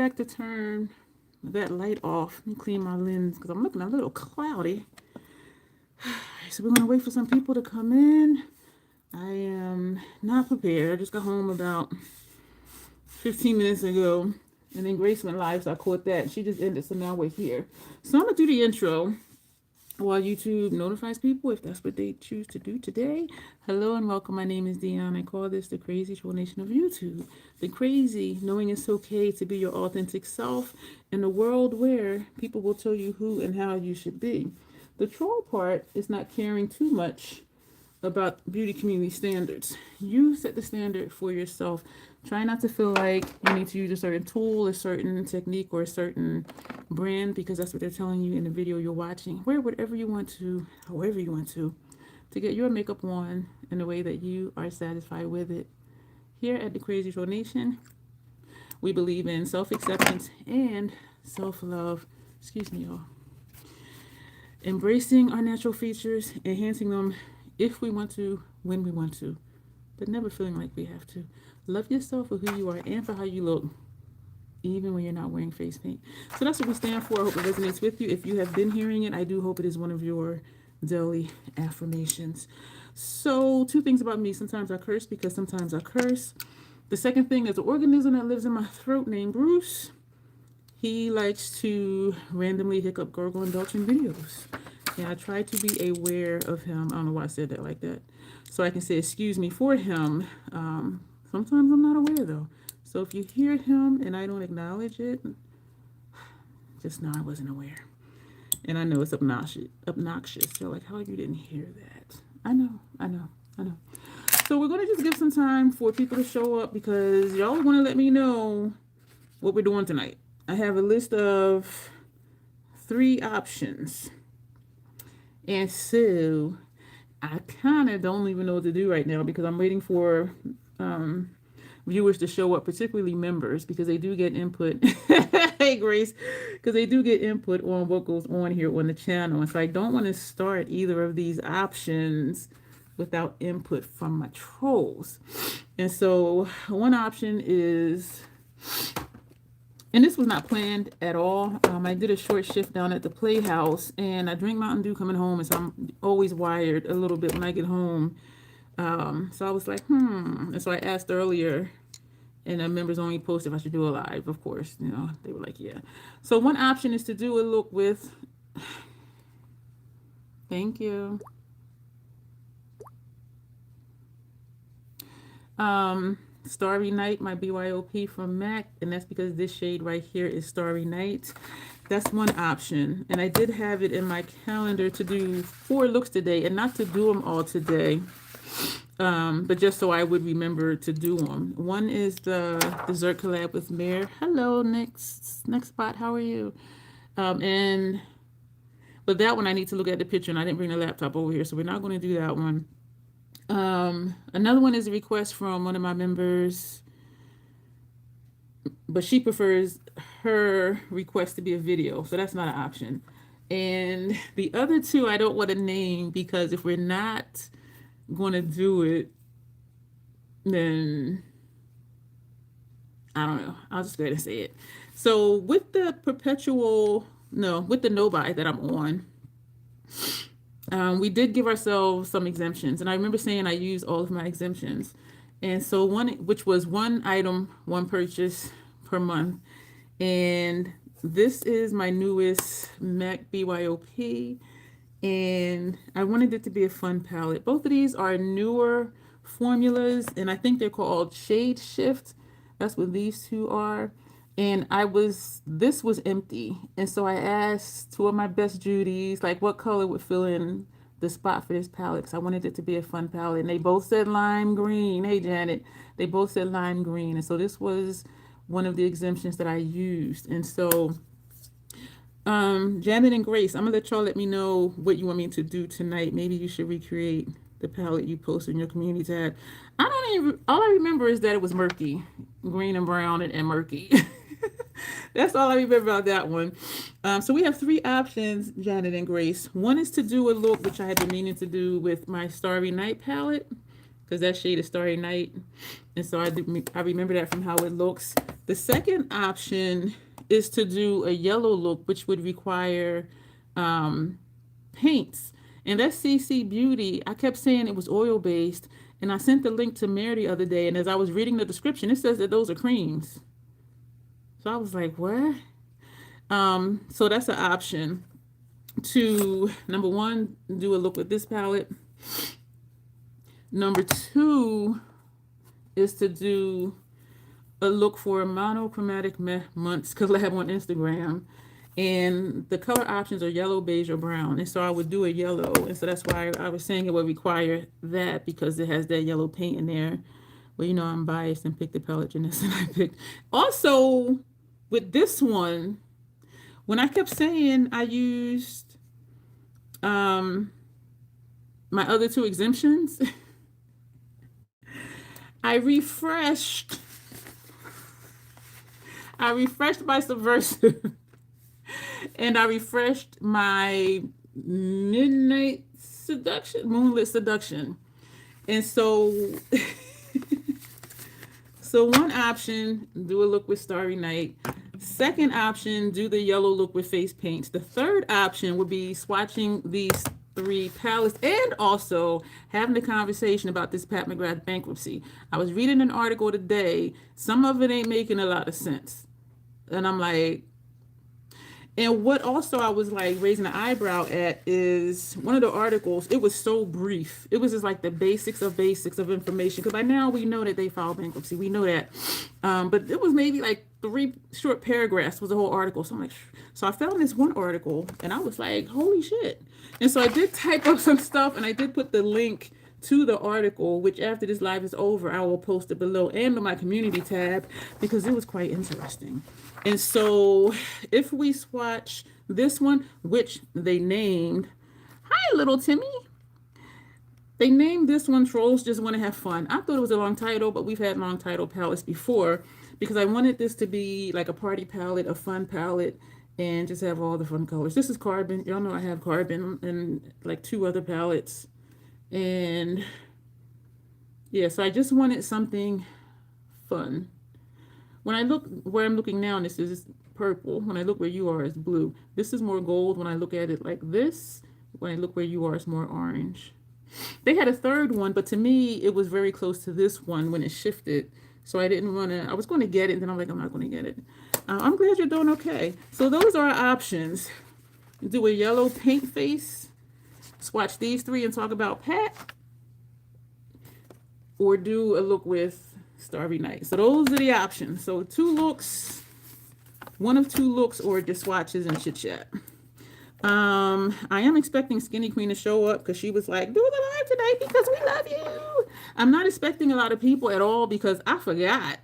Back to turn that light off and clean my lens because I'm looking a little cloudy. So we're gonna wait for some people to come in. I am not prepared. I just got home about 15 minutes ago, and then Grace went live, so I caught that. She just ended, so now we're here. So I'm gonna do the intro while YouTube notifies people if that's what they choose to do today. Hello and welcome. My name is Dion. I call this the crazy troll nation of YouTube. The crazy, knowing it's okay to be your authentic self in a world where people will tell you who and how you should be. The troll part is not caring too much about beauty community standards. You set the standard for yourself. Try not to feel like you need to use a certain tool, a certain technique, or a certain brand because that's what they're telling you in the video you're watching. Wear whatever you want to, however you want to get your makeup on in the way that you are satisfied with it. Here at the Crazy Troll Nation, we believe in self-acceptance and self-love. Excuse me, y'all. Embracing our natural features, enhancing them if we want to, when we want to, but never feeling like we have to. Love yourself for who you are and for how you look, even when you're not wearing face paint. So that's what we stand for. I hope it resonates with you. If you have been hearing it, I do hope it is one of your daily affirmations. So 2 things about me. Sometimes I curse because sometimes I curse. The second thing is an organism that lives in my throat named Bruce. He likes to randomly hiccup, gurgle, and belch in videos. And I try to be aware of him. I don't know why I said that like that. So I can say excuse me for him. Sometimes I'm not aware though. So if you hear him and I don't acknowledge it, just know I wasn't aware. And I know it's obnoxious. You're like, how you didn't hear that? I know. So we're going to just give some time for people to show up because y'all want to let me know what we're doing tonight. I have a list of 3 options. And so I kind of don't even know what to do right now because I'm waiting for viewers to show up, particularly members, because they do get input. Hey, Grace, because they do get input on what goes on here on the channel. And so I don't want to start either of these options without input from my trolls. And so one option is, and this was not planned at all. I did a short shift down at the Playhouse, and I drink Mountain Dew coming home, and so I'm always wired a little bit when I get home. So I was like, And so I asked earlier, and the members only posted if I should do a live, of course. You know, they were like, yeah. So one option is to do a look with, thank you. Starry Night, my BYOP from MAC, and that's because this shade right here is Starry Night. That's one option, and I did have it in my calendar to do 4 looks today, and not to do them all today, but just so I would remember to do them. One is the dessert collab with Mare. Hello, next spot. How are you? But that one I need to look at the picture, and I didn't bring the laptop over here, so we're not going to do that one. Another one is a request from one of my members, but she prefers her request to be a video, so that's not an option. And the other 2 I don't want to name because if we're not going to do it, then I don't know. I'll just go ahead and say it. So with the with the no buy that I'm on, we did give ourselves some exemptions, and I remember saying I used all of my exemptions. And so which was 1 item, 1 purchase per month. And this is my newest MAC BYOP, and I wanted it to be a fun palette. Both of these are newer formulas, and I think they're called Shade Shift. That's what these 2 are. And this was empty. And so I asked 2 of my best Judies, like what color would fill in the spot for this palette, because I wanted it to be a fun palette. And they both said lime green. Hey, Janet. They both said lime green. And so this was one of the exemptions that I used. And so Janet and Grace, I'm going to let y'all let me know what you want me to do tonight. Maybe you should recreate the palette you posted in your community tab. All I remember is that it was murky. Green and brown and murky. That's all I remember about that one. So we have 3 options, Janet and Grace. One is to do a look, which I had been meaning to do with my Starry Night palette, because that shade is Starry Night. And so I remember that from how it looks. The second option is to do a yellow look, which would require paints. And that's CC Beauty. I kept saying it was oil based, and I sent the link to Mary the other day. And as I was reading the description, it says that those are creams. So I was like, what? So that's an option to, number one, do a look with this palette. Number two is to do a look for a monochromatic months collab on Instagram. And the color options are yellow, beige, or brown. And so I would do a yellow. And so that's why I was saying it would require that, because it has that yellow paint in there. Well, you know, I'm biased and picked the palette Janessa and I picked. Also, with this one, when I kept saying I used my other two exemptions, I refreshed my Subversive and I refreshed my Moonlit Seduction. And so so one option, do a look with Starry Night. Second option, do the yellow look with face paints. The third option would be swatching these three palettes and also having a conversation about this Pat McGrath bankruptcy. I was reading an article today. Some of it ain't making a lot of sense. And I'm like, and what also I was like raising an eyebrow at is one of the articles, it was so brief. It was just like the basics of information. Because by now we know that they filed bankruptcy. We know that. But it was maybe like 3 short paragraphs was the whole article. So I'm like, so I found this one article and I was like, holy shit. And so I did type up some stuff and I did put the link to the article, which after this live is over, I will post it below and on my community tab because it was quite interesting. And so if we swatch this one, which they named, hi little Timmy. They named this one Trolls Just Want to Have Fun. I thought it was a long title, but we've had long title palettes before because I wanted this to be like a party palette, a fun palette, and just have all the fun colors. This is Carbon. Y'all know I have Carbon and like 2 other palettes. And yeah, so I just wanted something fun. When I look where I'm looking now, and this is purple. When I look where you are, it's blue. This is more gold when I look at it like this. When I look where you are, it's more orange. They had a third one, but to me, it was very close to this one when it shifted. So I didn't want to, I was going to get it, and then I'm like, I'm not going to get it. I'm glad you're doing okay. So those are our options. Do a yellow paint face, swatch these 3 and talk about Pat, or do a look with Starry Night. So those are the options. So 2 looks, 1 of 2 looks, or just swatches and chit chat. I am expecting Skinny Queen to show up because she was like, do the live tonight because we love you. I'm not expecting a lot of people at all because I forgot.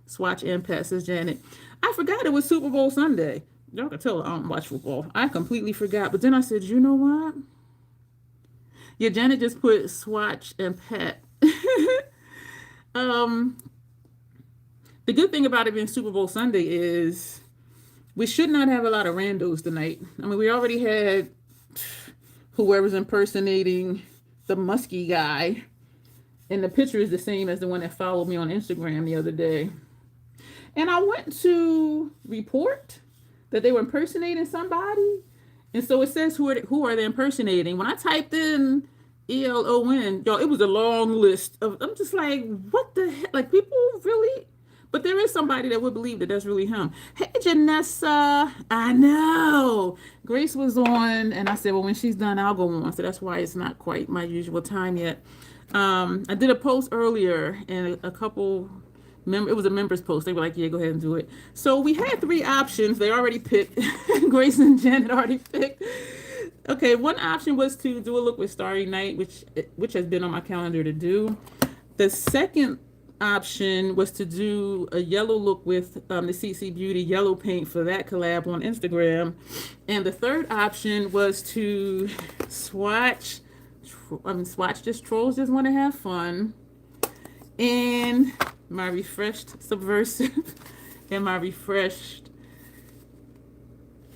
Swatch and Pat, says Janet. I forgot it was Super Bowl Sunday. Y'all can tell I don't watch football. I completely forgot. But then I said, you know what? Yeah, Janet just put Swatch and Pat. The good thing about it being Super Bowl Sunday is we should not have a lot of randos tonight. I mean, we already had whoever's impersonating the musky guy. And the picture is the same as the one that followed me on Instagram the other day. And I went to report that they were impersonating somebody. And so it says, who are they impersonating? When I typed in ELON, y'all, it was a long list of, I'm just like, what the heck? Like, people really, but there is somebody that would believe that that's really him. Hey, Janessa, I know. Grace was on, and I said, well, when she's done, I'll go on. So that's why it's not quite my usual time yet. I did a post earlier, and a couple, it was a members post. They were like, yeah, go ahead and do it. So we had 3 options. They already picked. Grace and Janet already picked. Okay, one option was to do a look with Starry Night, which has been on my calendar to do. The second option was to do a yellow look with the CC Beauty yellow paint for that collab on Instagram. And the third option was to swatch just Trolls Just Want to Have Fun, and my refreshed Subversive, and my refreshed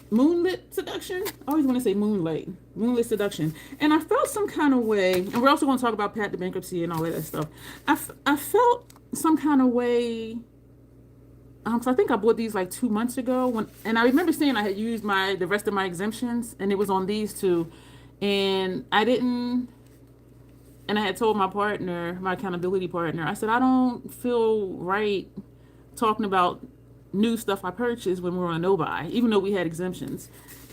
Moonlit Seduction. I always want to say Moonlit Seduction. And I felt some kind of way, and we're also going to talk about Pat the bankruptcy and all of that stuff. I felt some kind of way So I think I bought these like 2 months ago and I remember saying I had used the rest of my exemptions and it was on these two, and I didn't. And I had told my partner, my accountability partner, I said I don't feel right talking about new stuff I purchased when we're on a no buy, even though we had exemptions.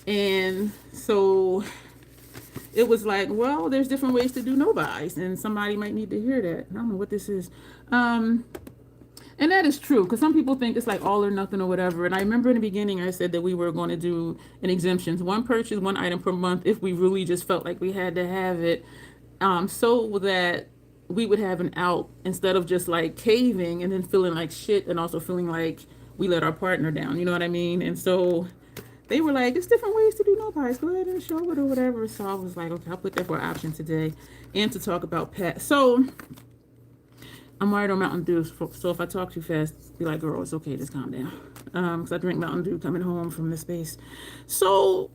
And so it was like, well, there's different ways to do no buys, and somebody might need to hear that. I don't know what this is. And that is true, because some people think it's like all or nothing or whatever. And I remember in the beginning I said that we were going to do an exemptions, one purchase, one item per month, if we really just felt like we had to have it, so that we would have an out instead of just like caving and then feeling like shit and also feeling like we let our partner down. You know what I mean? And so they were like, there's different ways to do no buys. Go ahead and show it or whatever. So I was like, okay, I'll put that for an option today and to talk about pet. So I'm worried on Mountain Dew, so if I talk too fast, be like, girl, it's okay, just calm down. Because I drink Mountain Dew coming home from the space. So,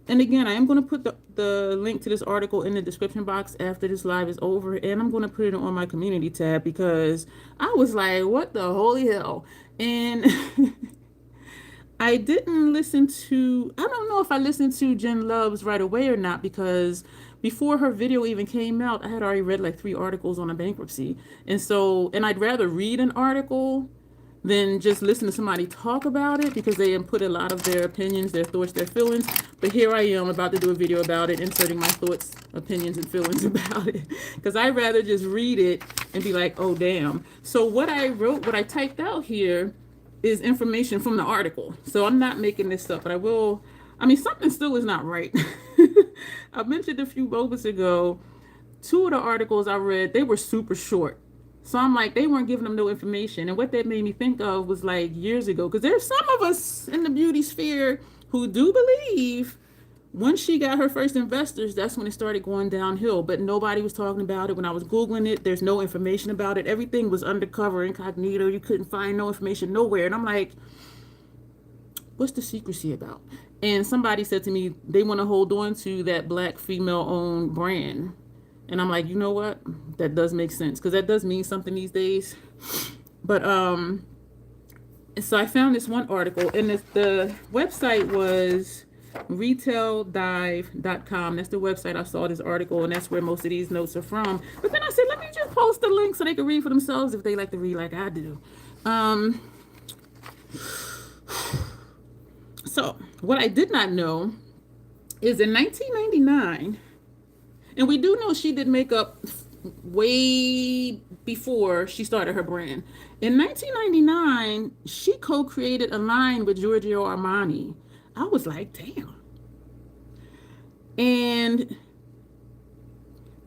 and again, I am going to put the link to this article in the description box after this live is over, and I'm going to put it on my community tab because I was like, what the holy hell? And I didn't listen to, I don't know if I listened to Jen Love's right away or not, because before her video even came out, I had already read like 3 articles on a bankruptcy. And so, and I'd rather read an article than just listen to somebody talk about it, because they input a lot of their opinions, their thoughts, their feelings. But here I am about to do a video about it, inserting my thoughts, opinions, and feelings about it. Because I'd rather just read it and be like, oh, damn. So what I wrote, what I typed out here is information from the article. So I'm not making this up, but something still is not right. I mentioned a few moments ago, 2 of the articles I read, they were super short. So I'm like, they weren't giving them no information. And what that made me think of was like years ago, because there's some of us in the beauty sphere who do believe once she got her first investors, that's when it started going downhill. But nobody was talking about it. When I was Googling it, there's no information about it. Everything was undercover, incognito. You couldn't find no information nowhere. And I'm like, what's the secrecy about? And somebody said to me, they want to hold on to that Black female-owned brand. And I'm like, you know what? That does make sense, because that does mean something these days. But so I found this one article, and the website was retaildive.com. That's the website I saw this article, and that's where most of these notes are from. But then I said, let me just post the link so they can read for themselves if they like to read like I do. So what I did not know is in 1999, and we do know she did makeup way before she started her brand. In 1999, she co-created a line with Giorgio Armani. I was like, damn. And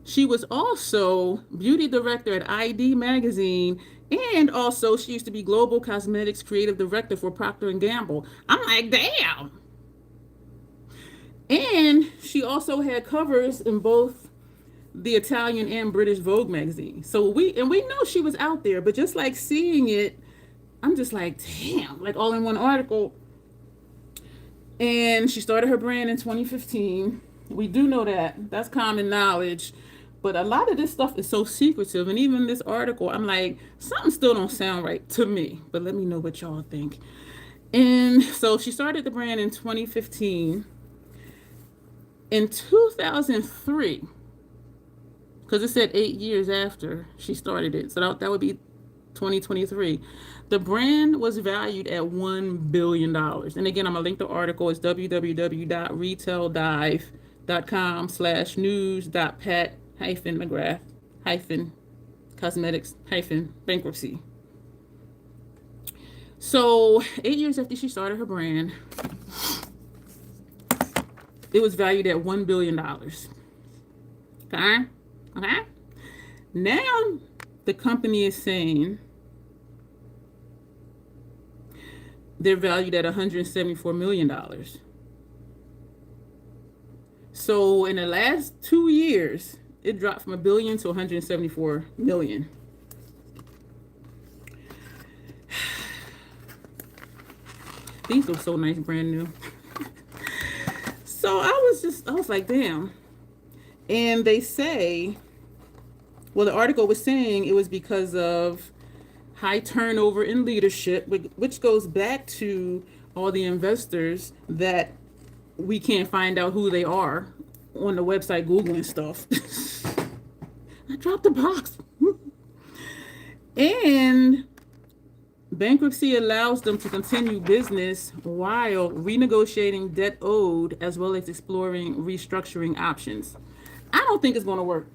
she was also beauty director at ID magazine, and also she used to be global cosmetics creative director for Procter & Gamble. I'm like, damn. And she also had covers in both the Italian and British Vogue magazine. So we know she was out there, but just like seeing it, I'm just like, damn, like all in one article. And she started her brand in 2015. We do know that. That's common knowledge. But a lot of this stuff is so secretive. And even this article, I'm like, something still don't sound right to me. But let me know what y'all think. And so she started the brand in 2015. In 2003, because it said 8 years after she started it, so that would be 2023, the brand was valued at $1 billion. And again, I'm going to link the article. It's www.retaildive.com/news.pat-mcgrath-cosmetics-bankruptcy. So 8 years after she started her brand, it was valued at $1 billion. Okay? Now the company is saying they're valued at $174 million. So in the last 2 years, it dropped from $1 billion to $174 million. These look so nice, brand new. So I was like, damn. And they say, well, the article was saying it was because of high turnover in leadership, which goes back to all the investors that we can't find out who they are on the website Googling stuff. I dropped the box. And bankruptcy allows them to continue business while renegotiating debt owed as well as exploring restructuring options. I don't think it's going to work.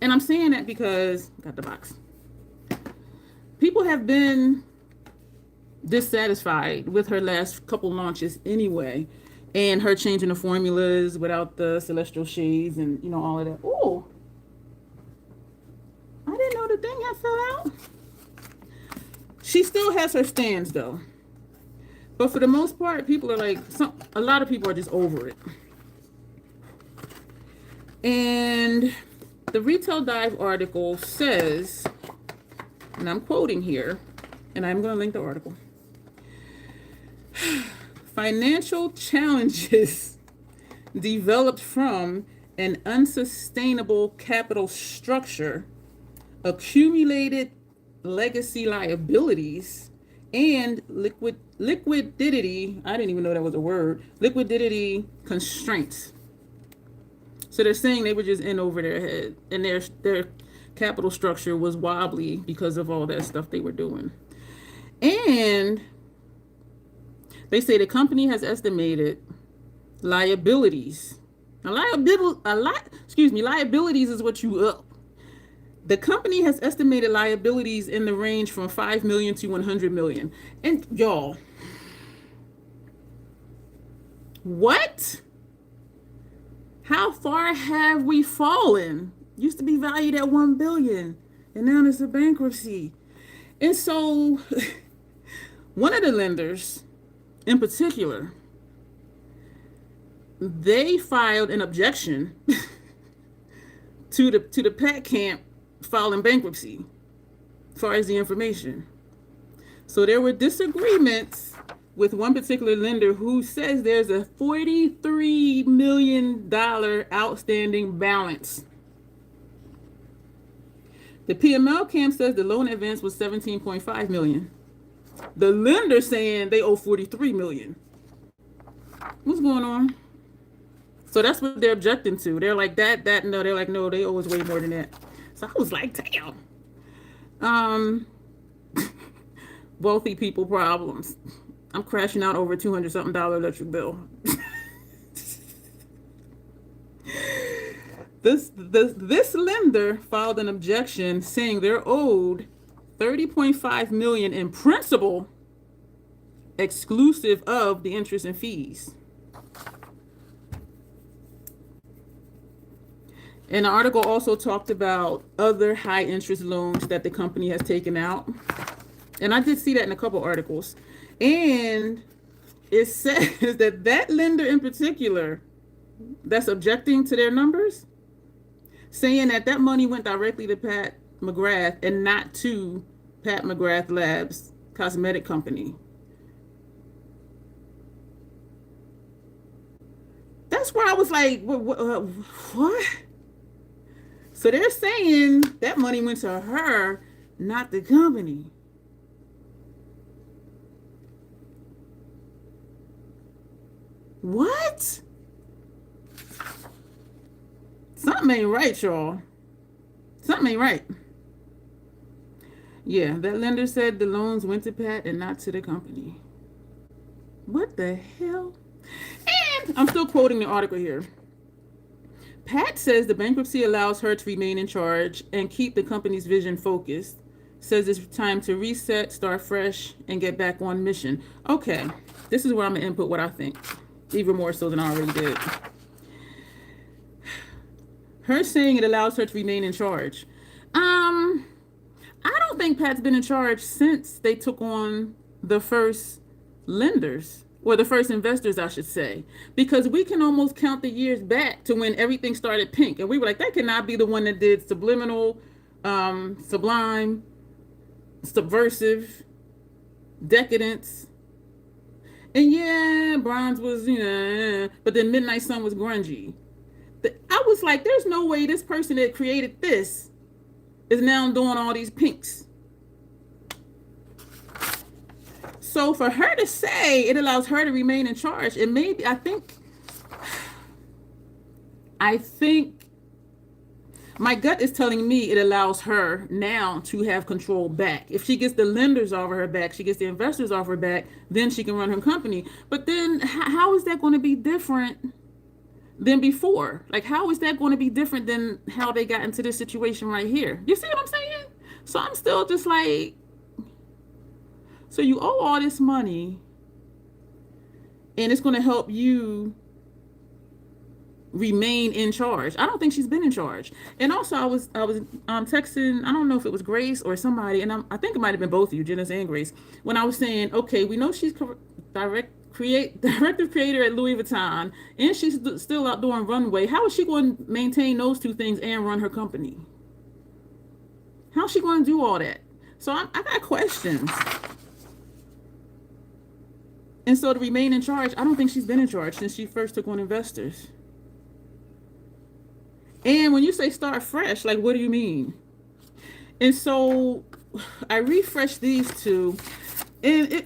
And I'm saying that because, got the box. People have been dissatisfied with her last couple launches anyway. And her changing the formulas without the celestial shades and, you know, all of that. Oh, I didn't know the thing had fell out. She still has her stands though. But for the most part, people are like, a lot of people are just over it. And the Retail Dive article says, and I'm quoting here, and I'm going to link the article. Financial challenges developed from an unsustainable capital structure, accumulated legacy liabilities, and liquidity, I didn't even know that was a word, liquidity constraints. So they're saying they were just in over their head, and their capital structure was wobbly because of all that stuff they were doing. And they say the company has estimated liabilities. Now, liabilities is what you up. The company has estimated liabilities in the range from 5 million to 100 million. And y'all, what? How far have we fallen? Used to be valued at 1 billion, and now it's a bankruptcy. And so one of the lenders in particular, they filed an objection to the Pat camp filing bankruptcy as far as the information. So there were disagreements with one particular lender who says there's a $43 million outstanding balance. The PML camp says the loan advance was $17.5 million. The lender saying they owe $43 million. What's going on? So that's what they're objecting to. They're like no, they're like, no, they owe us way more than that. So I was like, damn. Wealthy people problems. I'm crashing out over $200 something electric bill. This lender filed an objection saying they're owed $30.5 million in principal, exclusive of the interest and fees. And the article also talked about other high interest loans that the company has taken out. And I did see that in a couple articles. And it says that lender in particular that's objecting to their numbers, saying that money went directly to Pat McGrath and not to Pat McGrath Labs cosmetic company. That's where I was like, what? So they're saying that money went to her, not the company. What? Something ain't right, y'all. Something ain't right. Yeah, that lender said the loans went to Pat and not to the company. What the hell? And I'm still quoting the article here. Pat says the bankruptcy allows her to remain in charge and keep the company's vision focused. Says it's time to reset, start fresh, and get back on mission. Okay, this is where I'm going to input what I think, even more so than I already did. Her saying it allows her to remain in charge. I don't think Pat's been in charge since they took on the first lenders, or the first investors, I should say, because we can almost count the years back to when everything started pink. And we were like, that cannot be the one that did subliminal, sublime, subversive, decadence. And yeah, bronze was, but then Midnight Sun was grungy. I was like, there's no way this person that created this is now doing all these pinks. So for her to say it allows her to remain in charge, it may be, I think my gut is telling me it allows her now to have control back. If she gets the lenders off of her back, she gets the investors off her back, then she can run her company. But then how is that going to be different than before? Like, how is that going to be different than how they got into this situation right here? You see what I'm saying? So I'm still just like, so you owe all this money and it's going to help you remain in charge. I don't think she's been in charge. And also I was texting, I don't know if it was Grace or somebody, and I think it might have been both of you, Janice and Grace, when I was saying, okay, we know she's directive creator at Louis Vuitton, and she's still out doing runway. How is she going to maintain those two things and run her company? How's she going to do all that? So I got questions. And so to remain in charge, I don't think she's been in charge since she first took on investors. And when you say start fresh, like, what do you mean? And so I refreshed these two, and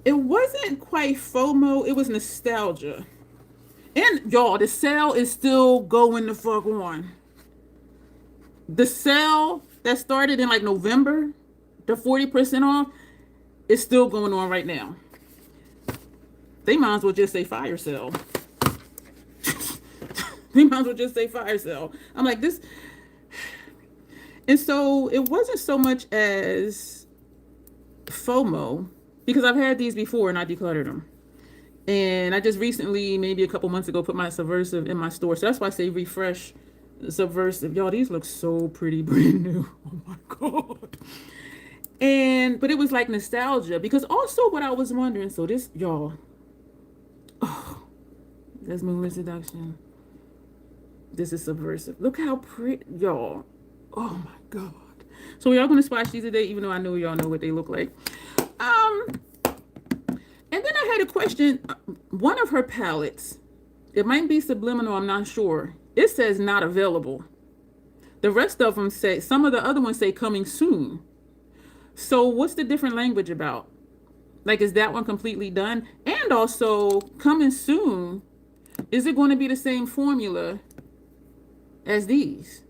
it wasn't quite FOMO, it was nostalgia. And y'all, the sale is still going the fuck on. The sale that started in like November, the 40% off, is still going on right now. They might as well just say fire sale. They might as well just say fire sale. I'm like, this. And so it wasn't so much as FOMO, because I've had these before and I decluttered them. And I just recently, maybe a couple months ago, put my Subversive in my store. So that's why I say refresh Subversive. Y'all, these look so pretty brand new. Oh my God. But it was like nostalgia, because also what I was wondering, so this, y'all, oh, that's Moonlit Seduction. This is Subversive. Look how pretty, y'all. Oh my God. So y'all gonna swatch these today, even though I know y'all know what they look like. And then I had a question. One of her palettes, it might be subliminal, I'm not sure. It says not available. The rest of them say, some of the other ones say coming soon. So what's the different language about? Like, is that one completely done? And also, coming soon, is it going to be the same formula as these?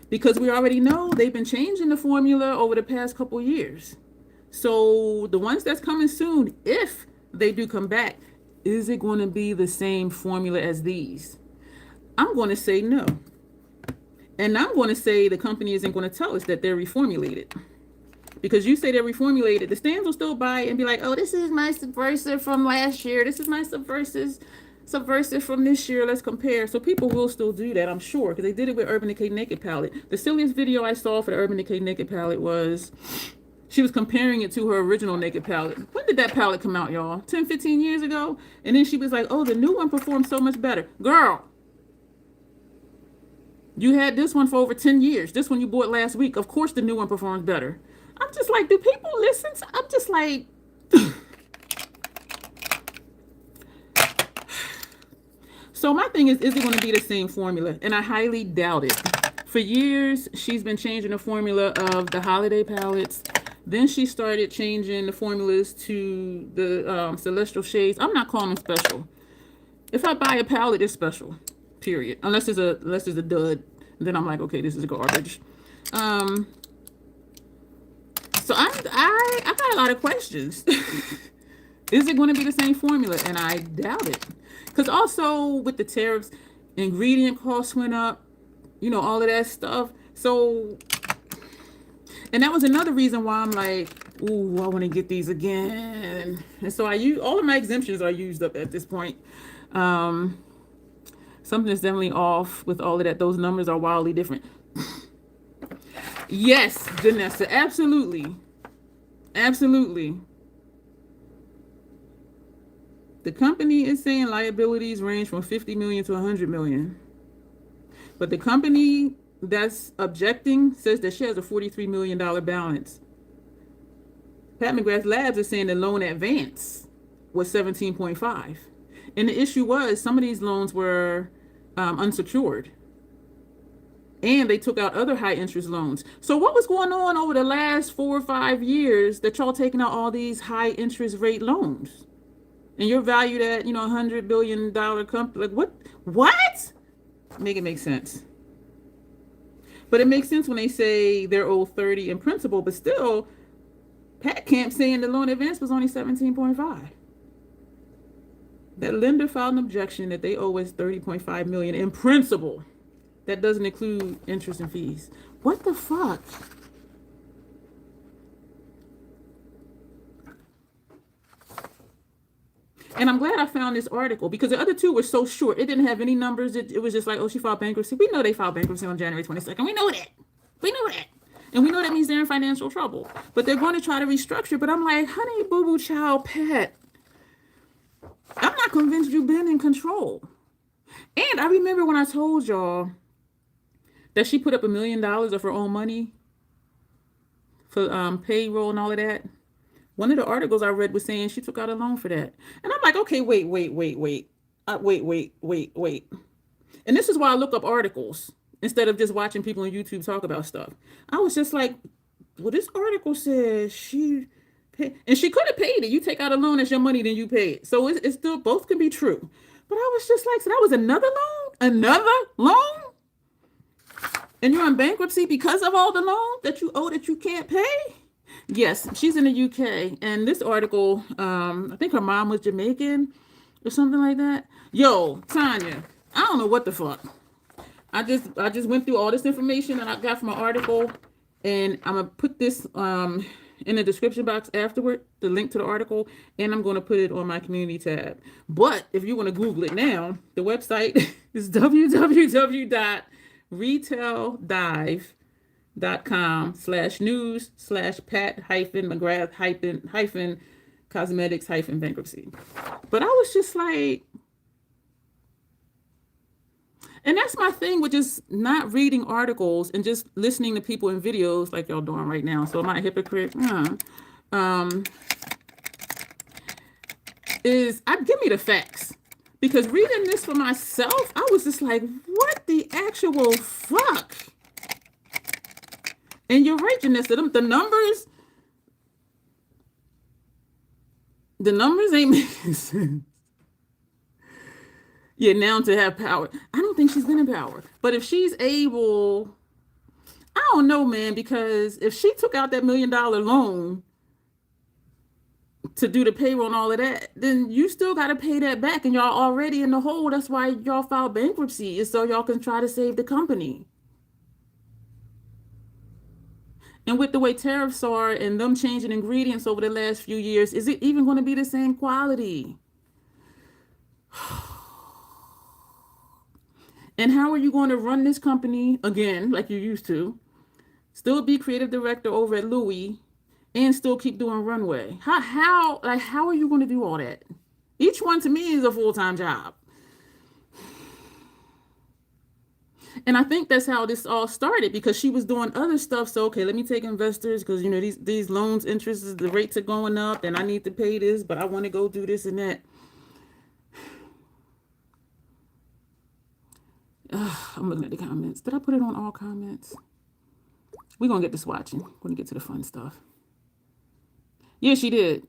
Because we already know they've been changing the formula over the past couple years. So the ones that's coming soon, if they do come back, is it going to be the same formula as these? I'm going to say no. And I'm going to say the company isn't going to tell us that they're reformulated. Because you say they're reformulated, the stands will still buy it and be like, oh, this is my Subversive from last year. This is my Subversive from this year. Let's compare. So people will still do that, I'm sure, because they did it with Urban Decay Naked palette. The silliest video I saw for the Urban Decay Naked palette was she was comparing it to her original Naked palette. When did that palette come out, y'all? 10, 15 years ago? And then she was like, oh, the new one performed so much better. Girl, you had this one for over 10 years. This one you bought last week. Of course the new one performs better. I'm just like, do people listen to, I'm just like, so my thing is it going to be the same formula? And I highly doubt it. For years, she's been changing the formula of the holiday palettes. Then she started changing the formulas to the celestial shades. I'm not calling them special. If I buy a palette, it's special, period. Unless it's a dud. Then I'm like, okay, this is garbage. So I got a lot of questions. Is it going to be the same formula? And I doubt it. Because also with the tariffs, ingredient costs went up, you know, all of that stuff. So, and that was another reason why I'm like, ooh, I want to get these again. And so all of my exemptions are used up at this point. Something is definitely off with all of that. Those numbers are wildly different. Yes, Janessa, absolutely. Absolutely. The company is saying liabilities range from 50 million to 100 million. But the company that's objecting says that she has a $43 million balance. Pat McGrath Labs is saying the loan advance was 17.5. And the issue was some of these loans were unsecured. And they took out other high interest loans. So what was going on over the last 4 or 5 years that y'all taking out all these high interest rate loans? And you're valued at, $100 billion company. Like what? Make it make sense. But it makes sense when they say they're owed 30 in principal, but still, Pat Camp saying the loan advance was only 17.5. That lender filed an objection that they owe us 30.5 million in principal. That doesn't include interest and fees. What the fuck? And I'm glad I found this article because the other two were so short. It didn't have any numbers. It was just like, oh, she filed bankruptcy. We know they filed bankruptcy on January 22nd. We know that. We know that. And we know that means they're in financial trouble. But they're going to try to restructure. But I'm like, honey, boo-boo, child, pet. I'm not convinced you've been in control. And I remember when I told y'all that she put up $1 million of her own money for payroll and all of that. One of the articles I read was saying she took out a loan for that. And I'm like, okay, wait. Wait. And this is why I look up articles instead of just watching people on YouTube talk about stuff. I was just like, well, this article says she paid, and she could have paid it. You take out a loan, it's your money, then you pay it. So it's still, both can be true. But I was just like, so that was another loan? Another loan? And you're in bankruptcy because of all the loan that you owe that you can't pay? Yes, she's in the UK. And this article, I think her mom was Jamaican or something like that. Yo, Tanya, I don't know what the fuck. I just went through all this information that I got from an article, and I'm gonna put this in the description box afterward, the link to the article, and I'm gonna put it on my community tab. But if you want to Google it now, the website is www.retail-dive.com/news/Pat-McGrath-cosmetics-bankruptcy. But I was just like, and that's my thing with just not reading articles and just listening to people in videos like y'all doing right now. So am I a hypocrite? Give me the facts. Because reading this for myself, I was just like, what the actual fuck? And you're right, Janessa, the numbers ain't making sense. Yeah, now to have power. I don't think she's been in power. But if she's able, I don't know, man, because if she took out that $1 million loan to do the payroll and all of that, then you still got to pay that back. And y'all already in the hole. That's why y'all filed bankruptcy, is so y'all can try to save the company. And with the way tariffs are and them changing ingredients over the last few years, is it even going to be the same quality? And how are you going to run this company again, like you used to, still be creative director over at Louis, and still keep doing runway? How are you going to do all that? Each one to me is a full-time job. And I think that's how this all started, because she was doing other stuff. So, okay, let me take investors because, these loans, interests, the rates are going up and I need to pay this, but I want to go do this and that. I'm looking at the comments. Did I put it on all comments? We're going to get to swatching. We're going to get to the fun stuff. Yeah, she did.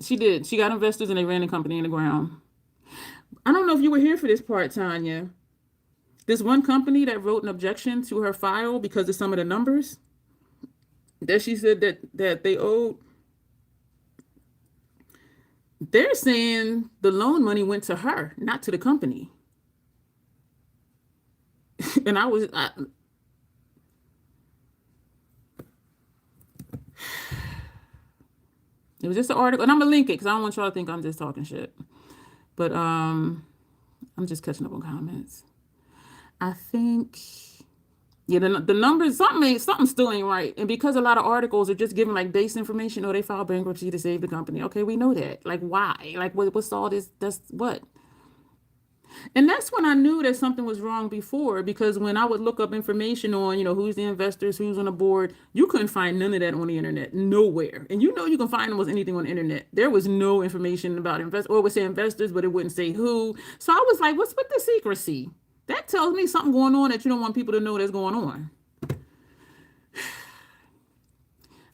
She did. She got investors and they ran the company in the ground. I don't know if you were here for this part, Tanya. This one company that wrote an objection to her file because of some of the numbers that she said that they owed. They're saying the loan money went to her, not to the company. And it was just an article, and I'm gonna link it because I don't want y'all to think I'm just talking shit. But I'm just catching up on comments. I think, yeah, the numbers, something still ain't right. And because a lot of articles are just giving like base information, they filed bankruptcy to save the company. Okay, we know that. Like, why? Like, what's all this? That's what? And that's when I knew that something was wrong before, because when I would look up information on, who's the investors, who's on the board, you couldn't find none of that on the internet, nowhere. And you can find almost anything on the internet. There was no information about investors, or it would say investors, but it wouldn't say who. So I was like, what's with the secrecy? That tells me something going on that you don't want people to know that's going on.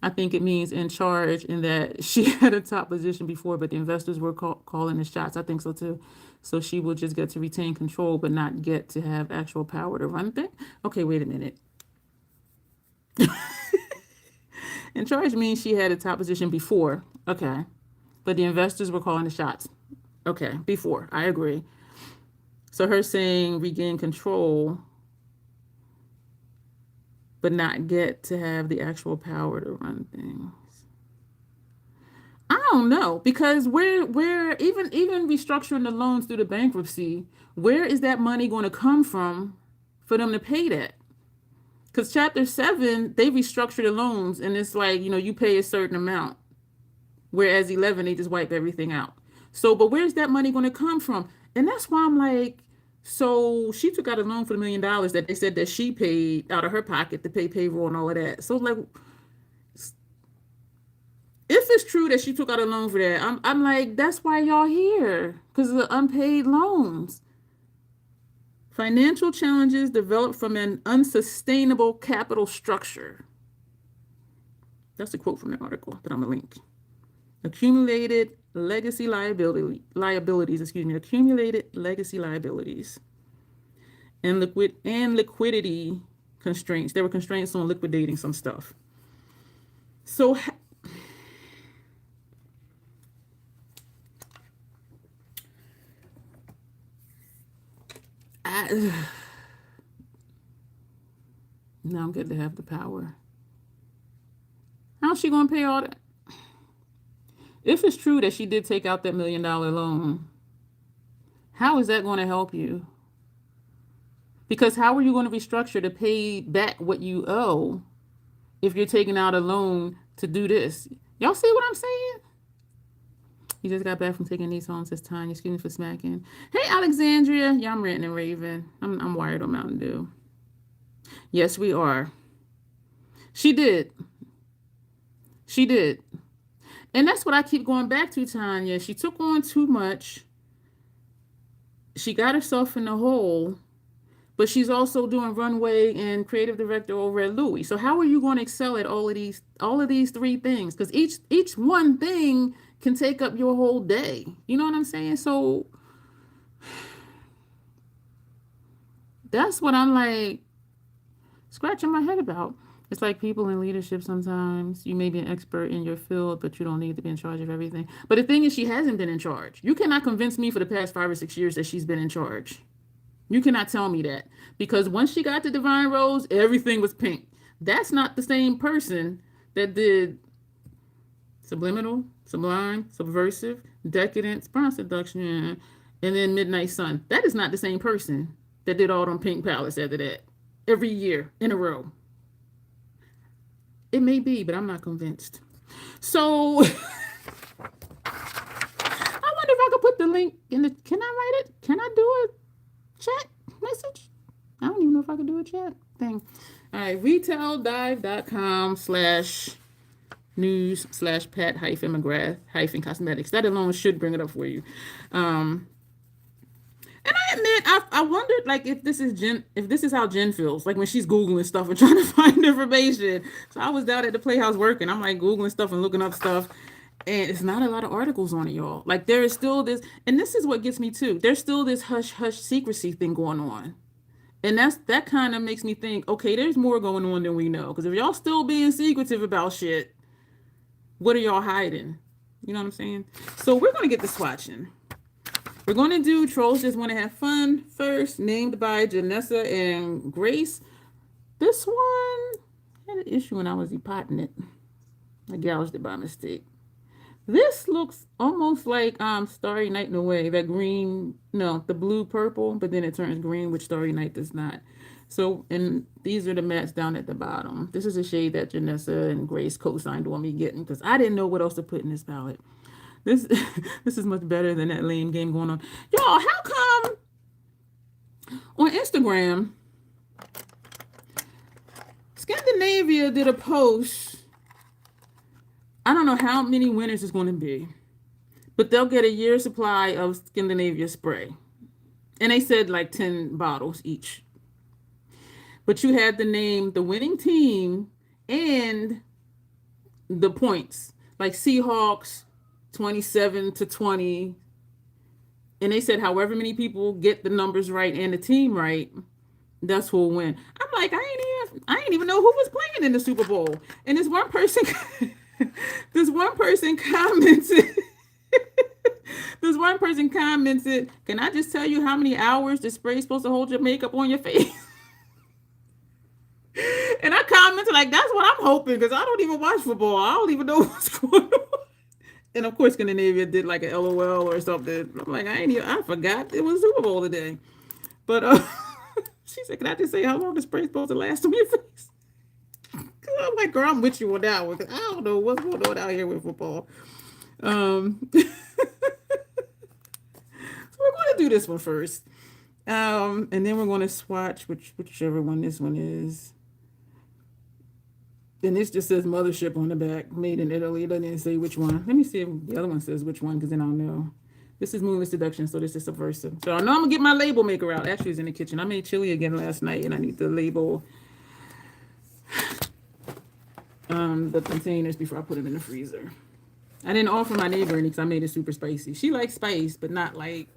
I think it means in charge, in that she had a top position before, but the investors were calling the shots. I think so too. So she will just get to retain control, but not get to have actual power to run things. Okay, wait a minute. In charge means she had a top position before. Okay. But the investors were calling the shots. Okay, before. I agree. So her saying regain control, but not get to have the actual power to run things. I don't know, because where even restructuring the loans through the bankruptcy, where is that money going to come from for them to pay that? Because Chapter 7, they restructure the loans, and it's like, you pay a certain amount. Whereas 11, they just wipe everything out. So, but where's that money going to come from? And that's why I'm like, so she took out a loan for $1 million that they said that she paid out of her pocket to pay payroll and all of that. So, like, if it's true that she took out a loan for that, I'm like, that's why y'all here, because of the unpaid loans. Financial challenges developed from an unsustainable capital structure. That's a quote from the article that I'm going to link. Accumulated legacy liabilities, accumulated legacy liabilities, and liquidity constraints. There were constraints on liquidating some stuff. So now I'm good to have the power. How's she gonna pay all that? If it's true that she did take out that $1 million loan, how is that going to help you? Because how are you going to restructure to pay back what you owe if you're taking out a loan to do this? Y'all see what I'm saying? You just got back from taking these home, says Tanya. Excuse me for smacking. Hey, Alexandria. Yeah, I'm ranting and raving. I'm wired on Mountain Dew. Yes, we are. She did. And that's what I keep going back to, Tanya. She took on too much. She got herself in the hole, but she's also doing runway and creative director over at Louis. So how are you going to excel at all of these three things? Because each one thing can take up your whole day. You know what I'm saying? So that's what I'm like scratching my head about. It's like people in leadership sometimes. You may be an expert in your field, but you don't need to be in charge of everything. But the thing is, she hasn't been in charge. You cannot convince me for the past 5 or 6 years that she's been in charge. You cannot tell me that. Because once she got to Divine Rose, everything was pink. That's not the same person that did Subliminal, Sublime, Subversive, Decadence, Bronze Seduction, and then Midnight Sun. That is not the same person that did all them pink palettes after that. Every year in a row. It may be, but I'm not convinced. So, I wonder if I could put the link in the, can I write it? Can I do a chat message? I don't even know if I could do a chat thing. All right, retail.com/news/Pat-McGrath-cosmetics. That alone should bring it up for you. And I admit, I wondered, like, if this is how Jen feels, like when she's Googling stuff and trying to find information. So I was down at the Playhouse working. I'm like Googling stuff and looking up stuff, and it's not a lot of articles on it, y'all. Like there is still this, and this is what gets me too. There's still this hush hush secrecy thing going on, and that kind of makes me think, okay, there's more going on than we know. Because if y'all still being secretive about shit, what are y'all hiding? You know what I'm saying? So we're gonna get to swatching. We're going to do Trolls Just Want to Have Fun first, named by Janessa and Grace. This one had an issue when I was depotting it. I gouged it by mistake. This looks almost like Starry Night in a way. That green, no, the blue purple, but then it turns green, which Starry Night does not. So, and these are the mattes down at the bottom. This is a shade that Janessa and Grace co-signed on me getting because I didn't know what else to put in this palette. This is much better than that lame game going on. Y'all, how come on Instagram, Scandinavia did a post. I don't know how many winners it's going to be, but they'll get a year's supply of Scandinavia spray. And they said like 10 bottles each. But you had to name the winning team and the points. Like Seahawks 27-20. And they said however many people get the numbers right and the team right, that's who'll win. I'm like, I ain't even know who was playing in the Super Bowl. And this one person commented this one person commented, can I just tell you how many hours the spray is supposed to hold your makeup on your face? And I commented like, that's what I'm hoping, because I don't even watch football. I don't even know what's going on. And of course, Scandinavia did like an LOL or something. I'm like, I forgot it was Super Bowl today. But she said, can I just say how long the spray is supposed to last on your face? I'm like, girl, I'm with you on that one, because I don't know what's going on out here with football. So we're going to do this one first. And then we're going to swatch whichever one this one is. And this just says Mothership on the back, made in Italy. It doesn't say which one. Let me see if the other one says which one, because then I'll know. This is Moonless Seduction, so this is Subversive. So I know I'm going to get my label maker out. Actually, it's in the kitchen. I made chili again last night, and I need to label the containers before I put them in the freezer. I didn't offer my neighbor any because I made it super spicy. She likes spice, but not like,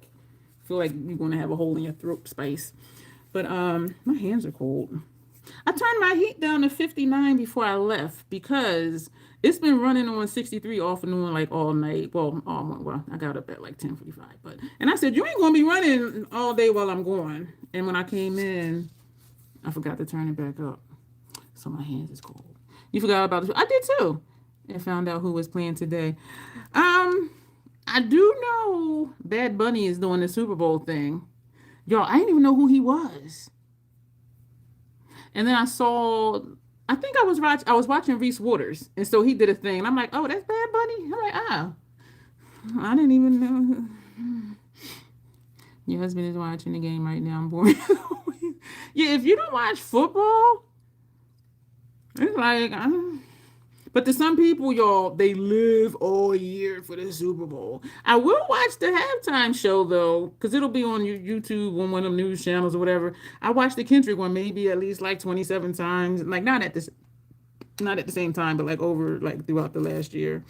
feel like you're going to have a hole in your throat spice. But my hands are cold. I turned my heat down to 59 before I left because it's been running on 63 off and on like all night. Well, I got up at like 10:45. And I said, you ain't going to be running all day while I'm going. And when I came in, I forgot to turn it back up. So my hands is cold. You forgot about this? I did too. And found out who was playing today. I do know Bad Bunny is doing the Super Bowl thing. Y'all, I didn't even know who he was. And then I think I was watching Reese Waters, and so he did a thing, and I'm like, oh, that's Bad Bunny? I'm like, I didn't even know. Your husband is watching the game right now. I'm bored. Yeah, if you don't watch football, it's like, but to some people, y'all, they live all year for the Super Bowl. I will watch the halftime show, though, because it'll be on YouTube on one of them news channels or whatever. I watched the Kendrick one maybe at least like 27 times. Like, not at the same time, but like over, like throughout the last year.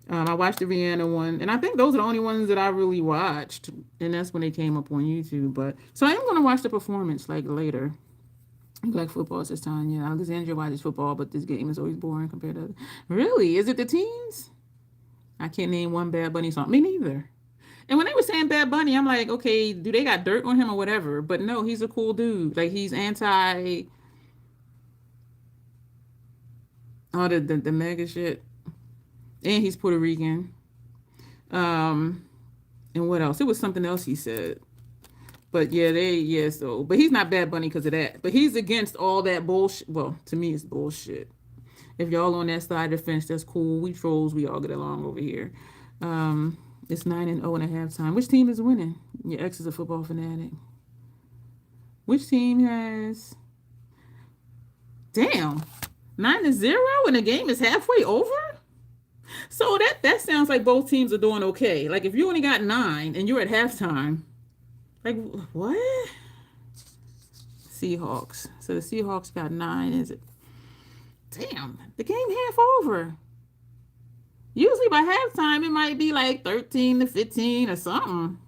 I watched the Rihanna one, and I think those are the only ones that I really watched. And that's when they came up on YouTube. But so I am going to watch the performance like later. Like football this time, yeah. Alexandria watches football, but this game is always boring compared to. Really? Is it the teens? I can't name one Bad Bunny song. Me neither. And when they were saying Bad Bunny, I'm like, okay, do they got dirt on him or whatever? But no, he's a cool dude. Like he's anti all the mega shit, and he's Puerto Rican. And what else? It was something else he said. But yeah, but he's not Bad Bunny because of that. But he's against all that bullshit. Well, to me, it's bullshit. If y'all on that side of the fence, that's cool. We trolls, we all get along over here. It's 9-0 at halftime. Which team is winning? Your ex is a football fanatic. Which team has? Damn, 9-0, and the game is halfway over. So that sounds like both teams are doing okay. Like if you only got 9 and you're at halftime. Like, what? Seahawks. So the Seahawks got 9, is it? Damn, the game half over. Usually by halftime, it might be like 13-15 or something.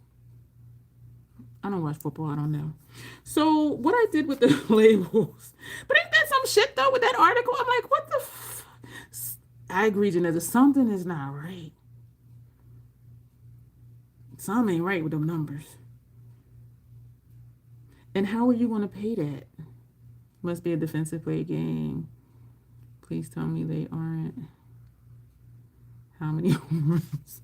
I don't watch football. I don't know. So what I did with the labels. But ain't that some shit, though, with that article? I'm like, what the I agree, Janessa. Something is not right. Something ain't right with them numbers. And how are you going to pay that? Must be a defensive play game. Please tell me they aren't. How many home runs?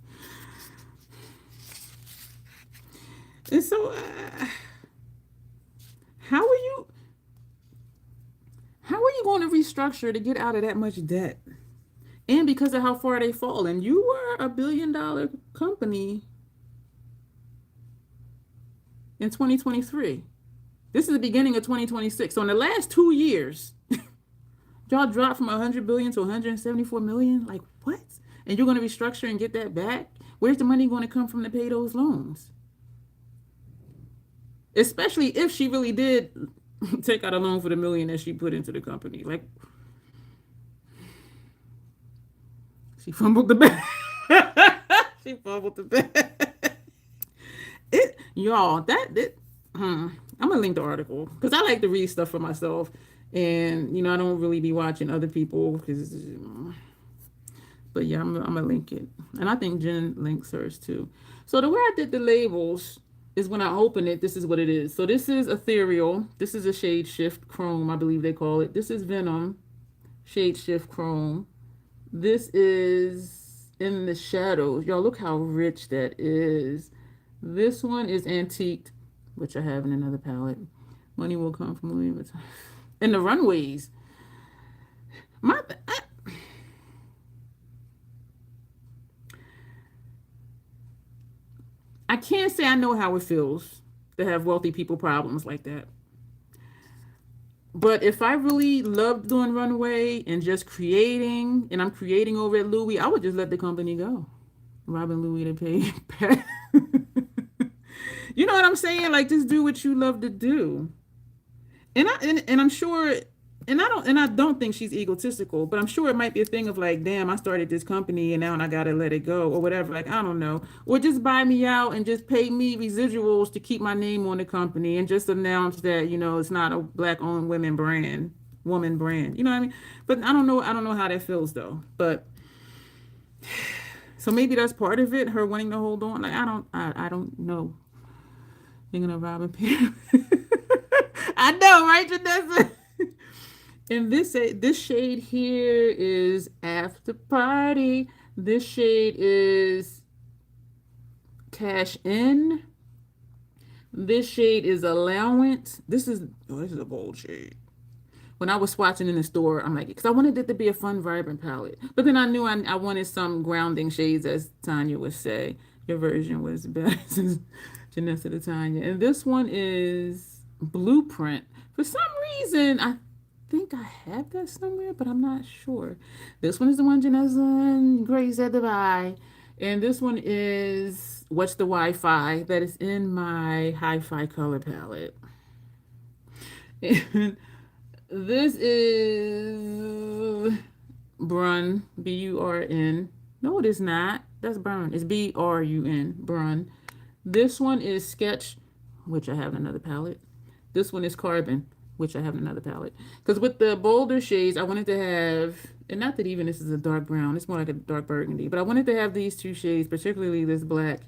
And so, how are you going to restructure to get out of that much debt? And because of how far they fall. And you were a $1 billion company in 2023. This is the beginning of 2026. So in the last 2 years, y'all dropped from 100 billion to 174 million. Like what? And you're going to restructure and get that back? Where's the money going to come from to pay those loans? especially if she really did take out a loan for the million that she put into the company. Like, she fumbled the bag. She fumbled the bag. Y'all, I'm gonna link the article because I like to read stuff for myself, and I don't really be watching other people because. But yeah, I'm gonna link it, and I think Jen links hers too. So the way I did the labels is when I open it, this is what it is. So this is Ethereal. This is a Shade Shift Chrome, I believe they call it. This is Venom Shade Shift Chrome. This is In the Shadows. Y'all look how rich that is. This one is Antiqued, which I have in another palette. Money Will Come from Louis Vuitton. And the Runways. My I can't say I know how it feels to have wealthy people problems like that. But if I really loved doing runway and just creating, and I'm creating over at Louis, I would just let the company go. Robbing Louis to pay. You know what I'm saying? Like, just do what you love to do. And I'm sure, and I don't think she's egotistical, but I'm sure it might be a thing of like, damn, I started this company and now I gotta let it go or whatever. Like, I don't know, or just buy me out and just pay me residuals to keep my name on the company and just announce that it's not a black-owned woman brand. You know what I mean? But I don't know how that feels though. But so maybe that's part of it. Her wanting to hold on. Like, I don't know. Thinking of Robin Pierre. I know, right, Janessa? And this shade here is After Party. This shade is Cash In. This shade is Allowance. This is a bold shade. When I was swatching in the store, I'm like, because I wanted it to be a fun, vibrant palette. But then I knew I wanted some grounding shades, as Tanya would say. Your version was better, Janessa to Tanya. And this one is Blueprint. For some reason, I think I have that somewhere, but I'm not sure. This one is the one Janessa and Grace had to buy. And this one is What's the Wi-Fi? That is in my Hi-Fi color palette. And this is Brun, Burn. No, it is not. That's Burn. It's Brun, Brun. This one is Sketch, which I have in another palette. This one is Carbon, which I have in another palette. Because with the bolder shades, I wanted to have, and not that even this is a dark brown, it's more like a dark burgundy, but I wanted to have these two shades, particularly this black,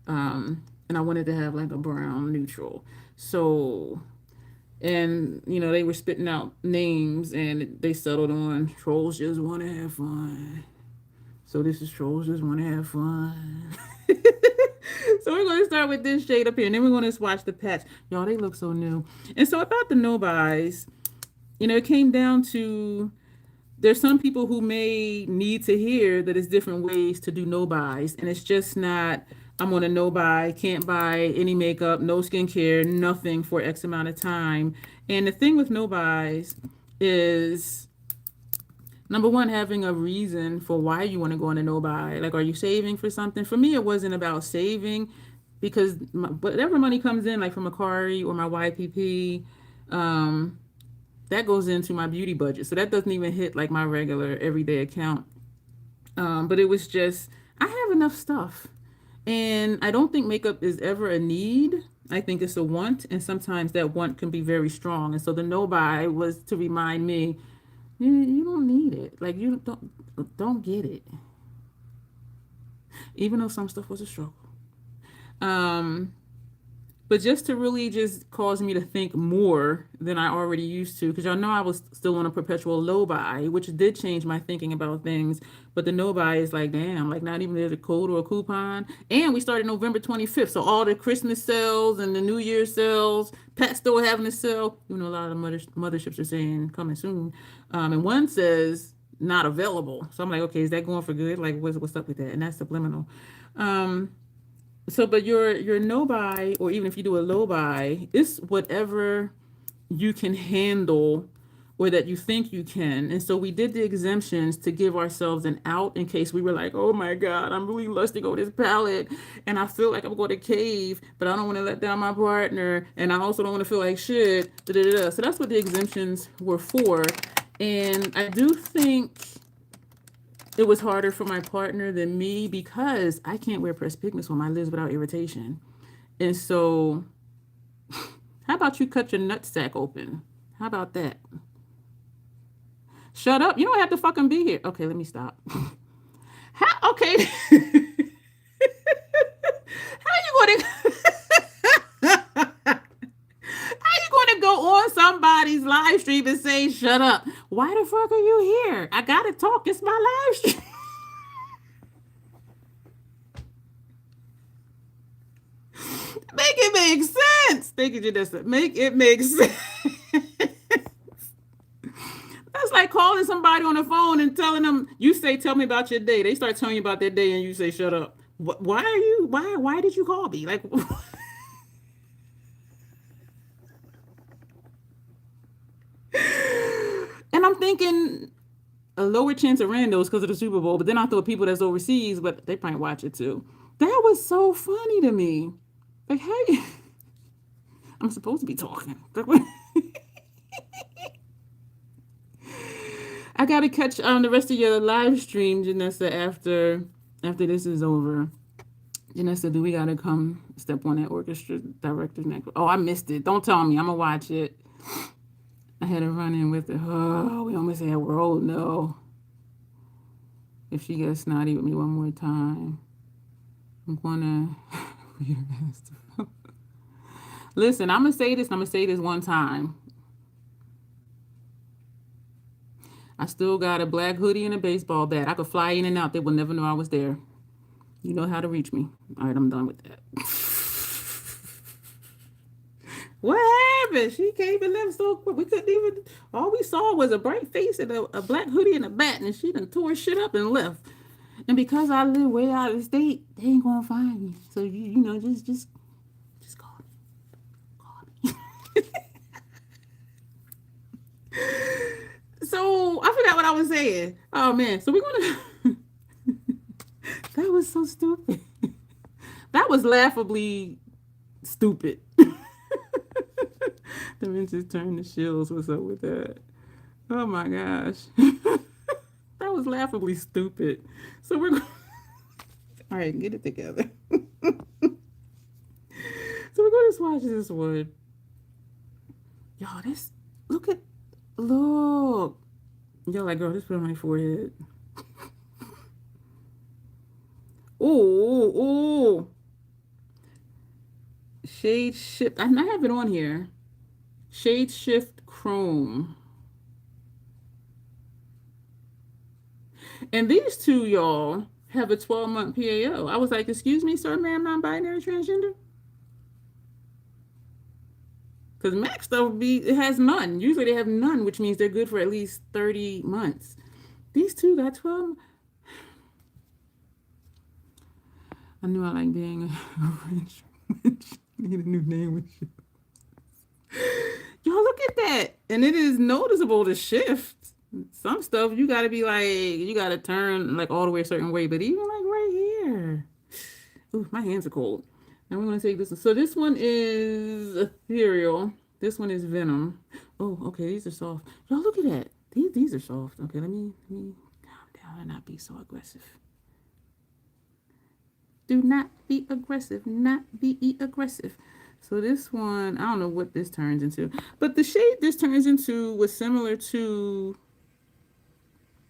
and I wanted to have like a brown neutral. So, and they were spitting out names, and they settled on Trolls Just Want to Have Fun. So this is Trolls Just Want to Have Fun. So we're going to start with this shade up here, and then we're going to swatch the patch. Y'all, they look so new. And so about the no-buys, it came down to, there's some people who may need to hear that there's different ways to do no-buys, and it's just not, I'm on a no-buy, can't buy any makeup, no skincare, nothing for X amount of time. And the thing with no-buys is, number one, having a reason for why you want to go on a no-buy. Like, are you saving for something? For me, it wasn't about saving, because whatever money comes in, like from Macari or my YPP, that goes into my beauty budget. So that doesn't even hit like my regular everyday account. But it was just, I have enough stuff. And I don't think makeup is ever a need. I think it's a want. And sometimes that want can be very strong. And so the no-buy was to remind me, you don't need it. Like, you don't get it. Even though some stuff was a struggle. But just to really just cause me to think more than I already used to, because y'all know I was still on a perpetual low buy, which did change my thinking about things. But the no buy is like, damn, like not even there's a code or a coupon. And we started November 25th. So all the Christmas sales and the New Year's sales, Pet Store having a sale. A lot of motherships are saying coming soon. And one says not available. So I'm like, okay, is that going for good? Like, what's up with that? And that's subliminal. So, but your no buy, or even if you do a low buy, it's whatever you can handle or that you think you can. And so we did the exemptions to give ourselves an out in case we were like, oh my God, I'm really lusting over this palette and I feel like I'm going to cave, but I don't want to let down my partner. And I also don't want to feel like shit. Da, da, da, da. So that's what the exemptions were for. And I do think it was harder for my partner than me because I can't wear pressed pigments on my lids without irritation. And so, how about you cut your nutsack open? How about that? Shut up. You don't have to fucking be here. Okay, let me stop. How, okay. How you gonna how you gonna go on somebody's live stream and say shut up? Why the fuck are you here? I gotta talk. It's my live stream. Make it make sense. Thank you, Janessa. Make it make sense. That's like calling somebody on the phone and telling them, you say, tell me about your day. They start telling you about their day and you say, shut up. Why are you, why did you call me? Like, and I'm thinking a lower chance of randos because of the Super Bowl, but then I thought people that's overseas, but they probably watch it too. That was so funny to me. Like, hey, I'm supposed to be talking. I gotta catch the rest of your live stream, Janessa, after this is over. Janessa, do we gotta come step on that orchestra director's neck? Oh, I missed it. Don't tell me. I'm gonna watch it. I had to run in with it. Oh, we almost had world. No. If she gets snotty with me one more time, I'm gonna. Listen, I'm gonna say this. I'm gonna say this one time. I still got a black hoodie and a baseball bat. I could fly in and out. They will never know I was there. You know how to reach me. All right, I'm done with that. What happened? She came and left so quick. We couldn't even. All we saw was a bright face and a black hoodie and a bat, and she done tore shit up and left. And because I live way out of the state, they ain't gonna find me. So you know, just call me. Call me. So I forgot what I was saying. Oh man. So we're gonna. That was so stupid. That was laughably stupid. The Vinces turned the shills. What's up with that? Oh my gosh. That was laughably stupid. So we're going. All right, get it together. So we're going to swatch this one. Y'all, this. Look. Y'all like, girl, this put on my forehead. Ooh. Shade Shift. I have it on here. Shade Shift Chrome. And these two, y'all, have a 12-month PAO. I was like, excuse me, sir, ma'am, non-binary transgender? Because Mac stuff it has none. Usually they have none, which means they're good for at least 30 months. These two got 12. I knew I like being a rich witch. Need a new name with you. Y'all look at that. And it is noticeable the shift. Some stuff you gotta be like, you gotta turn like all the way a certain way, but even like right here. Ooh, my hands are cold. Now we're gonna take this one. So this one is ethereal. This one is venom. Oh, okay, these are soft. Y'all look at that. These are soft. Okay, let me calm down and not be so aggressive. Do not be aggressive. Not be aggressive. So this one, I don't know what this turns into, but the shade this turns into was similar to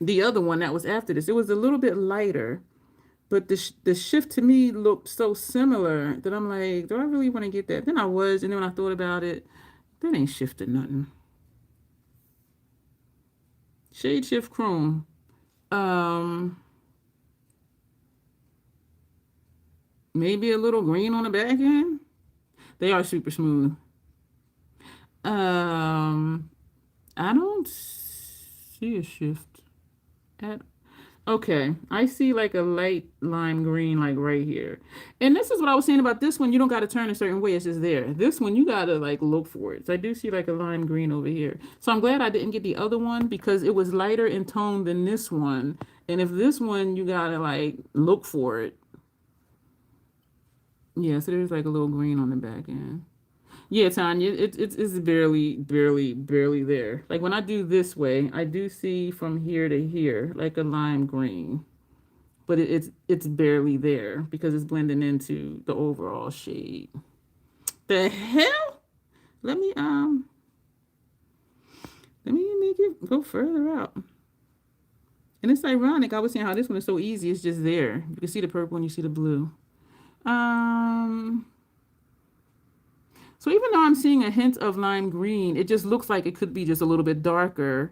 the other one that was after this. It was a little bit lighter, but the shift to me looked so similar that I'm like, do I really want to get that? Then I was, and then when I thought about it, that ain't shifted nothing. Shade Shift Chrome. Maybe a little green on the back end. They are super smooth. I don't see a shift at. Okay, I see like a light lime green like right here. And this is what I was saying about this one. You don't got to turn a certain way. It's just there. This one, you got to like look for it. So I do see like a lime green over here. So I'm glad I didn't get the other one because it was lighter in tone than this one. And if this one, you got to like look for it. Yeah, so there's like a little green on the back end. Yeah, Tanya, it's barely there. Like when I do this way, I do see from here to here like a lime green, but it's barely there because it's blending into the overall shade. The hell? Let me um let me make it go further out. And it's ironic. I was saying how this one is so easy. It's just there. You can see the purple and you see the blue. Um. So even though I'm seeing a hint of lime green, it just looks like it could be just a little bit darker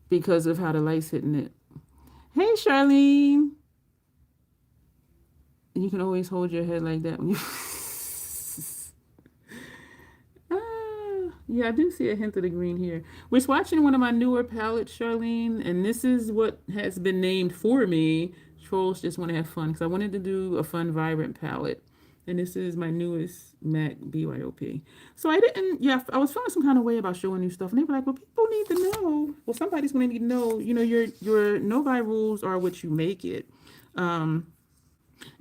because of how the light's hitting it. Hey, Charlene. And you can always hold your head like that when you. Yeah, I do see a hint of the green here. We're swatching one of my newer palettes, Charlene, and this is what has been named for me. Trolls just want to have fun because I wanted to do a fun, vibrant palette. And this is my newest MAC BYOP. So I didn't, yeah, I was feeling some kind of way about showing you stuff. And they were like, well, people need to know. Well, somebody's going to need to know, your no-buy rules are what you make it. And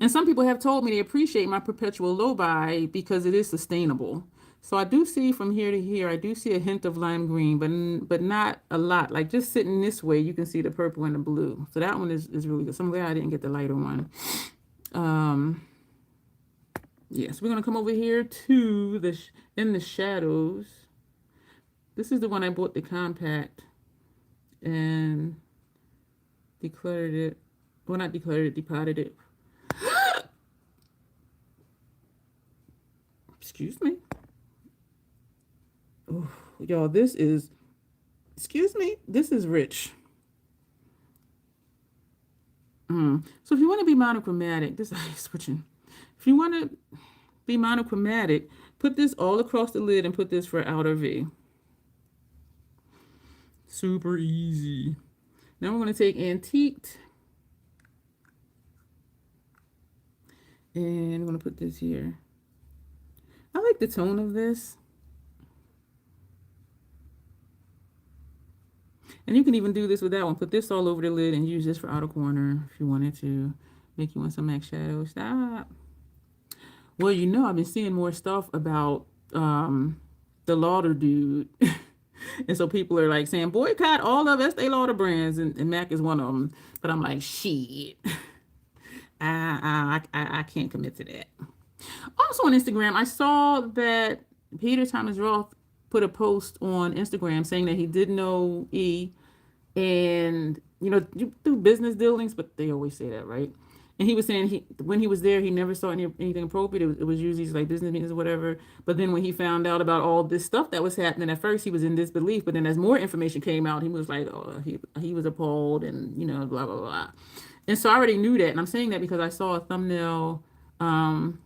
some people have told me they appreciate my perpetual low-buy because it is sustainable. So I do see from here to here, I do see a hint of lime green, but not a lot. Like just sitting this way, you can see the purple and the blue. So that one is really good. So I'm glad I didn't get the lighter one. Yes, we're going to come over here to in the shadows. This is the one I bought the compact and decluttered it. Well, not decluttered it, depotted it. Excuse me. Oh, y'all, this is rich. So if you want to be monochromatic, this is switching. If you want to be monochromatic, put this all across the lid and put this for outer V. Super easy. Now we're going to take Antiqued and I'm going to put this here. I like the tone of this. And you can even do this with that one. Put this all over the lid and use this for outer corner if you wanted to. Make you want some MAC shadow. Stop. Well, I've been seeing more stuff about the Lauder dude. And so people are like saying, boycott all of Estee Lauder brands. And MAC is one of them. But I'm like, shit. I can't commit to that. Also on Instagram, I saw that Peter Thomas Roth put a post on Instagram saying that he did know E, and you do business dealings, but they always say that, right? And he was saying when he was there, he never saw anything appropriate. It was usually like business meetings or whatever. But then when he found out about all this stuff that was happening, at first he was in disbelief. But then as more information came out, he was like, oh, he was appalled and blah blah blah. And so I already knew that, and I'm saying that because I saw a thumbnail from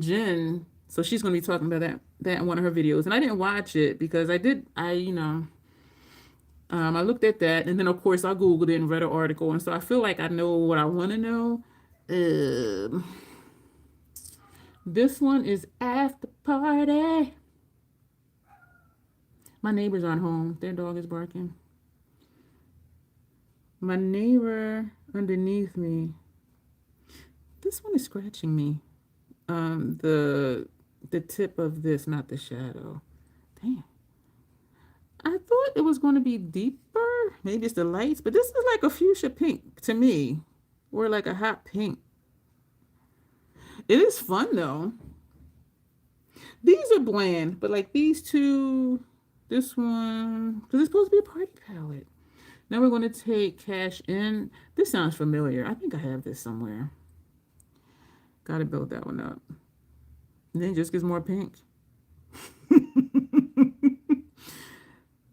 Jen. So she's going to be talking about that in one of her videos. And I didn't watch it because I looked at that, and then of course I Googled it and read an article. And so I feel like I know what I want to know. This one is After Party. My neighbors aren't home. Their dog is barking. My neighbor underneath me. This one is scratching me. The tip of this, not the shadow. Damn. I thought it was going to be deeper. Maybe it's the lights, but this is like a fuchsia pink to me, or like a hot pink. It is fun though. These are bland, but like these two, this one, because it's supposed to be a party palette. Now we're going to take Cash In. This sounds familiar. I think I have this somewhere. Got to build that one up. And then it just gets more pink.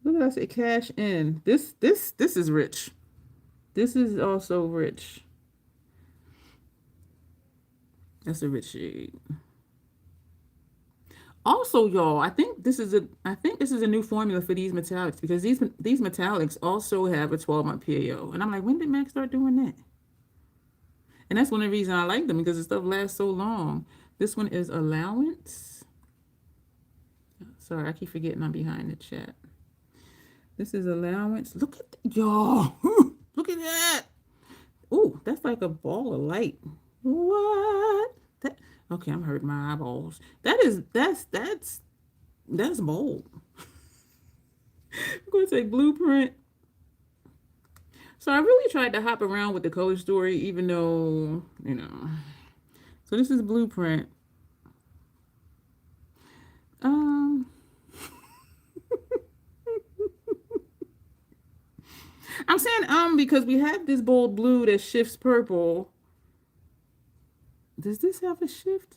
What did I say? Cash In. This is rich. This is also rich. That's a rich shade. Also, y'all, I think this is a new formula for these metallics because these metallics also have a 12-month PAO. And I'm like, when did Mac start doing that? And that's one of the reasons I like them because the stuff lasts so long. This one is allowance. Sorry, I keep forgetting I'm behind the chat. This is allowance. Look at y'all. Look at that. Ooh, that's like a ball of light. What? That okay, I'm hurting my eyeballs. That's bold. I'm gonna say blueprint. So I really tried to hop around with the color story, even though, you know. So this is blueprint. Um I'm saying because we have this bold blue that shifts purple. Does this have a shift?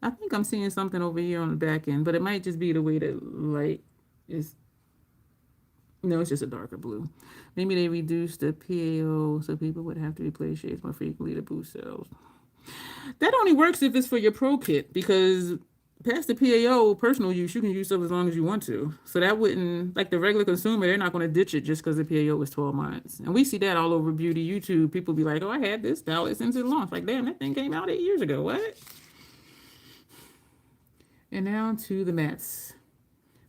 I think I'm seeing something over here on the back end, but it might just be the way the light is. No, it's just a darker blue. Maybe they reduced the PAO so people would have to replace shades more frequently to boost sales. That only works if it's for your pro kit because past the PAO personal use, you can use stuff as long as you want to. So that wouldn't, like the regular consumer, they're not going to ditch it just because the PAO was 12 months. And we see that all over beauty YouTube. People be like, oh, I had this palette since it launched. Like, damn, that thing came out 8 years ago. What? And now to the mattes.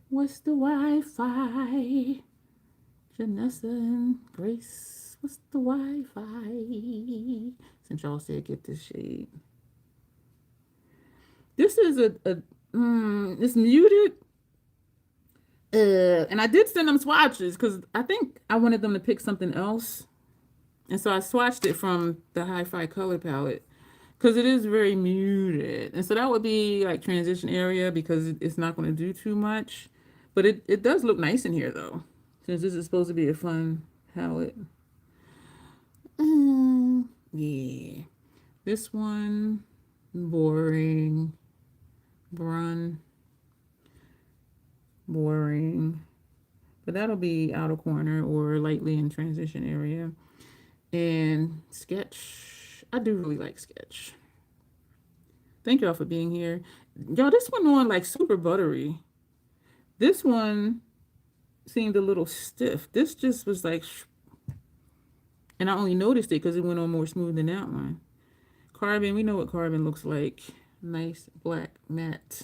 What's the Wi-Fi? Janessa and Grace, what's the Wi-Fi? Since y'all said get this shade. This is it's muted. And I did send them swatches because I think I wanted them to pick something else. And so I swatched it from the Hi-Fi color palette because it is very muted. And so that would be like transition area because it's not going to do too much. But it does look nice in here though. Since this is supposed to be a fun palette. Yeah. This one, boring. Boring. But that'll be outer corner or lightly in transition area. And sketch. I do really like sketch. Thank y'all for being here. Y'all, this one on like super buttery. This one seemed a little stiff. This just was like, and I only noticed it because it went on more smooth than that one. Carbon, we know what carbon looks like. Nice black matte.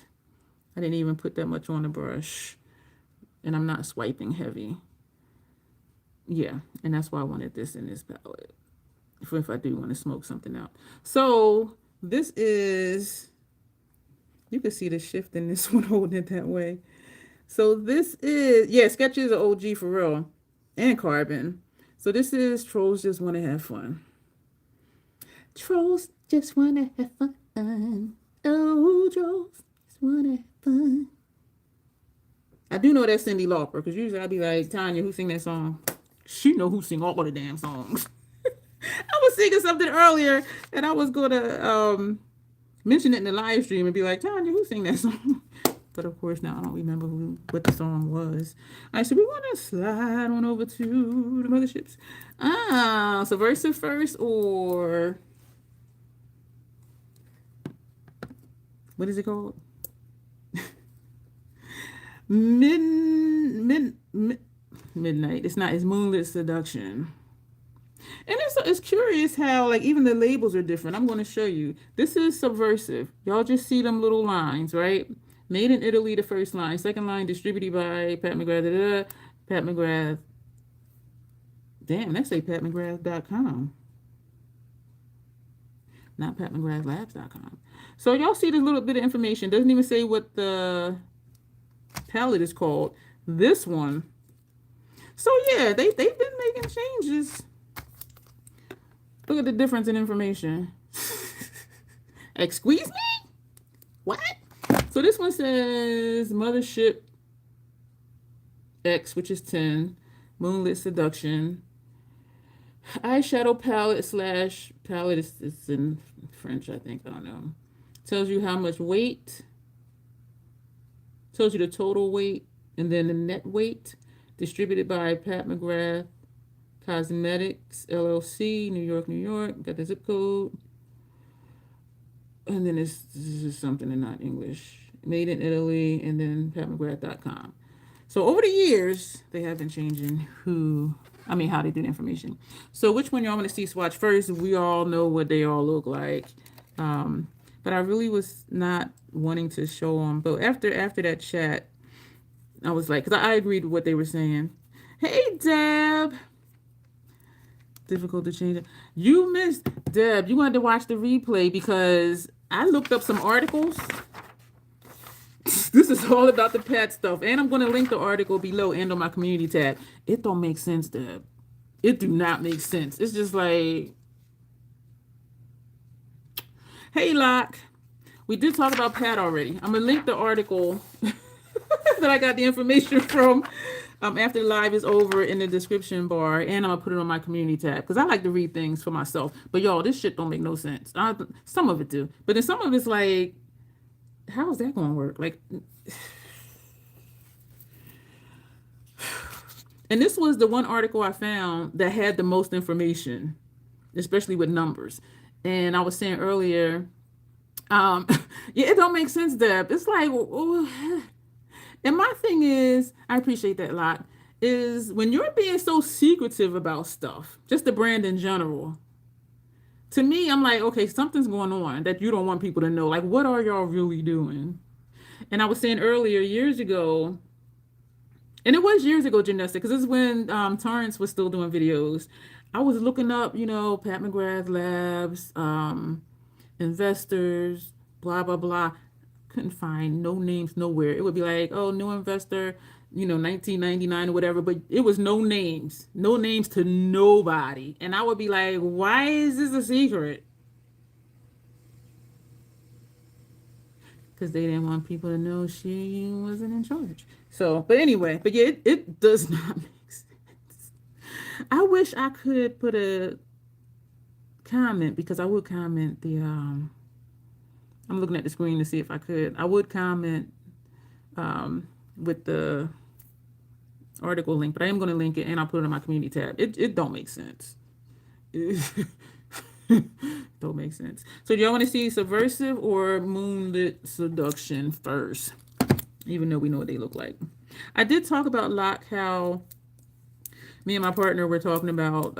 I didn't even put that much on the brush. And I'm not swiping heavy. Yeah, and that's why I wanted this in this palette. If I do want to smoke something out. So this is, you can see the shift in this one holding it that way. So this is, yeah, Sketch is an OG for real. And Carbon. So this is Trolls Just Want to Have Fun. Trolls just want to have fun. Oh, trolls just want to have fun. I do know that's Cyndi Lauper because usually I'll be like, Tanya, who sing that song? She know who sing all the damn songs. I was singing something earlier and I was going to mention it in the live stream and be like, Tanya, who sing that song? But of course, now I don't remember what the song was. All right, so we want to slide on over to the motherships. Subversive first or what is it called? Midnight. It's not. It's Moonlit Seduction. And it's curious how like even the labels are different. I'm going to show you. This is Subversive. Y'all just see them little lines, right? Made in Italy, the first line. Second line, distributed by Pat McGrath. Pat McGrath. Damn, that's a patmcgrath.com. Not patmcgrathLabs.com. So y'all see this little bit of information. Doesn't even say what the palette is called. This one. So yeah, they've been making changes. Look at the difference in information. Excuse me? What? So this one says Mothership X, which is 10. Moonlit Seduction. Eyeshadow palette is in French, I think. I don't know. Tells you how much weight. Tells you the total weight and then the net weight. Distributed by Pat McGrath Cosmetics LLC, New York, New York. Got the zip code. And then this is something in not English. Made in Italy, and then patmcgrath.com. So over the years, they have been changing how they did information. So which one y'all want to see swatch first? We all know what they all look like. But I really was not wanting to show them. But after that chat, I was like, because I agreed with what they were saying. Hey, Deb. Difficult to change it. You missed, Deb. You wanted to watch the replay because I looked up some articles. This is all about the pet stuff. And I'm going to link the article below and on my community tab. It don't make sense, Deb. It do not make sense. It's just like, hey, Locke. We did talk about Pat already. I'm going to link the article that I got the information from after the live is over in the description bar. And I'm going to put it on my community tab because I like to read things for myself. But y'all, this shit don't make no sense. Some of it do. But then some of it's like, how is that going to work? Like, and this was the one article I found that had the most information, especially with numbers. And I was saying earlier, yeah, it don't make sense, Deb. It's like, and my thing is, I appreciate that a lot, is when you're being so secretive about stuff, just the brand in general, to me, I'm like, okay, something's going on that you don't want people to know. Like, what are y'all really doing? And I was saying earlier, years ago, and it was years ago, Janessa, because this is when Torrance was still doing videos. I was looking up, Pat McGrath Labs, investors, blah, blah, blah. Couldn't find no names nowhere. It would be like, oh, new investor, 1999 or whatever, but it was no names to nobody. And I would be like, why is this a secret? Because they didn't want people to know she wasn't in charge. So, but anyway, but yeah, it does not make sense. I wish I could put a comment, because I would comment the, I'm looking at the screen to see if I could. I would comment with the article link, but I am going to link it and I'll put it on my community tab. It don't make sense. Don't make sense. So do y'all want to see Subversive or Moonlit Seduction first? Even though we know what they look like. I did talk about Locke, how me and my partner were talking about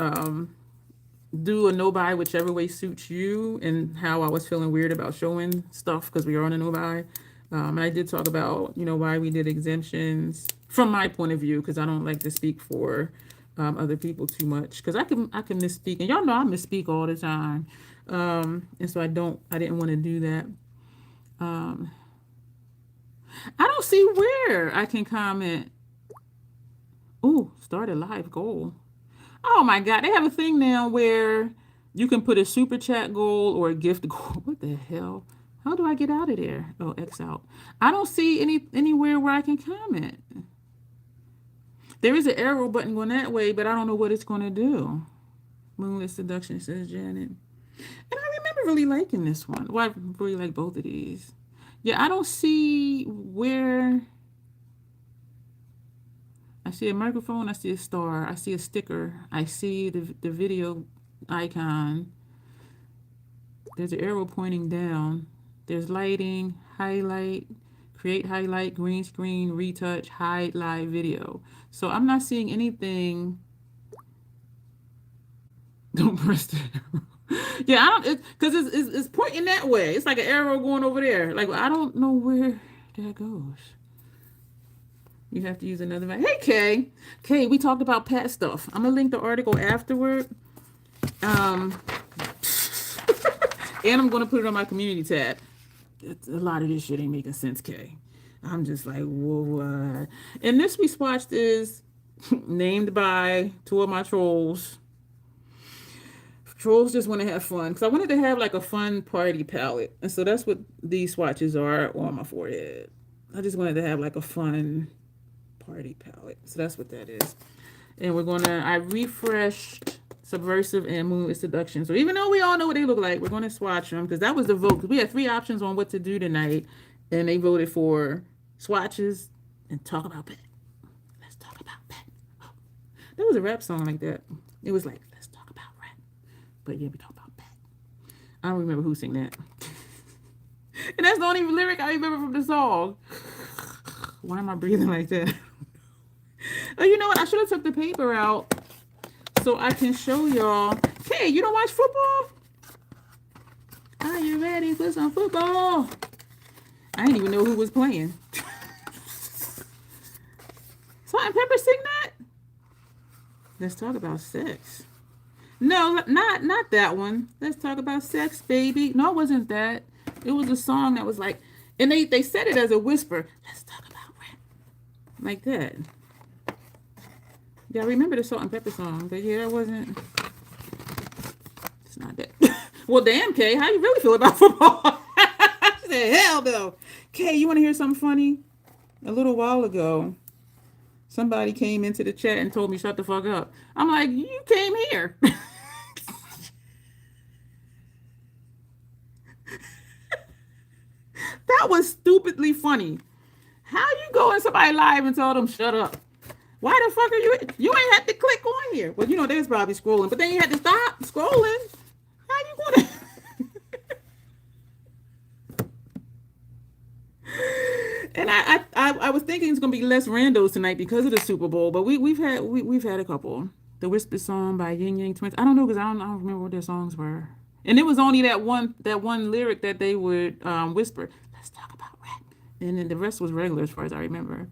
do a no-buy whichever way suits you, and how I was feeling weird about showing stuff because we are on a no-buy. And I did talk about, why we did exemptions from my point of view, because I don't like to speak for other people too much, because I can misspeak, and y'all know I misspeak all the time. And so I didn't want to do that. I don't see where I can comment. Ooh, start a live goal. Oh my God, they have a thing now where you can put a super chat goal or a gift goal. What the hell? How do I get out of there? Oh, X out. I don't see anywhere where I can comment. There is an arrow button going that way, but I don't know what it's going to do. Moonlit Seduction, says Janet. And I remember really liking this one. Well, I really like both of these. Yeah, I don't see where. I see a microphone, I see a star, I see a sticker, I see the video icon. There's an arrow pointing down. There's lighting, highlight, create highlight, green screen, retouch, hide live video. So I'm not seeing anything. Don't press the arrow. Yeah, I don't, because it's pointing that way. It's like an arrow going over there. Like, I don't know where that goes. You have to use another. Hey, Kay. Kay, we talked about pet stuff. I'm going to link the article afterward. And I'm going to put it on my community tab. A lot of this shit ain't making sense, Kay. I'm just like, whoa, what? And this we swatched is named by two of my trolls. Trolls just want to have fun. Because I wanted to have like a fun party palette. And so that's what these swatches are on my forehead. I just wanted to have like a fun party palette. So that's what that is. And I refreshed Subversive and Moonlit Seduction. So even though we all know what they look like, we're going to swatch them, because that was the vote. Because we had 3 options on what to do tonight, and they voted for swatches and talk about pet. Let's talk about pet. Oh, there was a rap song like that. It was like, let's talk about rap. But yeah, we talk about pet. I don't remember who sang that. And that's the only lyric I remember from the song. Why am I breathing like that? Oh, you know what? I should have took the paper out so I can show y'all. Hey, you don't watch football? Are you ready for some football? I didn't even know who was playing. Salt and Pepper sing that? Let's talk about sex. No, not that one. Let's talk about sex, baby. No, it wasn't that. It was a song that was like, and they said it as a whisper. Let's talk about rap. Like that. Yeah, I remember the Salt and Pepper song, but yeah, that wasn't. It's not that. Well, damn, Kay, how you really feel about football? She said, hell no. Kay, you want to hear something funny? A little while ago, somebody came into the chat and told me shut the fuck up. I'm like, you came here. That was stupidly funny. How you go in somebody live and tell them shut up? Why the fuck are you? You ain't had to click on here. Well, you know, they was probably scrolling, but then you had to stop scrolling. How you gonna? And I was thinking it's gonna be less randos tonight because of the Super Bowl, but we've had a couple. The Whisper song by Yin Yang Twins. I don't know because I don't remember what their songs were. And it was only that one lyric that they would whisper. Let's talk about rap. And then the rest was regular as far as I remember.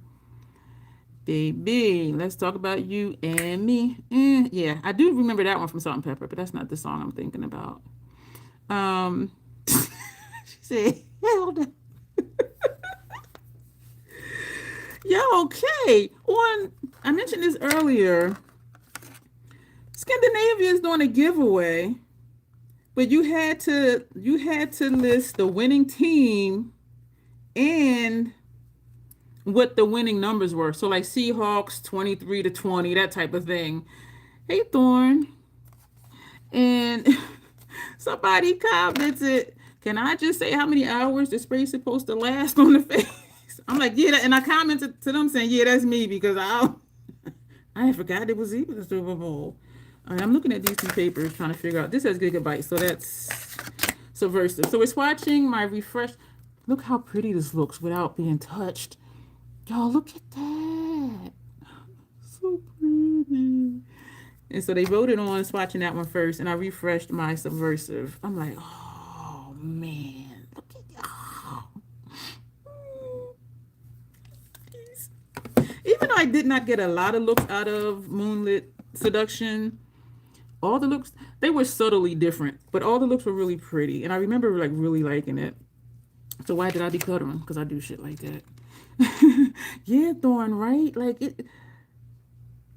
Baby, let's talk about you and me. Yeah, I do remember that one from Salt and Pepper, but that's not the song I'm thinking about. She said, hell no. Yo, okay. I mentioned this earlier. Scandinavia is doing a giveaway, but you had to list the winning team and what the winning numbers were. So like Seahawks 23-20, that type of thing. Hey Thorn. And somebody commented, can I just say how many hours the spray's supposed to last on the face? I'm like, yeah, and I commented to them saying, yeah, that's me because I forgot it was even the Super Bowl. All right, I'm looking at these two papers trying to figure out. This has gigabytes, so that's subversive. So we're swatching my refresh. Look how pretty this looks without being touched. Y'all, look at that. So pretty. And so they voted on swatching that one first, and I refreshed my subversive. I'm like, oh, man. Look at y'all. Even though I did not get a lot of looks out of Moonlit Seduction, all the looks, they were subtly different, but all the looks were really pretty. And I remember like really liking it. So why did I declutter them? Because I do shit like that. Yeah, Thorn, right? Like it.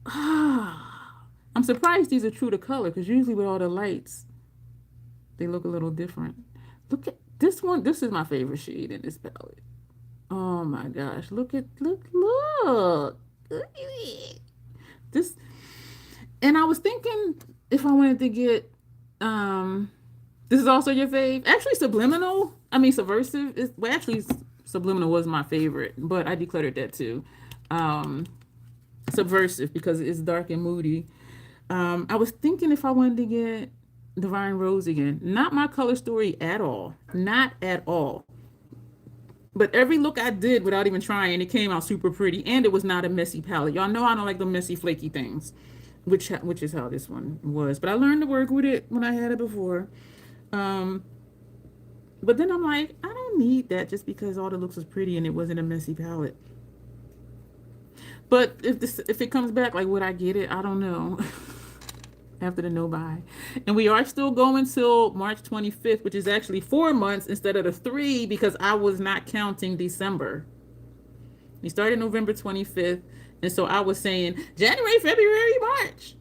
I'm surprised these are true to color because usually with all the lights, they look a little different. Look at this one. This is my favorite shade in this palette. Oh my gosh! Look. This. And I was thinking if I wanted to get, this is also your fave. Actually, Subliminal. I mean, Subversive is actually. Subliminal was my favorite, but I decluttered that too. Subversive because it's dark and moody. I was thinking if I wanted to get Divine Rose again. Not my color story at all. Not at all. But every look I did without even trying, it came out super pretty, and it was not a messy palette. Y'all know I don't like the messy, flaky things, which is how this one was. But I learned to work with it when I had it before. But then I'm like, I don't need that just because all the looks was pretty and it wasn't a messy palette. But if it comes back, like, would I get it? I don't know. After the no buy. And we are still going till March 25th, which is actually 4 months instead of the 3 because I was not counting December. We started November 25th. And so I was saying January, February, March.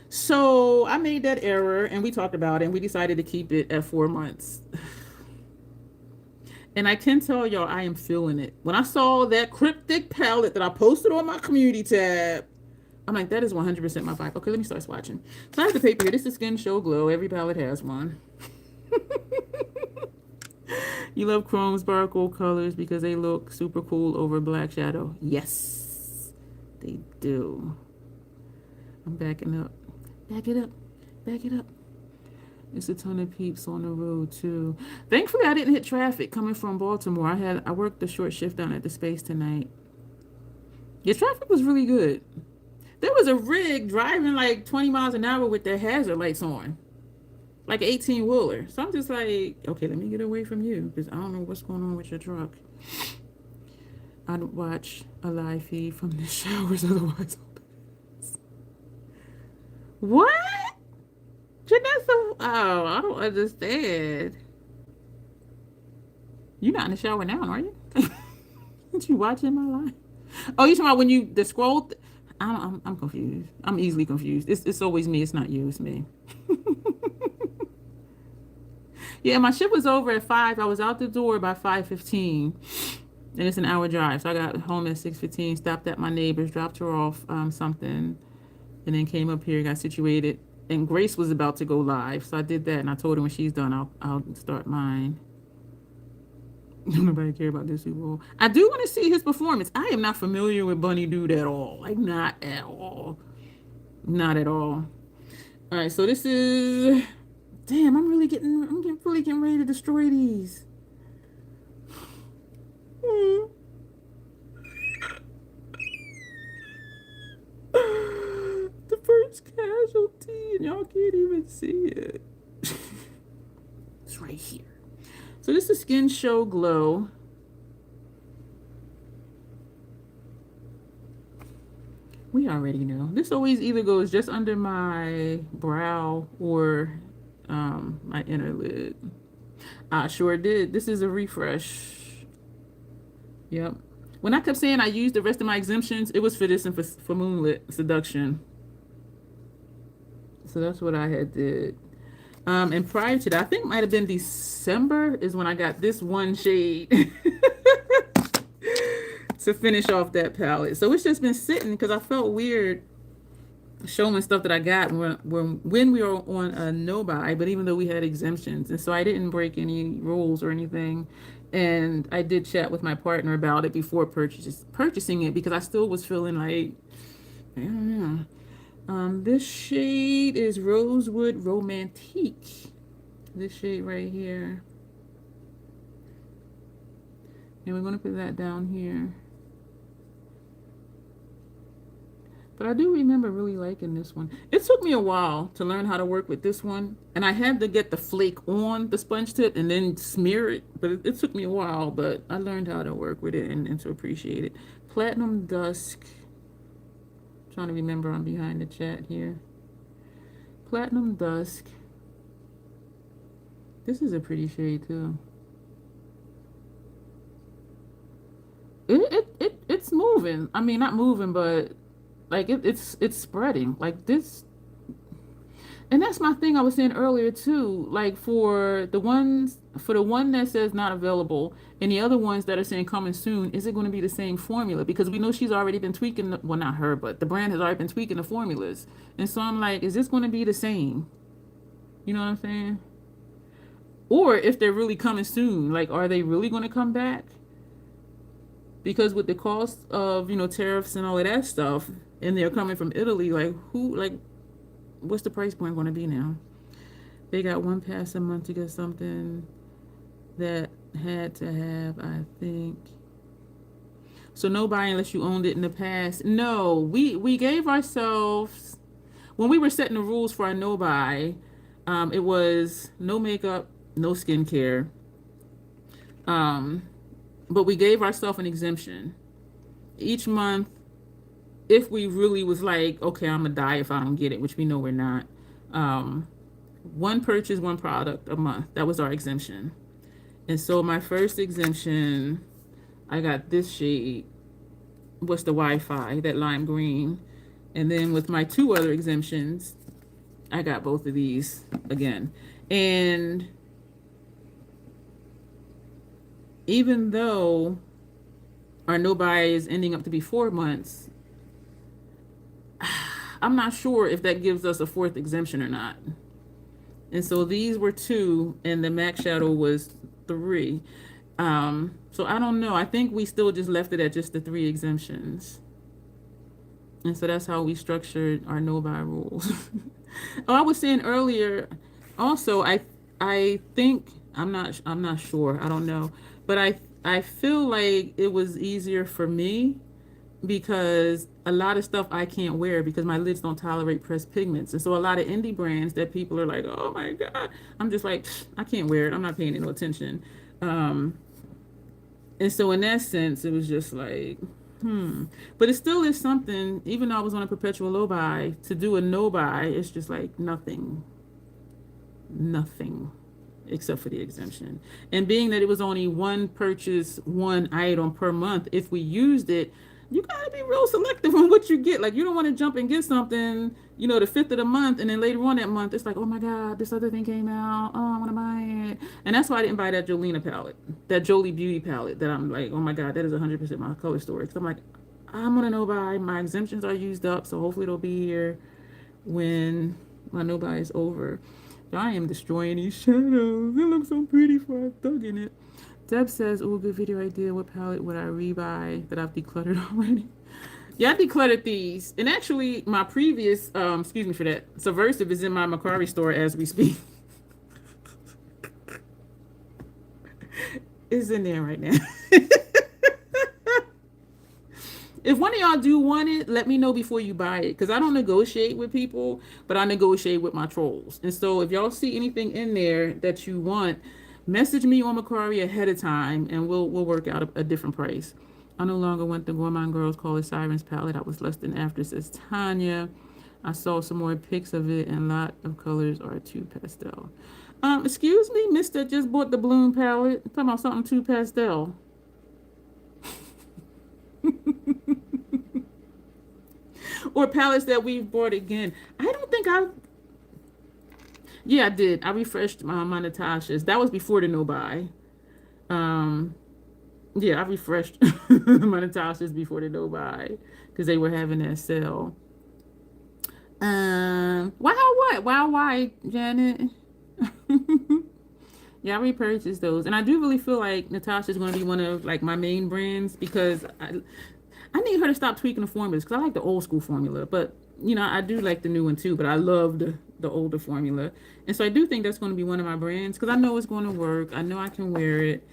So I made that error and we talked about it and we decided to keep it at 4 months. And I can tell y'all I am feeling it. When I saw that cryptic palette that I posted on my community tab, I'm like, that is 100% my vibe. Okay, let me start swatching. So I have the paper here. This is Skin Show Glow. Every palette has one. You love chrome sparkle colors because they look super cool over black shadow. Yes, they do. I'm backing up. Back it up. Back it up. It's a ton of peeps on the road too. Thankfully, I didn't hit traffic coming from Baltimore. I worked the short shift down at the space tonight. The traffic was really good. There was a rig driving like 20 miles an hour with their hazard lights on, like an 18-wheeler. So I'm just like, okay, let me get away from you because I don't know what's going on with your truck. I'd watch a live feed from the showers, otherwise. What? Janessa? Oh, I don't understand. You're not in the shower now, are you? Did you watching my live? Oh, you talking about when you the scroll? I'm confused. I'm easily confused. It's always me. It's not you. It's me. Yeah, my shift was over at 5. I was out the door by 5:15, and it's an hour drive. So I got home at 6:15. Stopped at my neighbor's, dropped her off something, and then came up here, got situated. And Grace was about to go live, so I did that, and I told her when she's done, I'll start mine. Nobody care about this Super Bowl. I do want to see his performance. I am not familiar with Bunny Dude at all. Like, not at all. Not at all. All right, so this is... Damn, I'm really getting ready to destroy these. The first casualty, and y'all can't even see it. It's right here. So this is Skin Show Glow. We already know. This always either goes just under my brow or my inner lid. I sure did. This is a refresh. Yep. When I kept saying I used the rest of my exemptions, it was for this and for Moonlit Seduction. So that's what I had did. And prior to that, I think it might have been December is when I got this one shade to finish off that palette. So it's just been sitting because I felt weird showing stuff that I got when we were on a no buy, but even though we had exemptions. And so I didn't break any rules or anything. And I did chat with my partner about it before purchasing it because I still was feeling like, I don't know. This shade is Rosewood Romantique. This shade right here. And we're going to put that down here. But I do remember really liking this one. It took me a while to learn how to work with this one. And I had to get the flake on the sponge tip and then smear it. But it took me a while, but I learned how to work with it and to appreciate it. Platinum Dusk. Trying to remember I'm behind the chat here. Platinum Dusk. This is a pretty shade too. It's moving. I mean, not moving, but like it's spreading like this. And that's my thing I was saying earlier too. Like for the one that says not available and the other ones that are saying coming soon, is it going to be the same formula? Because we know she's already been tweaking, well, not her, but the brand has already been tweaking the formulas. And so I'm like, is this going to be the same? You know what I'm saying? Or if they're really coming soon, like, are they really going to come back? Because with the cost of, tariffs and all of that stuff, and they're coming from Italy, what's the price point going to be now? They got one pass a month to get something that had to have, I think. So no buy unless you owned it in the past. No, we gave ourselves, when we were setting the rules for our no buy, it was no makeup, no skincare. But we gave ourselves an exemption. Each month, if we really was like, okay, I'm gonna die if I don't get it, which we know we're not. One purchase, one product a month. That was our exemption. And so my first exemption, I got this shade. What's the Wi-Fi? That lime green. And then with my two other exemptions, I got both of these again. And even though our no buy is ending up to be 4 months, I'm not sure if that gives us a fourth exemption or not. And so these were 2 and the MAC shadow was 3. So I don't know. I think we still just left it at just the 3 exemptions. And so that's how we structured our no buy rules. Oh, I was saying earlier, Also, I think I'm not sure. I don't know, but I feel like it was easier for me because a lot of stuff I can't wear because my lids don't tolerate pressed pigments. And so a lot of indie brands that people are like, oh my God, I'm just like, I can't wear it. I'm not paying it no attention. Um, and so in that sense, it was just like, But it still is something, even though I was on a perpetual low buy, to do a no buy, it's just like nothing except for the exemption. And being that it was only one purchase, one item per month, if we used it, you gotta be real selective on what you get. Like you don't want to jump and get something, the 5th of the month, and then later on that month, it's like, oh my God, this other thing came out. Oh, I want to buy it. And that's why I didn't buy that Jolena palette, that Jolie Beauty palette. That I'm like, oh my God, that is 100% my color story. Because I'm like, I'm gonna no buy. My exemptions are used up, so hopefully it'll be here when my no buy is over. I am destroying these shadows. It looks so pretty for a thug in it. Deb says, oh, good video idea. What palette would I rebuy that I've decluttered already? Yeah, I decluttered these. And actually, my previous, excuse me for that, Subversive is in my Macquarie store as we speak. It's in there right now. If one of y'all do want it, let me know before you buy it. Because I don't negotiate with people, but I negotiate with my trolls. And so if y'all see anything in there that you want, message me on Macquarie ahead of time and we'll work out a different price. I no longer want the Gourmand Girls Call It Sirens palette. I was less than after, says Tanya. I saw some more pics of it and a lot of colors are too pastel. Excuse me, mister just bought the Bloom palette. I'm talking about something too pastel. Or palettes that we've bought again. I don't think yeah, I did. I refreshed my Natasha's. That was before the no buy. Yeah, I refreshed my Natasha's before the no buy because they were having that sale. Why, Janet? Yeah, I repurchased those, and I do really feel like Natasha's going to be one of like my main brands because I need her to stop tweaking the formulas because I like the old school formula, but I do like the new one too. But I love the older formula, and so I do think that's going to be one of my brands because I know it's going to work. I know I can wear it,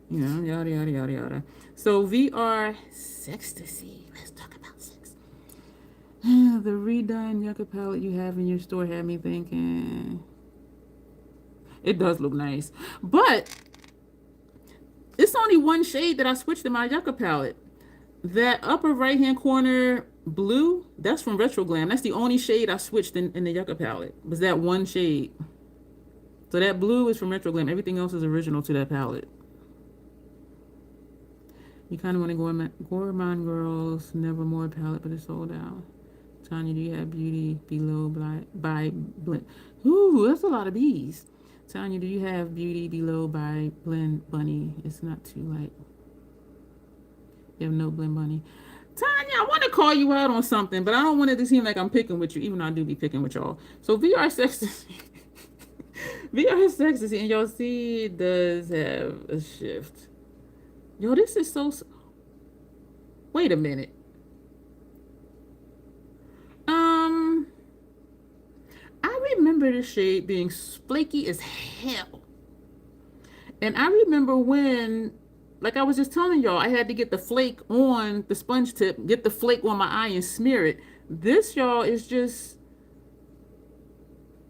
yada yada yada yada. So VR Sextasy. Let's talk about sex. The redone yucca palette you have in your store had me thinking. It does look nice, but it's only one shade that I switched in my yucca palette. That upper right hand corner blue, that's from Retro Glam. That's the only shade I switched in the yucca palette. Was that one shade. So that blue is from Retro Glam. Everything else is original to that palette. You kind of want to go Gourmand Girls Nevermore palette, but it's sold out. Tanya, do you have Beauty Below by Blend? Ooh, that's a lot of bees. Tanya, do you have Beauty Below by Blend Bunny? It's not too light. You have no Blend Bunny. Tanya, I want to call you out on something, but I don't want it to seem like I'm picking with you, even though I do be picking with y'all. So VR Sextasy. VR Sextasy, and y'all see it does have a shift. Yo, this is so... Wait a minute. I remember this shade being flaky as hell. And I remember when, like I was just telling y'all, I had to get the flake on the sponge tip, get the flake on my eye and smear it. This, y'all, is just,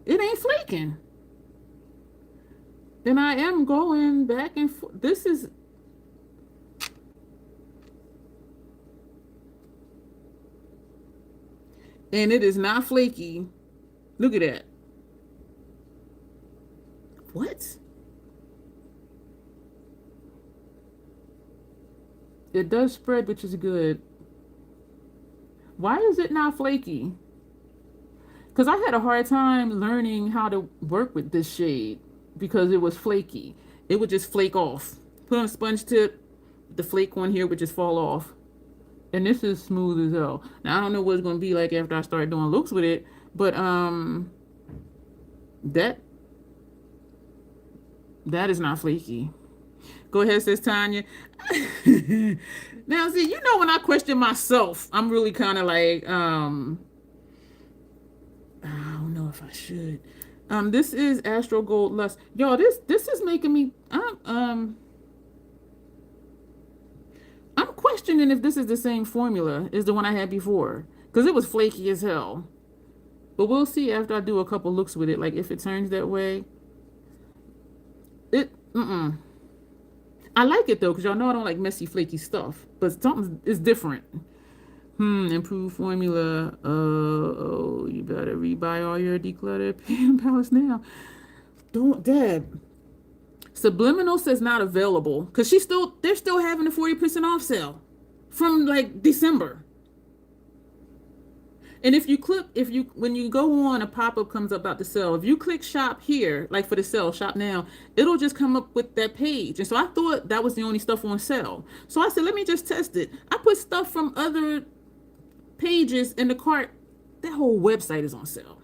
it ain't flaking. And I am going back and forth. This is, and it is not flaky. Look at that. What? It does spread, which is good. Why is it not flaky? Because I had a hard time learning how to work with this shade because it was flaky. It would just flake off. Put on a sponge tip, the flake on here would just fall off. And this is smooth as hell. Now, I don't know what it's going to be like after I start doing looks with it, but that is not flaky. Go ahead, says Tanya. Now, see, when I question myself, I'm really kind of like, I don't know if I should. This is Astro Gold Lust. Yo, this is making me I'm questioning if this is the same formula as the one I had before. Because it was flaky as hell. But we'll see after I do a couple looks with it, like if it turns that way. I like it though, because y'all know I don't like messy, flaky stuff. But something is different. Improved formula. Oh, you better rebuy all your decluttered PM palettes now. Don't, Deb. Subliminal says not available because they're still having a 40% off sale from like December. And when you go on, a pop-up comes up about the sale. If you click shop here, like for the sale, shop now, it'll just come up with that page. And so I thought that was the only stuff on sale. So I said, let me just test it. I put stuff from other pages in the cart. That whole website is on sale.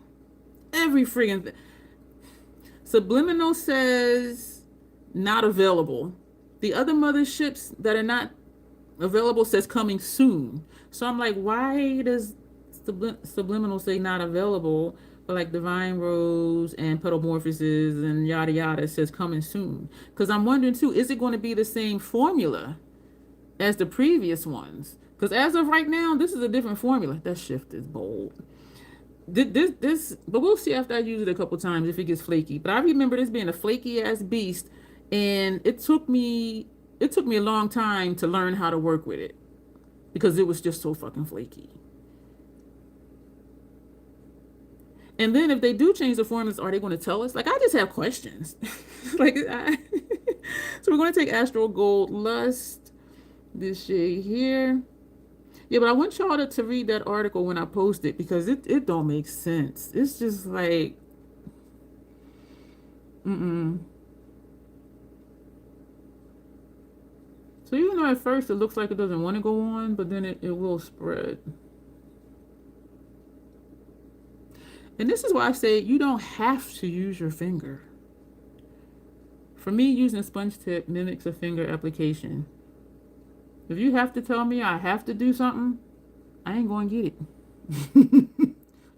Every friggin' thing. Subliminal says not available. The other motherships that are not available says coming soon. So I'm like, why does Subliminal say not available, but like Divine Rose and Petalmorphosis and yada yada says coming soon? Because I'm wondering too, is it going to be the same formula as the previous ones? Because as of right now, this is a different formula. That shift is bold. But we'll see after I use it a couple times if it gets flaky. But I remember this being a flaky ass beast, and it took me a long time to learn how to work with it because it was just so fucking flaky. And then if they do change the formulas, are they going to tell us? Like, I just have questions. So we're going to take Astro Gold Lust, this shade here. Yeah, but I want y'all to read that article when I post it because it don't make sense. It's just like, So even though at first it looks like it doesn't want to go on, but then it will spread. And this is why I say you don't have to use your finger. For me, using a sponge tip mimics a finger application. If you have to tell me I have to do something, I ain't going to get it.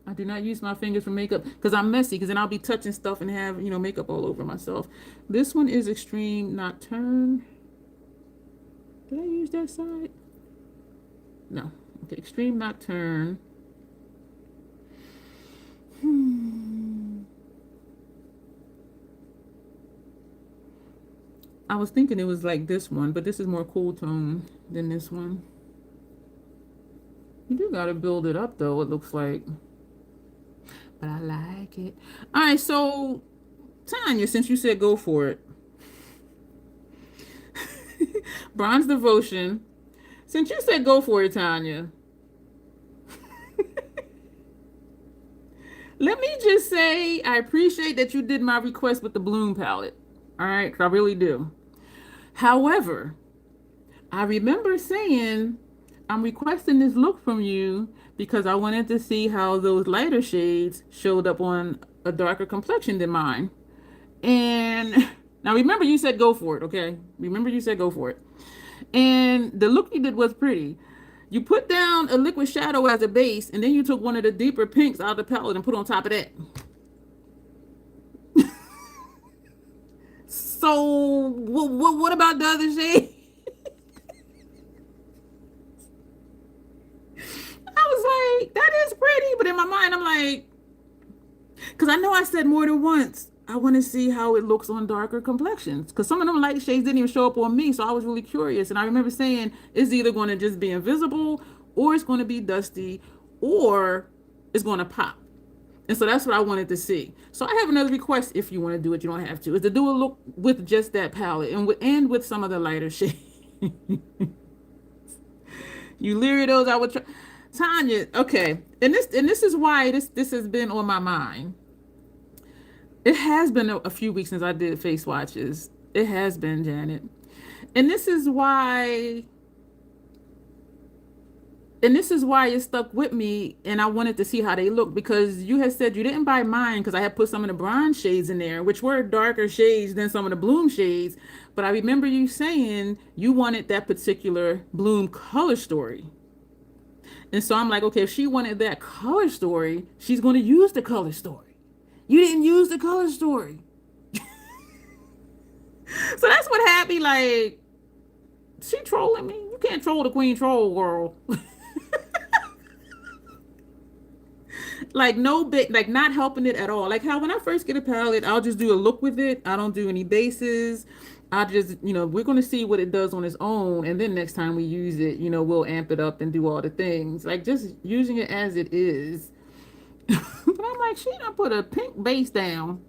I do not use my fingers for makeup because I'm messy, because then I'll be touching stuff and have, makeup all over myself. This one is Extreme Nocturne. Did I use that side? No. Okay, Extreme Nocturne. I was thinking it was like this one, but this is more cool tone than this one. You do gotta build it up though, it looks like. But I like it. Alright, so Tanya, since you said go for it. Bronze Devotion. Since you said go for it, Tanya. Let me just say, I appreciate that you did my request with the Bloom palette. All right, I really do. However, I remember saying, I'm requesting this look from you because I wanted to see how those lighter shades showed up on a darker complexion than mine. And now remember you said go for it, okay? Remember you said go for it. And the look you did was pretty. You put down a liquid shadow as a base, and then you took one of the deeper pinks out of the palette and put on top of that. So, what about the other shade? I was like, that is pretty, but in my mind, I'm like, because I know I said more than once, I want to see how it looks on darker complexions. Because some of them light shades didn't even show up on me, so I was really curious. And I remember saying, it's either going to just be invisible, or it's going to be dusty, or it's going to pop. And so that's what I wanted to see. So I have another request if you want to do it. You don't have to. Is to do a look with just that palette and with some of the lighter shades. You leery those I would try. Tanya, okay. And this is why this has been on my mind. It has been a few weeks since I did face swatches. It has been, Janet. And this is why it stuck with me, and I wanted to see how they look, because you had said you didn't buy mine because I had put some of the bronze shades in there, which were darker shades than some of the Bloom shades. But I remember you saying you wanted that particular Bloom color story. And so I'm like, okay, if she wanted that color story, she's going to use the color story. You didn't use the color story. So that's what happened. Like, she trolling me. You can't troll the queen troll world. Like, no bit, like, not helping it at all. Like how when I first get a palette, I'll just do a look with it. I don't do any bases. I just, we're going to see what it does on its own. And then next time we use it, we'll amp it up and do all the things. Like, just using it as it is. But I'm like, she done put a pink base down,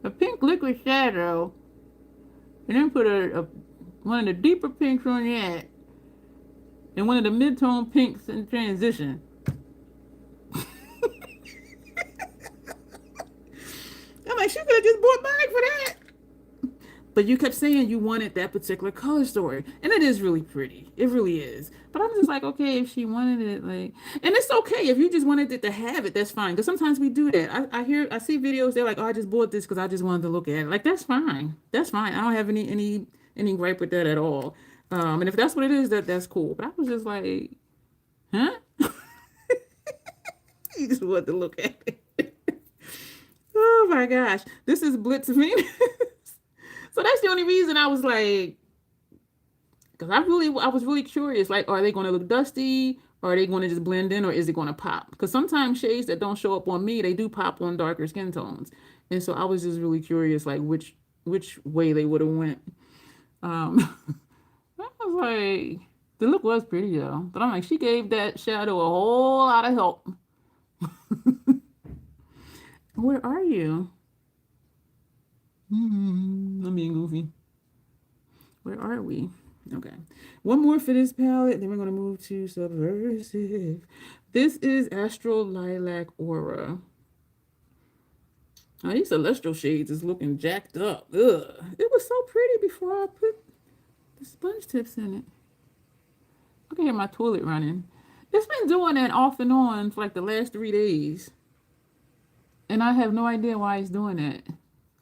a pink liquid shadow, and then put one of the deeper pinks on that, and one of the mid-tone pinks in transition. I'm like, she could have just bought mine for that. But you kept saying you wanted that particular color story. And it is really pretty. It really is. But I'm just like, okay, if she wanted it, like, and it's okay. If you just wanted it to have it, that's fine. Because sometimes we do that. I see videos, they're like, oh, I just bought this because I just wanted to look at it. Like, that's fine. That's fine. I don't have any gripe with that at all. And if that's what it is, that's cool. But I was just like, huh? You just wanted to look at it. Oh my gosh. This is Blitz Venus. So that's the only reason I was like, because I was really curious. Like, are they going to look dusty? Or are they going to just blend in? Or is it going to pop? Because sometimes shades that don't show up on me, they do pop on darker skin tones. And so I was just really curious, like, which way they would have went. I was like, the look was pretty though. But I'm like, she gave that shadow a whole lot of help. Where are you? I'm being goofy. Where are we? Okay. One more for this palette, then we're going to move to Subversive. This is Astral Lilac Aura. Now, these celestial shades is looking jacked up. Ugh. It was so pretty before I put the sponge tips in it. I can hear my toilet running. It's been doing that off and on for like the last 3 days. And I have no idea why it's doing that.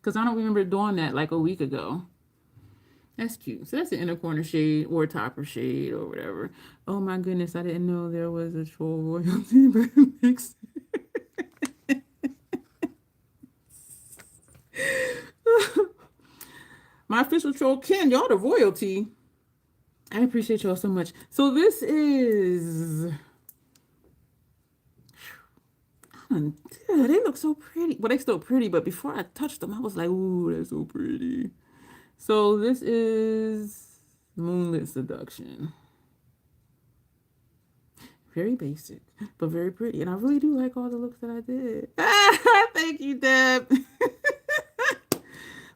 Because I don't remember doing that like a week ago. That's cute. So that's the inner corner shade or topper shade or whatever. Oh my goodness, I didn't know there was a troll royalty mix. My official troll Ken, y'all the royalty. I appreciate y'all so much. So this is... they look so pretty. Well, they still pretty, but before I touched them, I was like, ooh, they're so pretty. So this is Moonlit Seduction. Very basic, but very pretty. And I really do like all the looks that I did. Thank you, Deb.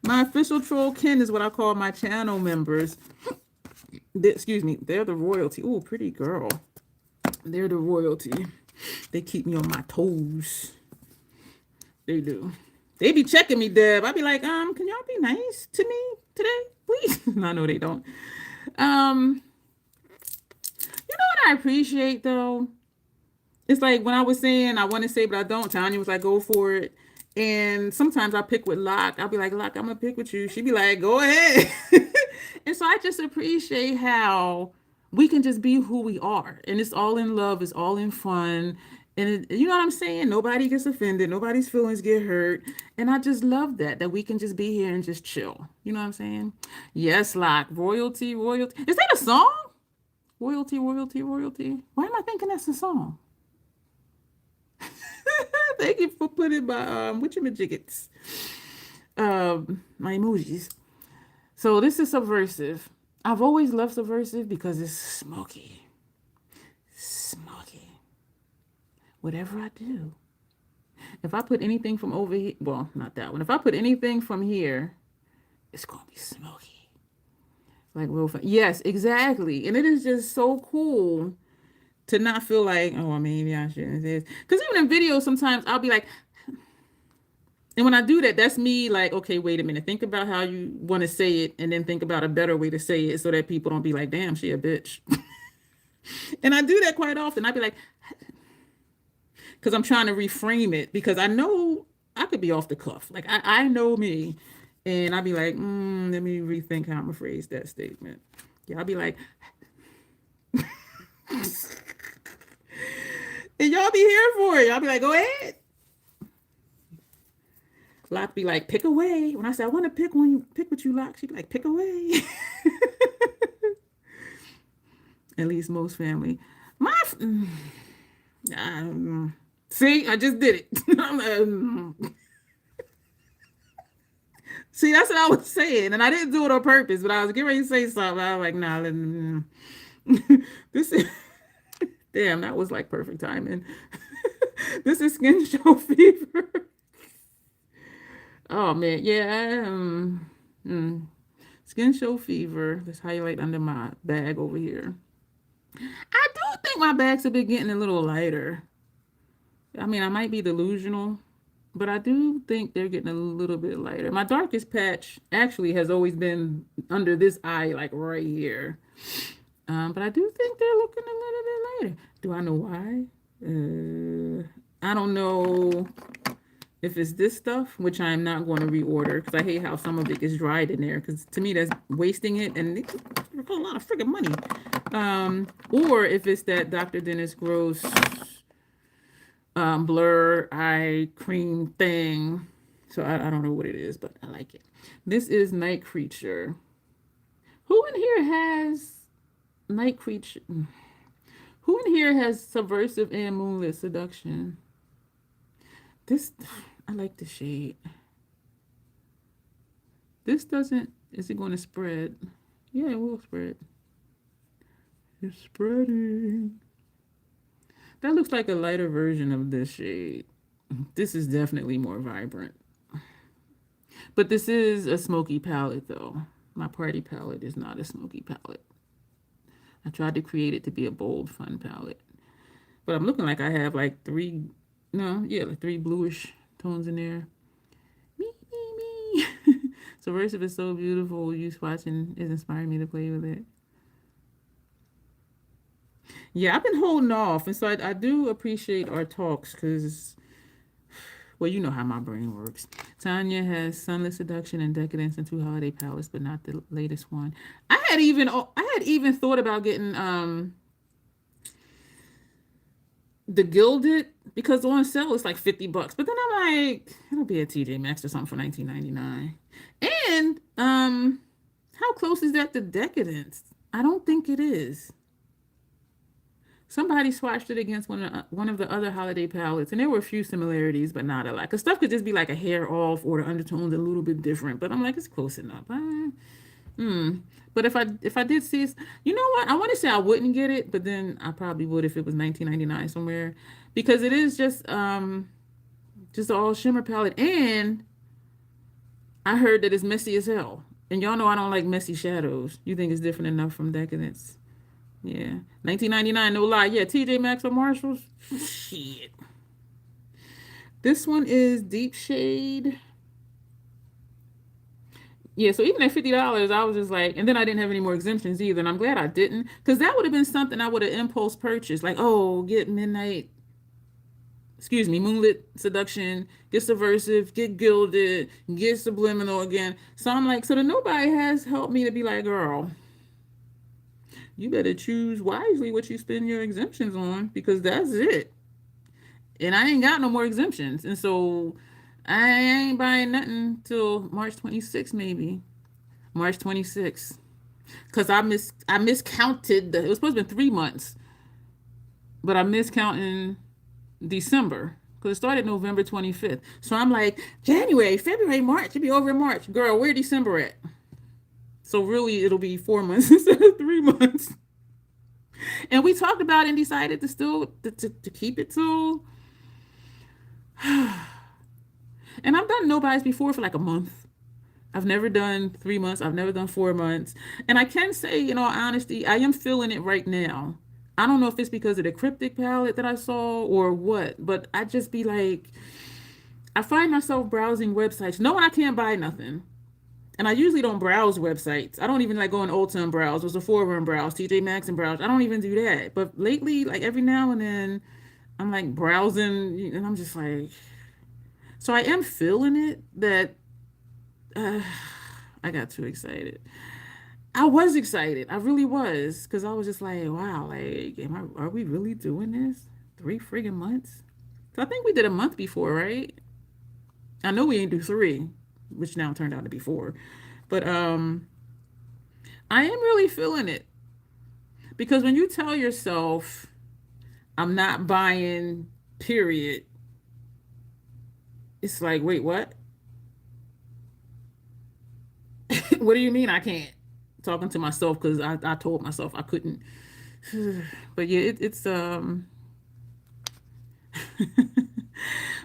My official troll Ken is what I call my channel members. Excuse me, they're the royalty. Ooh, pretty girl. They're the royalty. They keep me on my toes. They do. They be checking me, Deb. I be like, can y'all be nice to me today, please? No, no, they don't. You know what I appreciate though? It's like when I was saying I want to say, but I don't. Tanya was like, go for it. And sometimes I pick with Locke. I'll be like, Locke, I'm gonna pick with you. She'd be like, go ahead. And so I just appreciate how we can just be who we are. And it's all in love. It's all in fun. And you know what I'm saying? Nobody gets offended. Nobody's feelings get hurt. And I just love that we can just be here and just chill. You know what I'm saying? Yes, Locke. Royalty, royalty. Is that a song? Royalty, royalty, royalty. Why am I thinking that's a song? Thank you for putting my whatchamajiggets. My emojis. So this is Subversive. I've always loved Subversive because it's smoky. Smoky. Whatever I do. If I put anything from over here, well, not that one. If I put anything from here, it's going to be smoky. Like real fun. Yes, exactly. And it is just so cool to not feel like, oh, maybe I shouldn't say this. Because even in videos, sometimes I'll be like, and when I do that, that's me like, okay, wait a minute. Think about how you want to say it and then think about a better way to say it so that people don't be like, damn, she a bitch. And I do that quite often. I'd be like, because I'm trying to reframe it because I know I could be off the cuff. Like, I know me. And I'd be like, let me rethink how I'm going to phrase that statement. Yeah, I'll be like, and y'all be here for it. Y'all be like, go ahead. Lock be like, pick away. When I say I want to pick one, pick what you Lock. She be like, pick away. At least most family. My see, I just did it. See, that's what I was saying, and I didn't do it on purpose, but I was getting ready to say something. I was like, nah, this is damn, that was like perfect timing. This is skin show fever. Oh man, yeah. Skin show fever. Let's highlight under my bag over here. I do think my bags have been getting a little lighter. I mean, I might be delusional, but I do think they're getting a little bit lighter. My darkest patch actually has always been under this eye, like right here. But I do think they're looking a little bit lighter. Do I know why? I don't know if it's this stuff, which I'm not going to reorder because I hate how some of it gets dried in there. Because to me, that's wasting it, and it's a lot of freaking money. Or if it's that Dr. Dennis Gross blur eye cream thing. So I don't know what it is, but I like it. This is Night Creature. Who in here has Night Creature? Who in here has Subversive and Moonlit Seduction? This, I like the shade. This doesn't, is it going to spread? Yeah, it will spread. It's spreading. That looks like a lighter version of this shade. This is definitely more vibrant. But this is a smoky palette though. My party palette is not a smoky palette. I tried to create it to be a bold, fun palette. But I'm looking like I have like three bluish tones in there. Me. Subversive is so beautiful. You swatching is inspiring me to play with it. Yeah, I've been holding off. And so I do appreciate our talks because, well, you know how my brain works. Tanya has Sunlit Seduction and Decadence and 2 holiday palettes, but not the latest one. I had even thought about getting the Gilded because on sale it's like $50. But then I'm like, it'll be at TJ Maxx or something for $19.99. And how close is that to Decadence? I don't think it is. Somebody swatched it against one of the other holiday palettes, and there were a few similarities, but not a lot. Because stuff could just be like a hair off or the undertones a little bit different. But I'm like, it's close enough. But if I did see it, you know what? I want to say I wouldn't get it, but then I probably would if it was $19.99 somewhere, because it is just an all shimmer palette, and I heard that it's messy as hell. And y'all know I don't like messy shadows. You think it's different enough from Decadence? Yeah, $19.99, no lie. Yeah, TJ Maxx or Marshalls. Shit. This one is Deep Shade. Yeah, so even at $50, I was just like, and then I didn't have any more exemptions either, and I'm glad I didn't, because that would have been something I would have impulse purchased. Like, oh, get Moonlit Seduction, get Subversive, get Gilded, get Subliminal again. So I'm like, so the nobody has helped me to be like, girl, you better choose wisely what you spend your exemptions on, because that's it. And I ain't got no more exemptions. And so I ain't buying nothing till March 26th, maybe. March 26th. Because I miscounted. It was supposed to be 3 months. But I'm miscounting December. Because it started November 25th. So I'm like, January, February, March. It'll be over in March. Girl, where December at? So really, it'll be 4 months instead of 3 months. And we talked about it and decided to still to keep it till. And I've done nobody's before for like a month. I've never done 3 months. I've never done 4 months. And I can say, in all honesty, I am feeling it right now. I don't know if it's because of the cryptic palette that I saw or what, but I just be like, I find myself browsing websites knowing I can't buy nothing. And I usually don't browse websites. I don't even like go on Ulta and browse, or Sephora and browse, TJ Maxx and browse. I don't even do that. But lately, like every now and then, I'm like browsing, and I'm just like, so I am feeling it that I got too excited. I was excited. I really was, because I was just like, wow, like, are we really doing this? 3 friggin' months? So I think we did a month before, right? I know we ain't do 3, which now turned out to be 4. But I am really feeling it. Because when you tell yourself, I'm not buying, period, it's like, wait, what? What do you mean I can't? Talking to myself because I told myself I couldn't. But yeah, it's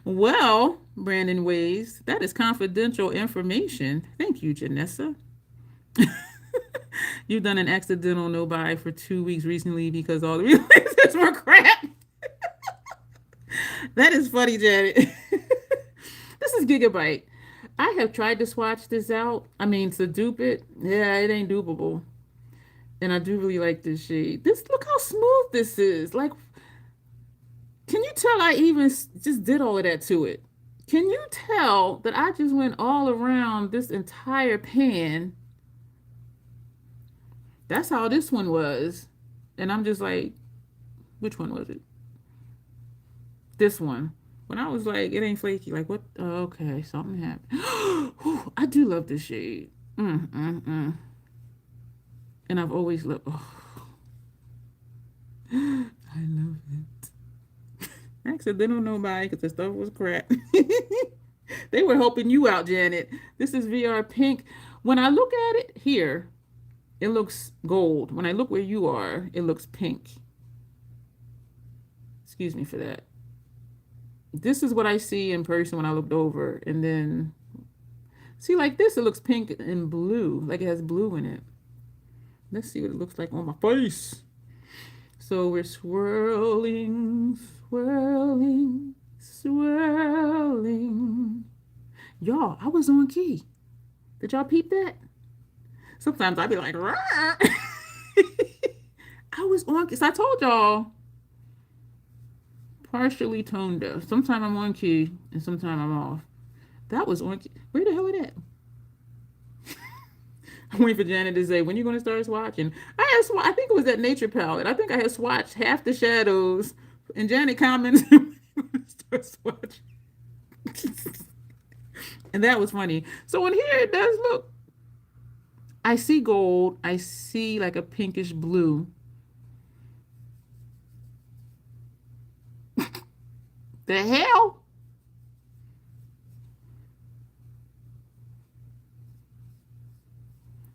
well, Brandon Ways, that is confidential information. Thank you, Janessa. You've done an accidental no buy for 2 weeks recently because all the releases were crap. That is funny, Janet. This is Gigabyte. I have tried to swatch this out. I mean, to dupe it, yeah, it ain't dupable. And I do really like this shade. This, look how smooth this is. Like, can you tell I even just did all of that to it? Can you tell that I just went all around this entire pan? That's how this one was. And I'm just like, which one was it? This one. When I was like, it ain't flaky. Like, what? Oh, okay, something happened. I do love this shade. And I've always loved. Oh, I love it. Accidental nobody because the stuff was crap. They were helping you out, Janet. This is VR Pink. When I look at it here, it looks gold. When I look where you are, it looks pink. Excuse me for that. This is what I see in person when I looked over. And then, see, like this, it looks pink and blue. Like it has blue in it. Let's see what it looks like on my face. So we're swirling, swirling, swirling. Y'all, I was on key. Did y'all peep that? Sometimes I'd be like, I was on key. So I told y'all, partially tone deaf. Sometimes I'm on key and sometimes I'm off. That was on key. Where the hell is that? I'm waiting for Janet to say, when are you going to start swatching? I think it was that nature palette. I think I had swatched half the shadows. And Janet comments, start swatching. And that was funny. So in here, it does look. I see gold. I see like a pinkish blue. The hell?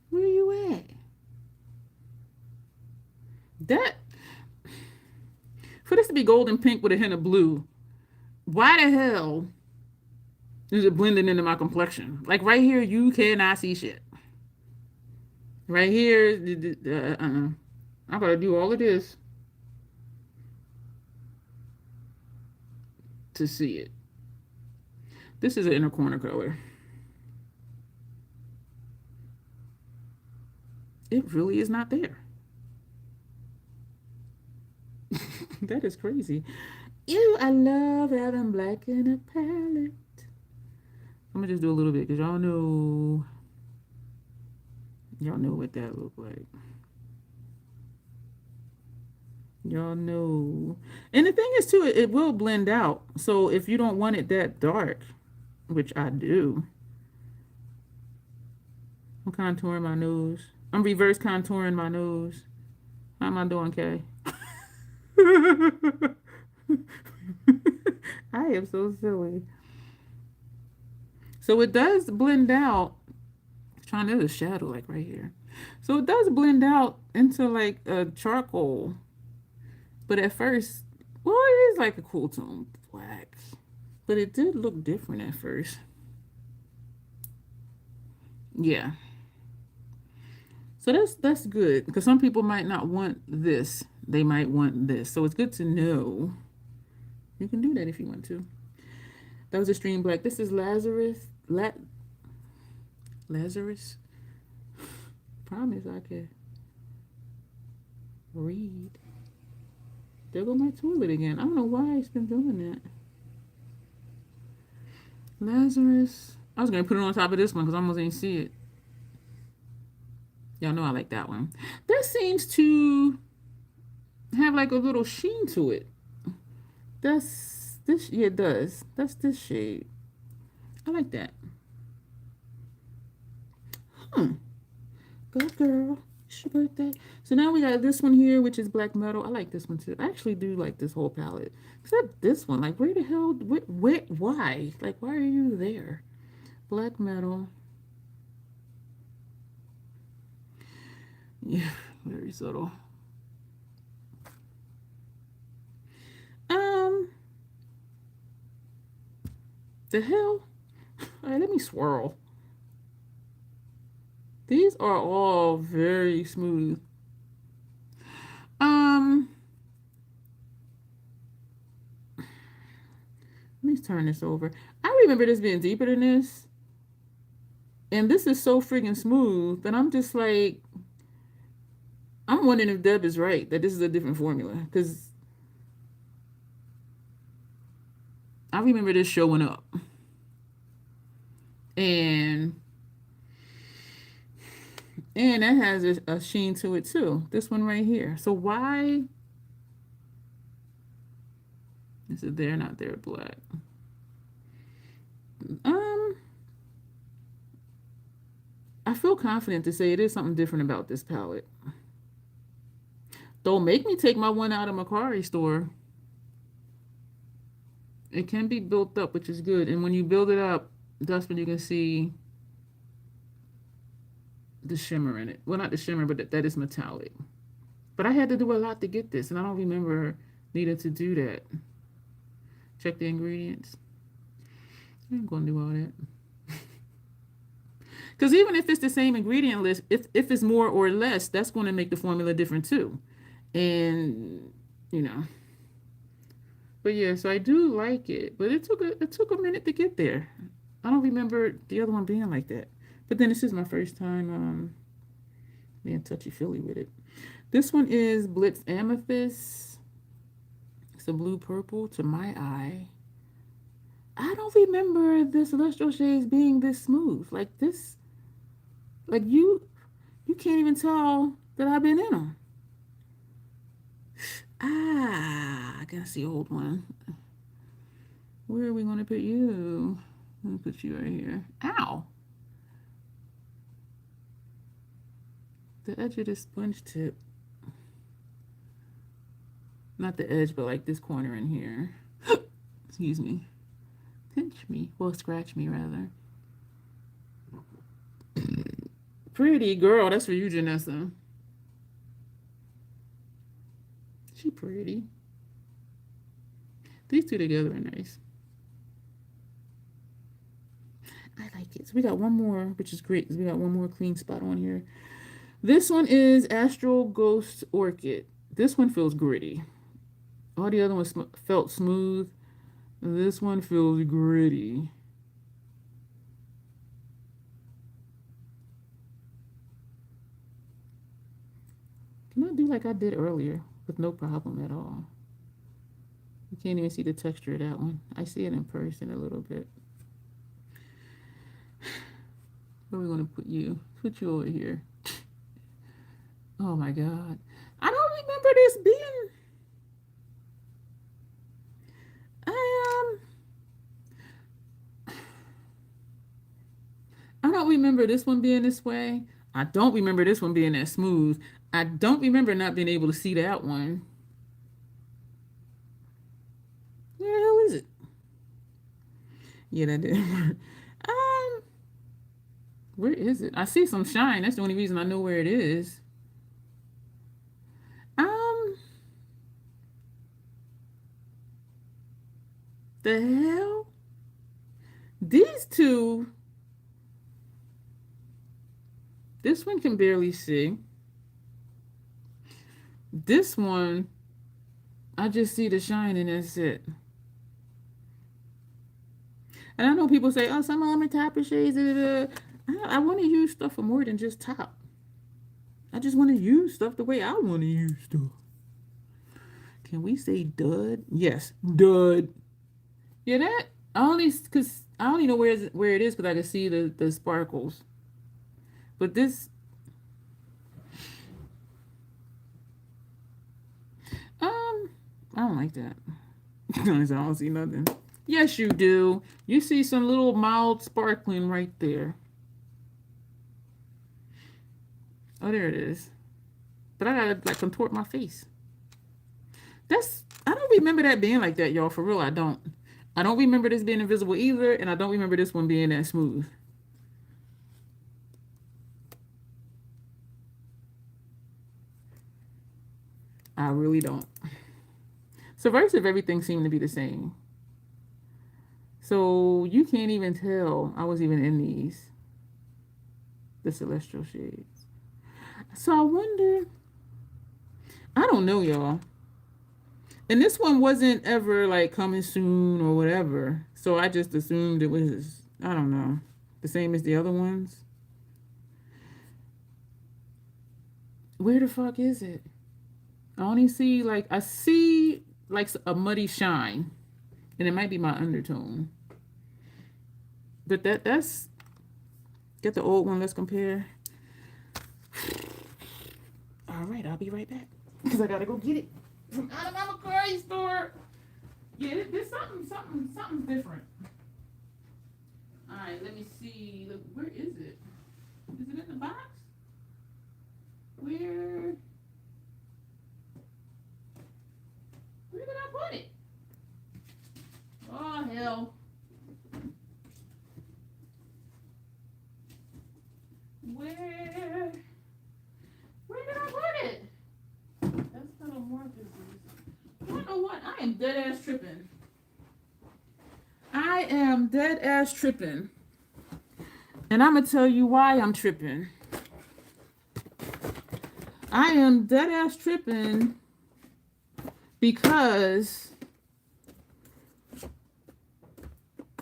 Where you at? That, for this to be gold and pink with a hint of blue, why the hell is it blending into my complexion? Like right here, you cannot see shit. Right here, I gotta do all of this to see it. This is an inner corner color. It really is not there. That is crazy. Ew, I love having black in a palette. I'm gonna just do a little bit because y'all know what that look like. Y'all know. And the thing is too, it will blend out. So if you don't want it that dark, which I do, I'm contouring my nose. I'm reverse contouring my nose. How am I doing, Kay? I am so silly. So it does blend out. Trying to do a shadow like right here. So it does blend out into like a charcoal. But at first, well, it is like a cool tone black. But it did look different at first. Yeah. So that's good. Because some people might not want this. They might want this. So it's good to know. You can do that if you want to. That was Extreme Black. This is Lazarus. Lazarus. Promise I can read. There go my toilet again. I don't know why it's been doing that. Lazarus. I was going to put it on top of this one because I almost ain't see it. Y'all know I like that one. That seems to have like a little sheen to it. That's this. Yeah, it does. That's this shade. I like that. Good girl. It's your birthday. So now we got this one here, which is black metal. I like this one too. I actually do like this whole palette. Except this one. Like, where the hell? Why? Like, why are you there? Black metal. Yeah, very subtle. The hell? All right, let me swirl. These are all very smooth. Let me turn this over. I remember this being deeper than this. And this is so freaking smooth that I'm just like, I'm wondering if Deb is right, that this is a different formula. Because I remember this showing up. And that has a sheen to it too. This one right here. So why is it there, not there, black? I feel confident to say it is something different about this palette. Don't make me take my one out of Macquarie store. It can be built up, which is good. And when you build it up, that's when you can see the shimmer in it. Well, not the shimmer, but that is metallic. But I had to do a lot to get this, and I don't remember needing to do that. Check the ingredients. I ain't gonna do all that. Because even if it's the same ingredient list, if it's more or less, that's going to make the formula different too. And, you know. But yeah, so I do like it. But it took a minute to get there. I don't remember the other one being like that. But then this is my first time being touchy-feely with it. This one is Blitz Amethyst. It's a blue-purple to my eye. I don't remember the Celestial Shades being this smooth. Like this, like you can't even tell that I've been in them. I gotta see old one. Where are we gonna put you? I'm gonna put you right here. Ow! The edge of this sponge tip. Not the edge, but like this corner in here. Excuse me. Pinch me. Well, scratch me, rather. Pretty girl. That's for you, Janessa. She pretty. These two together are nice. I like it. So we got one more, which is great because we got one more clean spot on here. This one is Astral Ghost Orchid. This one feels gritty. All the other ones felt smooth. This one feels gritty. Can I do like I did earlier with no problem at all? You can't even see the texture of that one. I see it in person a little bit. Where are we going to put you? Put you over here. Oh my God. I don't remember this being... I don't remember this one being this way. I don't remember this one being that smooth. I don't remember not being able to see that one. Where the hell is it? Yeah, that didn't work. Where is it? I see some shine. That's the only reason I know where it is. The hell? These two. This one can barely see. This one, I just see the shine and that's it. And I know people say, oh, some of them are topper shades. I want to use stuff for more than just top. I just want to use stuff the way I want to use stuff. Can we say dud? Yes, dud. Yeah, that I only know where it is because I can see the sparkles. But this, I don't like that. I don't see nothing. Yes, you do. You see some little mild sparkling right there. Oh, there it is. But I gotta like contort my face. I don't remember that being like that, y'all. For real, I don't. I don't remember this being invisible either, and I don't remember this one being that smooth. I really don't. Subversive, everything seemed to be the same. So you can't even tell I was even in the celestial shades. So I wonder, I don't know, y'all. And this one wasn't ever like coming soon or whatever. So I just assumed it was, I don't know, the same as the other ones. Where the fuck is it? I only see like, I see like a muddy shine. And it might be my undertone. But that's, get the old one, let's compare. All right, I'll be right back. Because I gotta go get it from out of my McGrath store. Yeah, there's something different. All right, let me see. Look, where is it? Is it in the box? Where did I put it? Oh hell. Where did I put it? That's not a Morpheus. You know what? I am dead ass tripping. I am dead ass tripping. And I'm going to tell you why I'm tripping. I am dead ass tripping because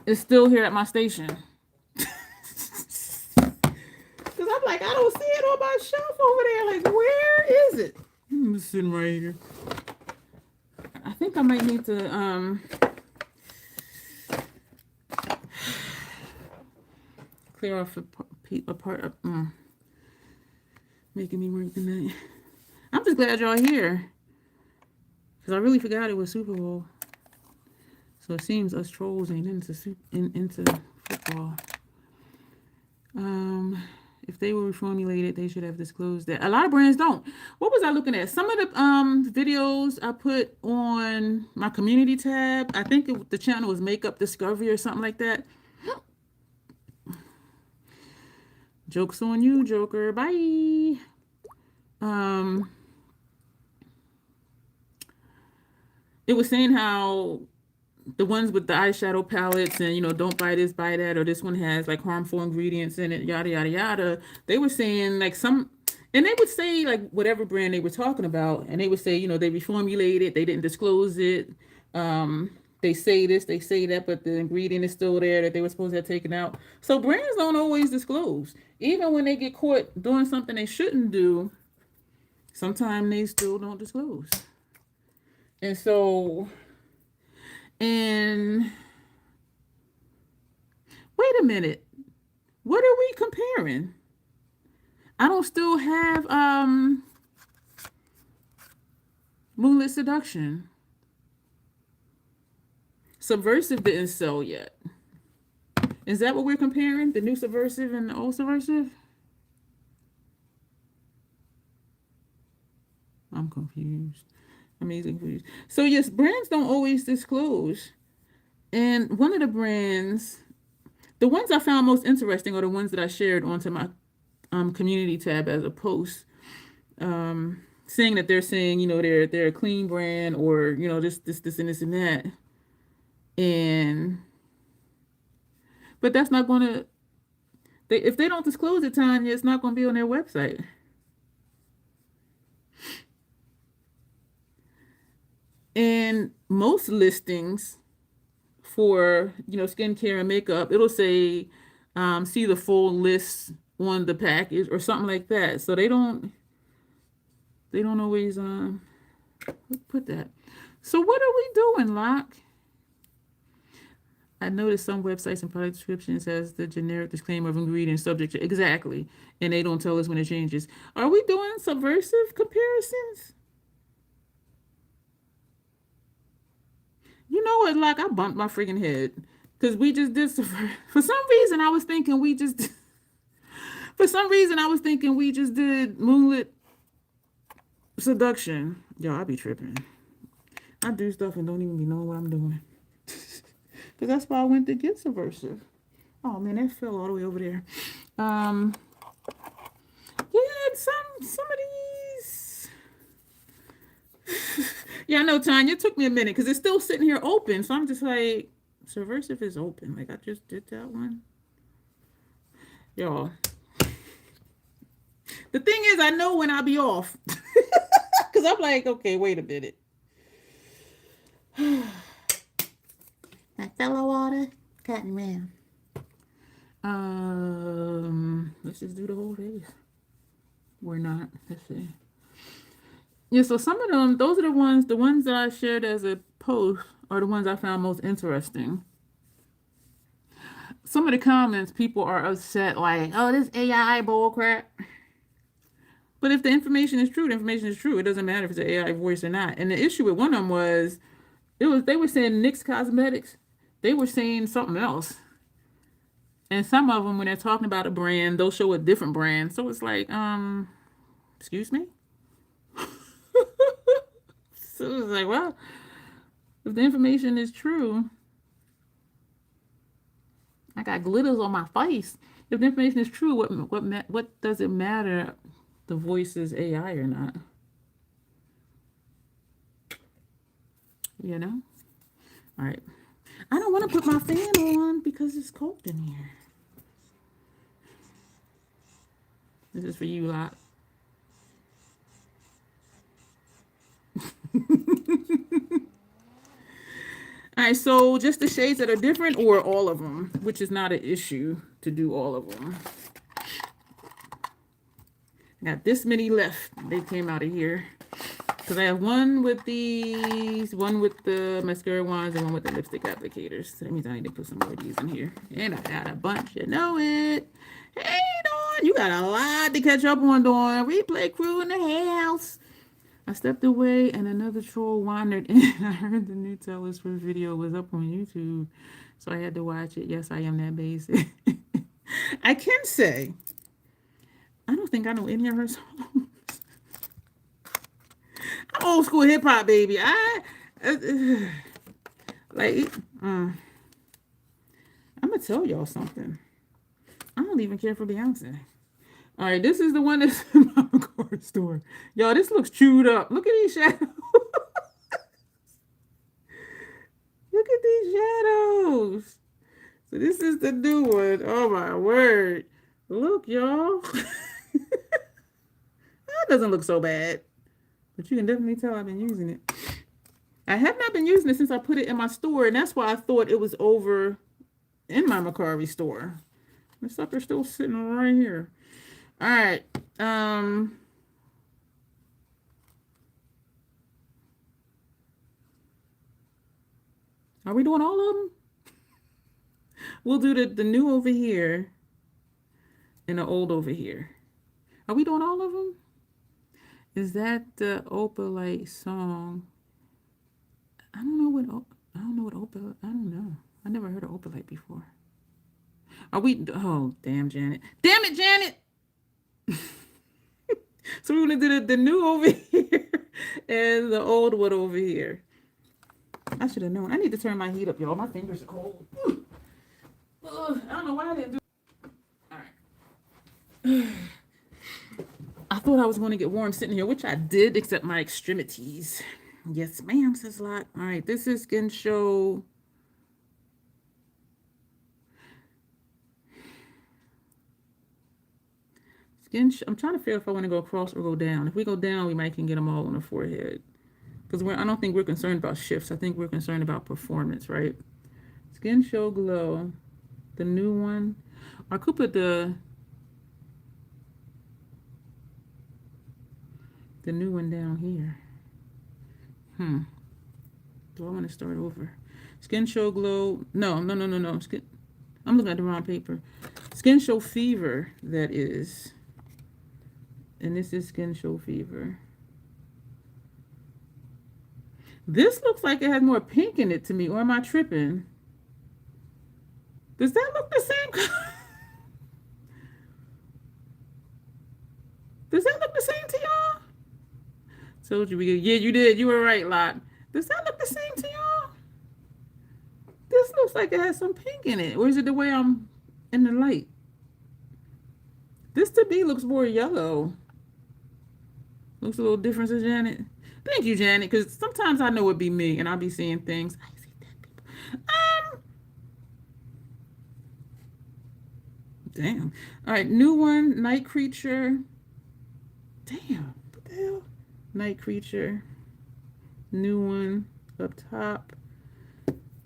it's still here at my station. Because I'm like, I don't see it on my shelf over there. Like, where is it? I'm sitting right here. I think I might need to clear off a part of making me work tonight. I'm just glad y'all here. Because I really forgot it was Super Bowl. So it seems us trolls ain't into football. If they were reformulated, they should have disclosed that. A lot of brands don't. What was I looking at? Some of the videos I put on my community tab, I think the channel was Makeup Discovery or something like that. Joke's on you, Joker. Bye. It was saying how the ones with the eyeshadow palettes and, you know, don't buy this, buy that, or this one has like harmful ingredients in it, yada, yada, yada. They were saying like and they would say like whatever brand they were talking about, and they would say, you know, they reformulated, they didn't disclose it. They say this, they say that, but the ingredient is still there that they were supposed to have taken out. So brands don't always disclose. Even when they get caught doing something they shouldn't do, sometimes they still don't disclose. And so, and wait a minute, what are we comparing? I don't still have Moonlit Seduction. Subversive didn't sell yet. Is that what we're comparing? The new Subversive and the old Subversive? I'm confused. Amazing confused. So yes, brands don't always disclose. And one of the brands, the ones I found most interesting are the ones that I shared onto my community tab as a post, saying that they're saying, you know, they're a clean brand, or, you know, this and this and that. But that's not going to, if they don't disclose it, Tanya, it's not going to be on their website. And most listings for, you know, skincare and makeup, it'll say, see the full list on the package or something like that. So they don't always put that. So what are we doing, Locke? I noticed some websites and product descriptions has the generic disclaimer of ingredients subject to, exactly, and they don't tell us when it changes. Are we doing subversive comparisons? Yeah, You know what? Like I bumped my freaking head because we just did. For some reason, I was thinking we just. For some reason, I was thinking we just did Moonlit Seduction. Yo, I be tripping. I do stuff and don't even be knowing what I'm doing. Because that's why I went to get Subversive. Oh man, that fell all the way over there. Yeah, some of these. Yeah, I know, Tanya. It took me a minute because it's still sitting here open. So I'm just like, Subversive is open. Like I just did that one. Y'all. The thing is, I know when I'll be off. Because I'm like, okay, wait a minute. That fellow water, cotton round. Let's just do the whole face. We're not. Let's see. Yeah, so some of them, those are the ones that I shared as a post are the ones I found most interesting. Some of the comments, people are upset, like, oh, this AI bull crap. But if the information is true, the information is true. It doesn't matter if it's an AI voice or not. And the issue with one of them was, they were saying NYX Cosmetics. They were saying something else. And some of them, when they're talking about a brand, they'll show a different brand. So it's like, excuse me? So it's like, well, if the information is true, I got glitters on my face. If the information is true, what does it matter? The voice is AI or not? You know? All right. I don't want to put my fan on because it's cold in here. This is for you, lot. All right, so just the shades that are different or all of them, which is not an issue to do all of them. I got this many left. They came out of here. Because I have one with these, one with the mascara wands, and one with the lipstick applicators. So that means I need to put some more of these in here. And I got a bunch. You know it. Hey, Dawn. You got a lot to catch up on, Dawn. Replay crew in the house. I stepped away and another troll wandered in. I heard the new Taylor Swift video was up on YouTube. So I had to watch it. Yes, I am that basic. I can say, I don't think I know any of her songs. I'm old school hip hop, baby. I'm gonna tell y'all something. I don't even care for Beyonce. All right, this is the one that's in my car store. Y'all, this looks chewed up. Look at these shadows. Look at these shadows. So this is the new one. Oh my word. Look, y'all. That doesn't look so bad. But you can definitely tell I've been using it. I have not been using it since I put it in my store, and that's why I thought it was over in my Macari store. This sucker's still sitting right here. All right. Are we doing all of them? We'll do the new over here and the old over here. Are we doing all of them? Is that the Opalite song? I don't know what Opalite. I don't know. I never heard of Opalite before. Are we? Oh, damn, Janet. Damn it, Janet. So we're going to do the new over here and the old one over here. I should have known. I need to turn my heat up, y'all. My fingers are cold. I don't know why I didn't do it. All right. I thought I was going to get warm sitting here, which I did, except my extremities. Yes, ma'am, says Lot. All right, this is Skin Show. I'm trying to figure if I want to go across or go down. If we go down, we might can get them all on the forehead. Because I don't think we're concerned about shifts. I think we're concerned about performance, right? Skin Show Glow. The new one. I could put the new one down here. Do I want to start over? Skin Show Glow. No. I'm looking at the wrong paper. Skin Show Fever, that is. And this is Skin Show Fever. This looks like it has more pink in it to me, or am I tripping? Does that look the same? Does that look the same to y'all? Told you we could. Yeah, you did. You were right, Lot. Does that look the same to y'all? This looks like it has some pink in it. Or is it the way I'm in the light? This to me looks more yellow. Looks a little different to Janet. Thank you, Janet, because sometimes I know it'd be me and I'll be seeing things. I see dead people. Damn. All right, new one, Night Creature. Damn. What the hell? Night Creature. New one up top.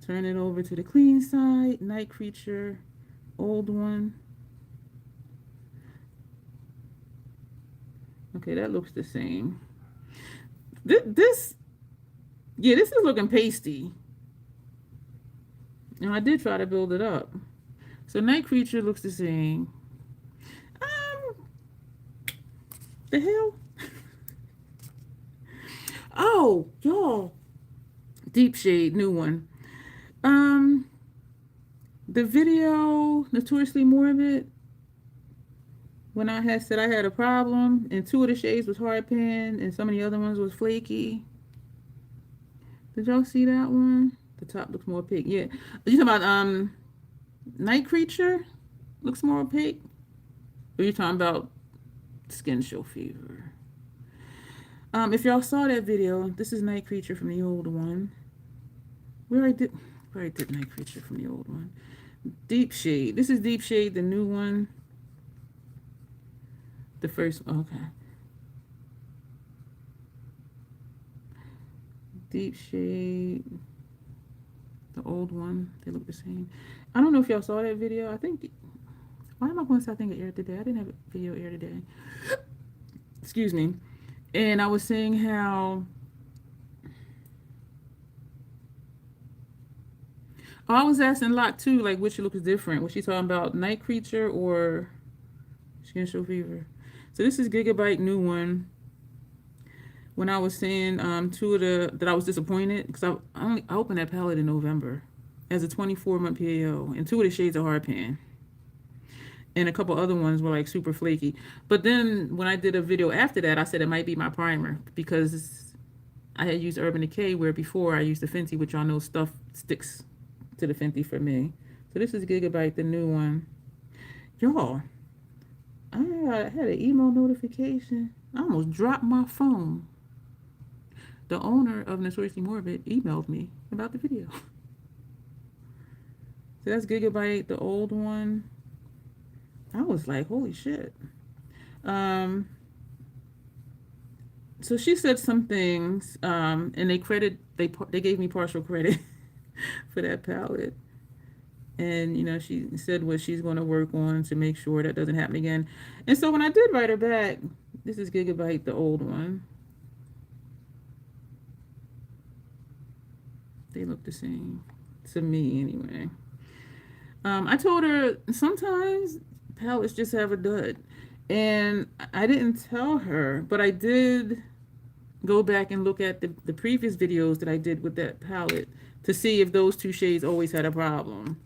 Turn it over to the clean side. Night Creature. Old one. Okay, that looks the same. This is looking pasty. And I did try to build it up. So Night Creature looks the same. The hell? Oh, y'all. Deep Shade, new one. The video, Notoriously Morbid, when I had said I had a problem, and 2 of the shades was hard pan, and some of the other ones was flaky. Did y'all see that one? The top looks more opaque. Yeah. Are you talking about Night Creature? Looks more opaque? Or are you talking about Skin Show Fever? If y'all saw that video, this is Night Creature from the old one. Where I did Night Creature from the old one. Deep Shade. This is Deep Shade, the new one. The first, okay. Deep Shade. The old one. They look the same. I don't know if y'all saw that video. I think, why am I going to say I think it aired today? I didn't have a video air today. Excuse me. And I was saying how, I was asking Lot too, like which looks different. Was she talking about Night Creature or Skin Show Fever? So this is Gigabyte new one. When I was saying 2 of that I was disappointed because I opened that palette in November as a 24-month PAO, and 2 of the shades are hard pan, and a couple other ones were like super flaky. But then when I did a video after that, I said it might be my primer because I had used Urban Decay where before I used the Fenty, which y'all know stuff sticks to the Fenty for me. So this is Gigabyte, the new one. Y'all, I had an email notification. I almost dropped my phone. The owner of Notoriously Morbid emailed me about the video. So that's Gigabyte, the old one. I was like, holy shit. So she said some things, and they gave me partial credit for that palette. And, she said what she's going to work on to make sure that doesn't happen again. And so when I did write her back, this is Gigabyte, the old one. They look the same to me anyway. I told her sometimes palettes just have a dud. And I didn't tell her, but I did go back and look at the previous videos that I did with that palette to see if those 2 shades always had a problem.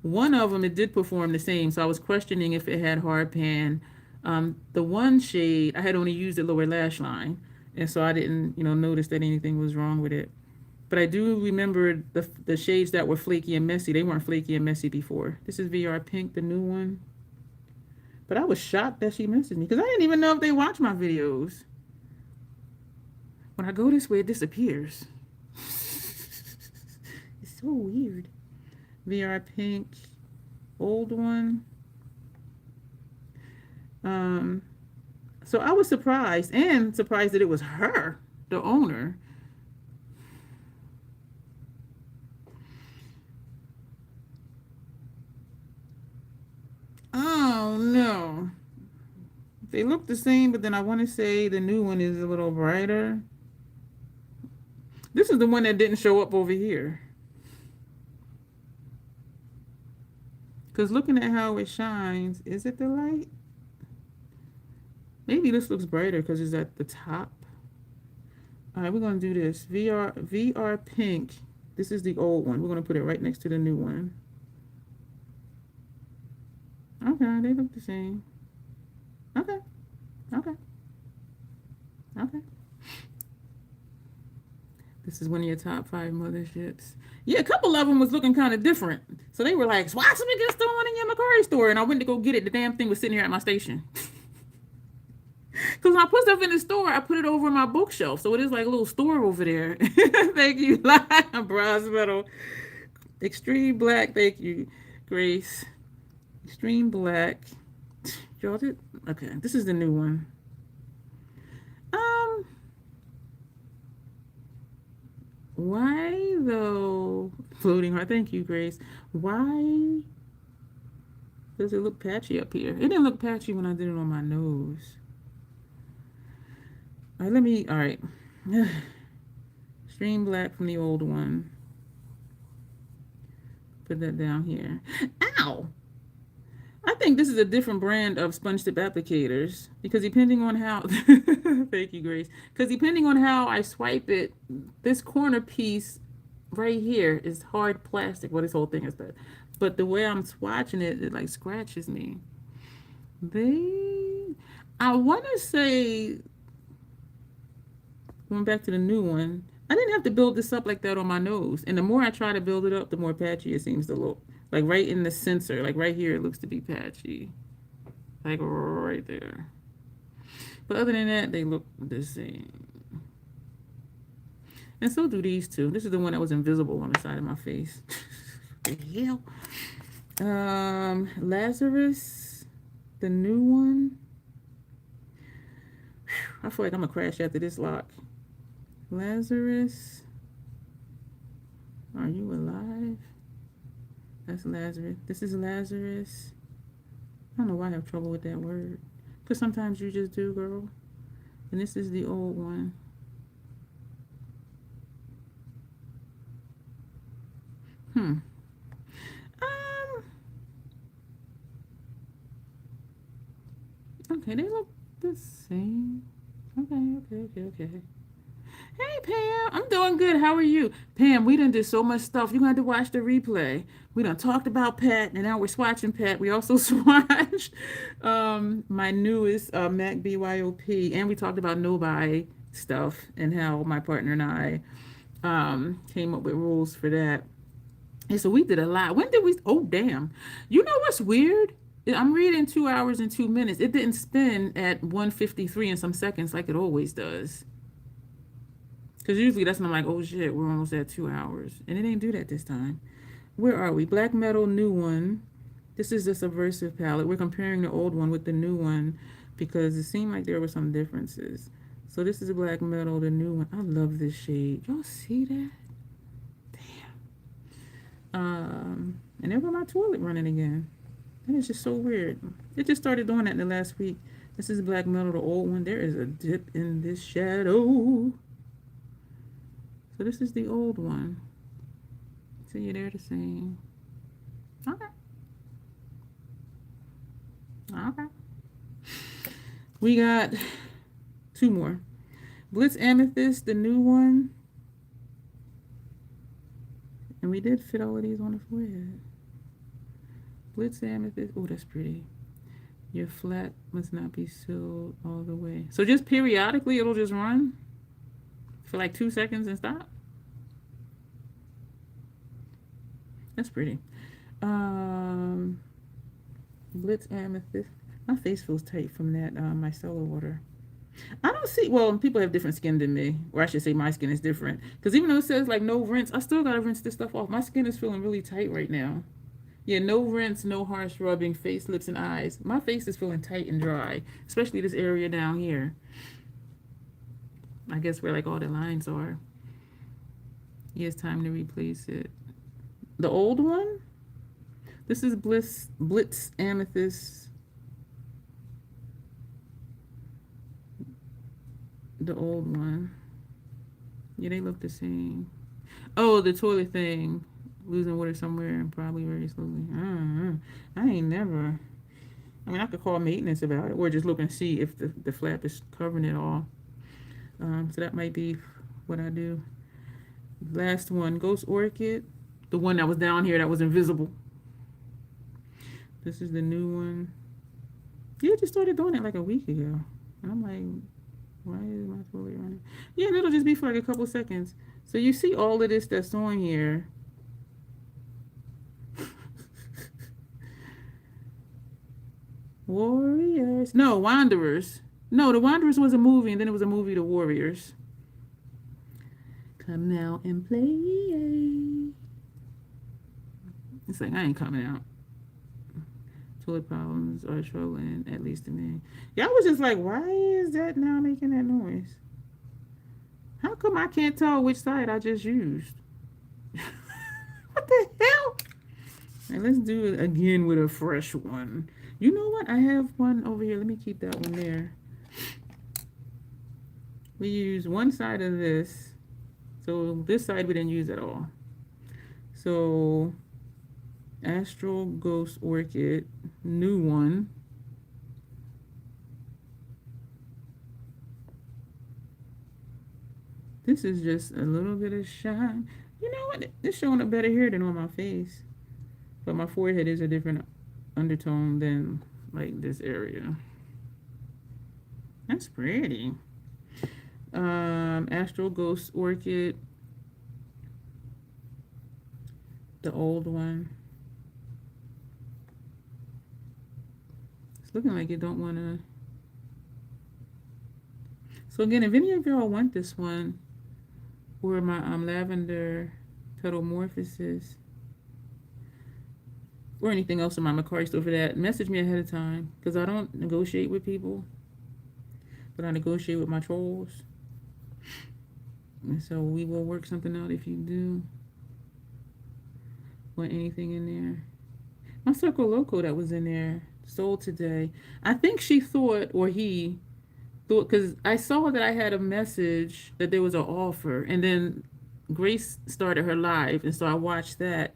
One of them, it did perform the same, so I was questioning if it had hard pan. The one shade, I had only used the lower lash line, and so I didn't, notice that anything was wrong with it. But I do remember the shades that were flaky and messy. They weren't flaky and messy before. This is VR Pink, the new one. But I was shocked that she messaged me because I didn't even know if they watch my videos. When I go this way, it disappears. It's so weird. VR Pink, old one. So I was surprised that it was her, the owner. Oh no. They look the same, but then I want to say the new one is a little brighter. This is the one that didn't show up over here. Because looking at how it shines, is it the light? Maybe this looks brighter because it's at the top. All right, we're going to do this. VR pink. This is the old one. We're going to put it right next to the new one. Okay, they look the same. Okay, okay, okay. This is one of your top 5 motherships. Yeah, a couple of them was looking kind of different. So they were like, Swatches against the one in your McGrath store. And I went to go get it. The damn thing was sitting here at my station. Because when I put stuff in the store, I put it over my bookshelf. So it is like a little store over there. Thank you. Bronze medal. Extreme black. Thank you, Grace. Extreme black. Y'all did? Okay, this is the new one. Why though? Floating heart. Thank you, Grace. Why does it look patchy up here? It didn't look patchy when I did it on my nose. All right, all right. Extreme black from the old one. Put that down here. Ow! I think this is a different brand of sponge tip applicators because depending on how, thank you, Grace, because depending on how I swipe it, this corner piece right here is hard plastic. Well, this whole thing is that, but the way I'm swatching it, it like scratches me. I want to say, going back to the new one, I didn't have to build this up like that on my nose. And the more I try to build it up, the more patchy it seems to look. Like right in the sensor, like right here, it looks to be patchy. Like right there. But other than that, they look the same. And so do these two. This is the one that was invisible on the side of my face. What the hell? Lazarus, the new one. I feel like I'm gonna crash after this lock. Lazarus, are you alive? That's Lazarus. This is Lazarus. I don't know why I have trouble with that word. Because sometimes you just do, girl. And this is the old one. Okay, they look the same. Okay. Hey, Pam. I'm doing good. How are you? Pam, we done did so much stuff. You're going to have to watch the replay. We done talked about Pat, and now we're swatching Pat. We also swatched my newest Mac BYOP, and we talked about no-buy stuff and how my partner and I came up with rules for that. And so we did a lot. When did we? Oh, damn. You know what's weird? I'm reading 2 hours and 2 minutes. It didn't spin at 1:53 and some seconds like it always does. Because usually that's when I'm like, oh shit, we're almost at 2 hours. And it didn't do that this time. Where are we? Black Metal, new one. This is the Subversive palette. We're comparing the old one with the new one because it seemed like there were some differences. So this is Black Metal, the new one. I love this shade. Y'all see that? Damn. And there go my toilet running again. That is just so weird. It just started doing that in the last week. This is Black Metal, the old one. There is a dip in this shadow. So this is the old one. So you're there the same. Okay. We got 2 more. Blitz Amethyst, the new one. And we did fit all of these on the forehead. Blitz Amethyst. Oh, that's pretty. Your flat must not be sealed all the way. So just periodically, it'll just run for like 2 seconds and stop. That's pretty. Blitz Amethyst. My face feels tight from that micellar water. I don't see, well, people have different skin than me, or I should say my skin is different. Because even though it says like no rinse, I still gotta rinse this stuff off. My skin is feeling really tight right now. Yeah, no rinse, no harsh rubbing, face, lips, and eyes. My face is feeling tight and dry, especially this area down here. I guess where like all the lines are. Yeah, it's time to replace it. The old one? This is Blitz Amethyst. The old one. Yeah, they look the same. Oh, the toilet thing. Losing water somewhere and probably very slowly. I ain't never. I mean, I could call maintenance about it or just look and see if the flap is covering it all. So that might be what I do. Last one, Ghost Orchid. The one that was down here that was invisible. This is the new one. Yeah, I just started doing it like a week ago. And I'm like, why is my toilet running? Yeah, and it'll just be for like a couple seconds. So you see all of this that's on here. Warriors. No, Wanderers. No, The Wanderers was a movie, and then it was a movie, The Warriors. Come now and play. It's like, I ain't coming out. Toilet problems are troubling, at least to me. Yeah, I was just like, why is that now making that noise? How come I can't tell which side I just used? What the hell? And let's do it again with a fresh one. You know what? I have one over here. Let me keep that one there. We use one side of this. So this side we didn't use at all. So Astral Ghost Orchid, new one. This is just a little bit of shine. You know what? It's showing up better here than on my face. But my forehead is a different undertone than like this area. That's pretty. Astral Ghost Orchid. The old one. It's looking like you don't want to. So again, if any of y'all want this one, or my lavender petalmorphosis, or anything else in my Macari store for that, message me ahead of time, because I don't negotiate with people, but I negotiate with my trolls. And so we will work something out if you do want anything in there. My Circle Loco that was in there sold today. I think she thought, or he thought, because I saw that I had a message that there was an offer, and then Grace started her live, and so I watched that.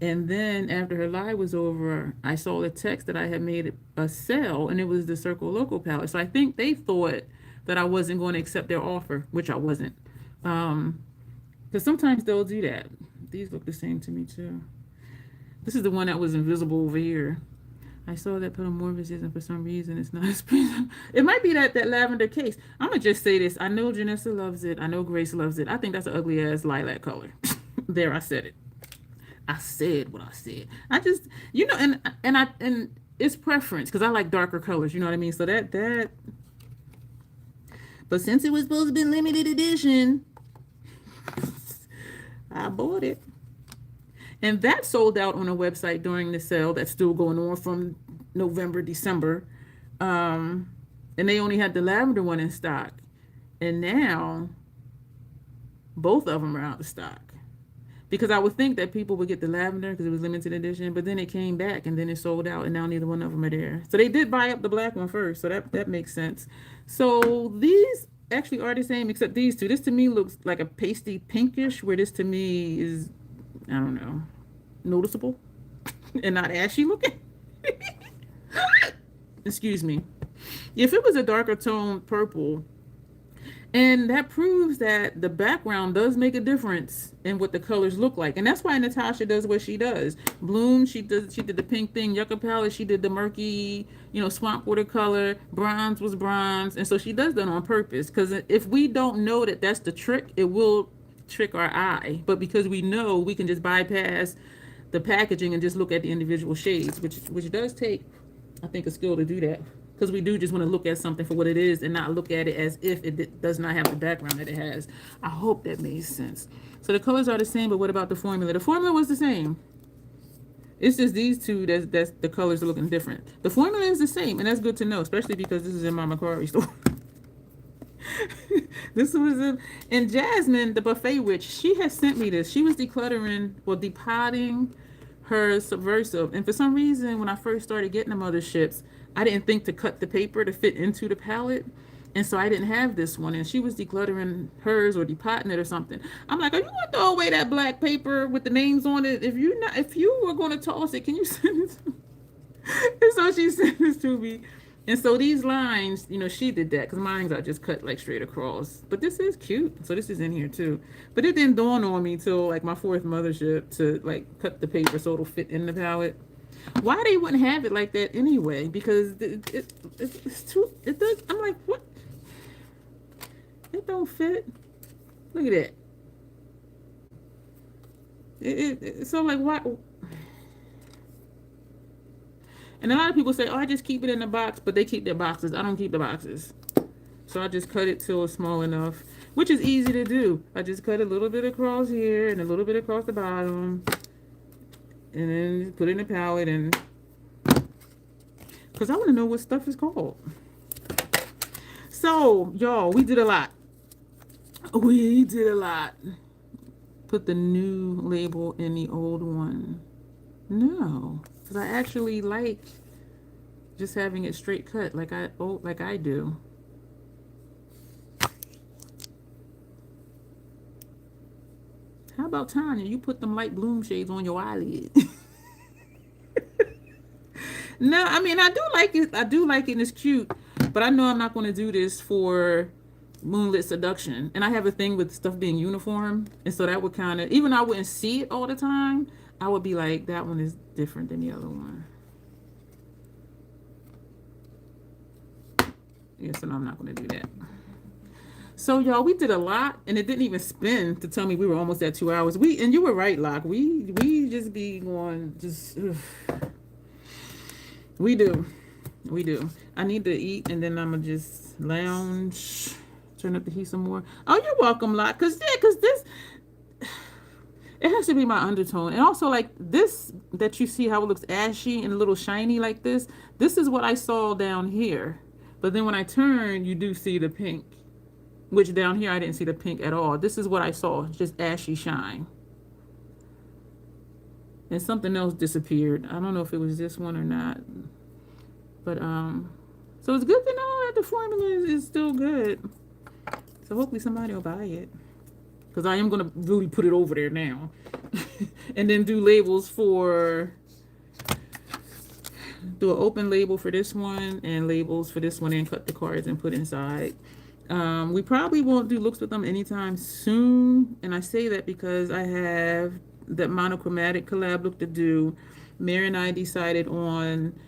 And then after her live was over, I saw the text that I had made a sale, and it was the Circle Loco palette. So I think they thought that I wasn't going to accept their offer, which I wasn't. Because sometimes they'll do that. These look the same to me too. This is the one that was invisible over here. I saw that petalmorphosis, and for some reason it's not as pretty. It might be that lavender case. I'm gonna just say this. I know Janessa loves it. I know Grace loves it. I think that's an ugly ass lilac color. There, I said it. I said what I said. I just, you know, and it's preference, because I like darker colors. You know what I mean? So that. But since it was supposed to be limited edition, I bought it. And that sold out on a website during the sale that's still going on from November, December. And they only had the lavender one in stock. And now both of them are out of stock. Because I would think that people would get the lavender because it was limited edition, but then it came back and then it sold out, and now neither one of them are there. So they did buy up the black one first, so that makes sense. So these actually are the same except these two. This to me looks like a pasty pinkish, where this to me is, I don't know, noticeable and not ashy looking. Excuse me. If it was a darker tone purple, and that proves that the background does make a difference in what the colors look like. And that's why Natasha does what she does. Bloom, she did the pink thing. Yucca palette, she did the murky, swamp watercolor. Bronze was bronze. And so she does that on purpose. Because if we don't know that that's the trick, it will trick our eye. But because we know, we can just bypass the packaging and just look at the individual shades, which does take, I think, a skill to do that. Because we do just want to look at something for what it is and not look at it as if it does not have the background that it has. I hope that made sense. So the colors are the same, but what about the formula? The formula was the same. It's just these two that's the colors are looking different. The formula is the same, and that's good to know, especially because this is in my Macari store. This was and Jasmine, the buffet witch, she has sent me this. She was depotting her Subversive, and for some reason, when I first started getting the Motherships, I didn't think to cut the paper to fit into the palette, and so I didn't have this one, and she was decluttering hers or depotting it or something. I'm like, are you gonna throw away that black paper with the names on it? If you were gonna toss it, can you send it to me? And so she sent this to me, And so these lines, she did that because mine I just cut like straight across. But this is cute. So this is in here too. But it didn't dawn on me till like my fourth mothership to like cut the paper so it'll fit in the palette. Why they wouldn't have it like that anyway? Because it's too, it does, I'm like, what? It don't fit. Look at that. So like, why? And a lot of people say, oh, I just keep it in the box, but they keep their boxes. I don't keep the boxes. So I just cut it till it's small enough, which is easy to do. I just cut a little bit across here and a little bit across the bottom. And then put it in the palette, and because I want to know what stuff is called. So, y'all, we did a lot. We did a lot. Put the new label in the old one. No, because I actually like just having it straight cut like I do. How about Tanya? You put them light bloom shades on your eyelid. No, I mean, I do like it. I do like it, and it's cute. But I know I'm not going to do this for Moonlit Seduction. And I have a thing with stuff being uniform. And so that would kind of, even though I wouldn't see it all the time, I would be like, that one is different than the other one. Yeah, so no, I'm not going to do that. So, y'all, we did a lot, and it didn't even spin to tell me we were almost at 2 hours. And you were right, Locke. We just be going, just... We do. I need to eat, and then I'm going to just lounge, turn up the heat some more. Oh, you're welcome, Lot. Because this, it has to be my undertone. And also, like, this, that you see how it looks ashy and a little shiny like this is what I saw down here. But then when I turn, you do see the pink. Which down here, I didn't see the pink at all. This is what I saw, just ashy shine. And something else disappeared. I don't know if it was this one or not. But, so it's good to know that the formula is still good. So hopefully somebody will buy it. Because I am going to really put it over there now. And then do labels for, do an open label for this one and labels for this one and cut the cards and put inside. We probably won't do looks with them anytime soon. And I say that because I have that monochromatic collab look to do. Mary and I decided on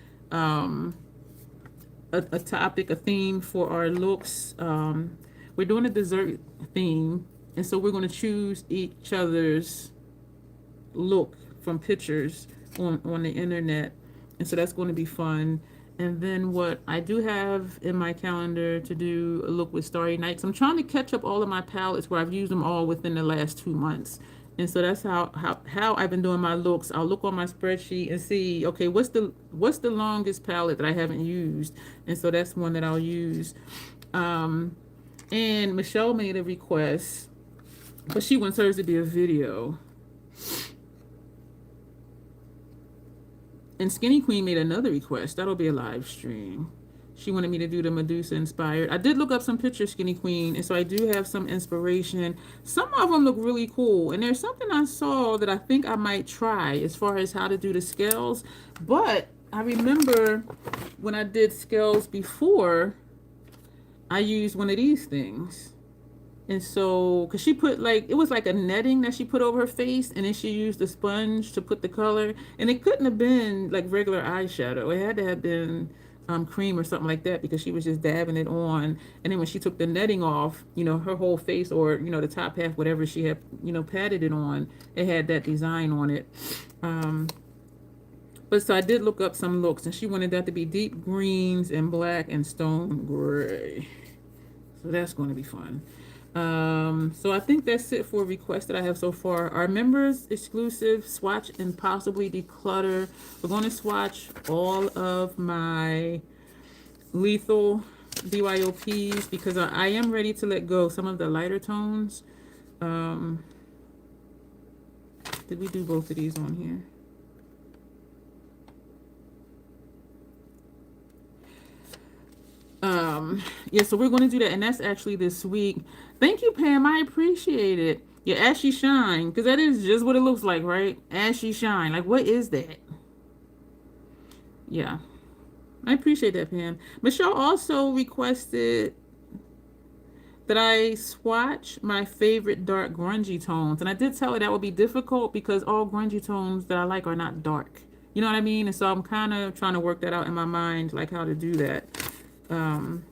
a topic, a theme for our looks. We're doing a dessert theme, and so we're going to choose each other's look from pictures on the internet, and so that's going to be fun. And then what I do have in my calendar to do a look with Starry Nights. I'm trying to catch up all of my palettes where I've used them all within the last 2 months. And so that's how I've been doing my looks. I'll look on my spreadsheet and see, okay, what's the longest palette that I haven't used? And so that's one that I'll use. And Michelle made a request, but she wants hers to be a video. And Skinny Queen made another request. That'll be a live stream. She wanted me to do the Medusa inspired. I did look up some pictures, Skinny Queen, and so I do have some inspiration. Some of them look really cool, and there's something I saw that I think I might try as far as how to do the scales. But I remember when I did scales before, I used one of these things. And so, because she put like, it was like a netting that she put over her face, and then she used a sponge to put the color. And it couldn't have been like regular eyeshadow. It had to have been cream or something like that, because she was just dabbing it on. And then when she took the netting off, her whole face, or, the top half, whatever she had, patted it on, it had that design on it. But so I did look up some looks, and she wanted that to be deep greens and black and stone gray. So that's going to be fun. So I think that's it for requests that I have so far. Our members exclusive swatch and possibly declutter. We're going to swatch all of my lethal BYOPs because I am ready to let go some of the lighter tones. Did we do both of these on here? Yeah, so we're going to do that, and that's actually this week. Thank you, Pam. I appreciate it. Yeah, Ashy Shine, because that is just what it looks like, right? Ashy Shine. Like, what is that? Yeah. I appreciate that, Pam. Michelle also requested that I swatch my favorite dark grungy tones. And I did tell her that would be difficult because all grungy tones that I like are not dark. You know what I mean? And so I'm kind of trying to work that out in my mind, like how to do that. Um,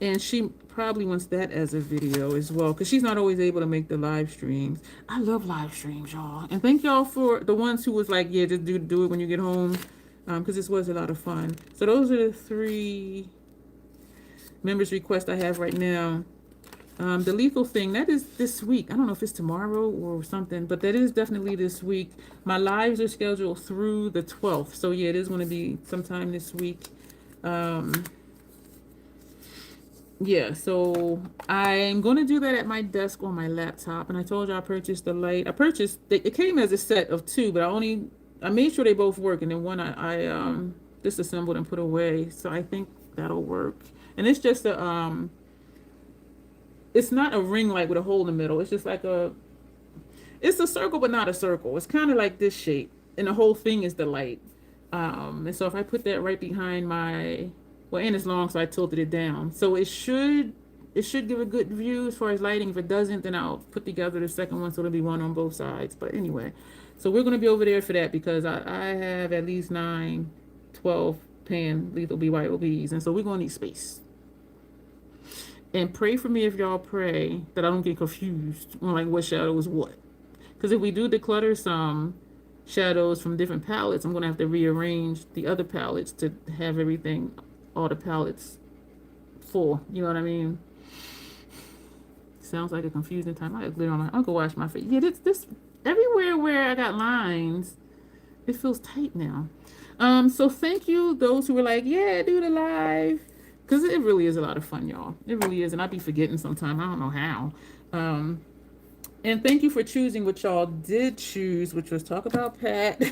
and she probably wants that as a video as well because she's not always able to make the live streams. I love live streams, y'all. And thank y'all for the ones who was like, yeah, just do it when you get home, because this was a lot of fun. So those are the 3 members requests I have right now. The lethal thing, that is this week. I don't know if it's tomorrow or something, but that is definitely this week. My lives are scheduled through the 12th. So yeah, it is going to be sometime this week. Yeah, so I'm going to do that at my desk on my laptop. And I told you I purchased the light. It came as a set of 2, but I made sure they both work. And then one I disassembled and put away. So I think that'll work. And it's just it's not a ring light with a hole in the middle. It's just like it's a circle, but not a circle. It's kind of like this shape. And the whole thing is the light. And so if I put that right behind and it's long, so I tilted it down. So it should give a good view as far as lighting. If it doesn't, then I'll put together the second one so there'll be one on both sides. But anyway, so we're going to be over there for that because I have at least 12 pan lethal BYOBs. And so we're going to need space. And pray for me if y'all pray that I don't get confused on like what shadow is what. Because if we do declutter some shadows from different palettes, I'm going to have to rearrange the other palettes to have all the palettes full. You know what I mean? Sounds like a confusing time. I glitter on I'll go wash my face. Yeah, this everywhere where I got lines, it feels tight now. So thank you those who were like, yeah, do the live. Because it really is a lot of fun, y'all. It really is. And I'd be forgetting sometime. I don't know how. And thank you for choosing what y'all did choose, which was talk about Pat,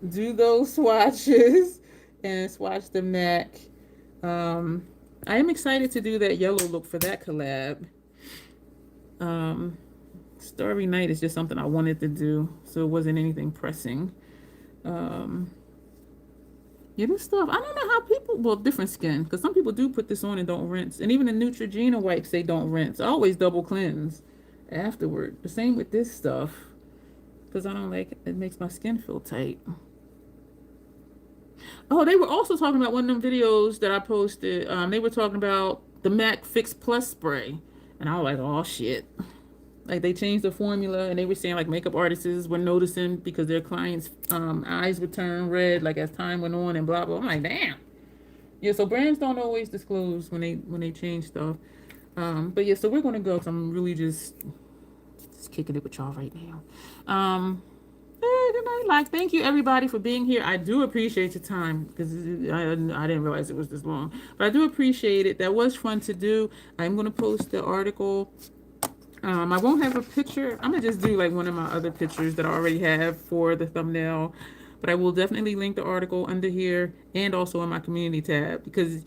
do those swatches, and swatch the MAC. I am excited to do that yellow look for that collab. Starry Night is just something I wanted to do, so it wasn't anything pressing. Yeah, this stuff, I don't know how people, different skin, because some people do put this on and don't rinse. And even the Neutrogena wipes, they don't rinse. I always double cleanse afterward. The same with this stuff, because I don't like it. It makes my skin feel tight. Oh, they were also talking about one of them videos that I posted. They were talking about the MAC Fix Plus spray. And I was like, oh, shit. Like they changed the formula and they were saying like makeup artists were noticing because their clients' eyes would turn red like as time went on and blah blah. I'm like, damn. Yeah, so brands don't always disclose when they change stuff. But yeah, so we're gonna go. So I'm really just kicking it with y'all right now. Good night. Like, thank you everybody for being here. I do appreciate your time because I didn't realize it was this long, but I do appreciate it. That was fun to do. I'm gonna post the article. I won't have a picture. I'm gonna just do like one of my other pictures that I already have for the thumbnail, but I will definitely link the article under here and also in my community tab, because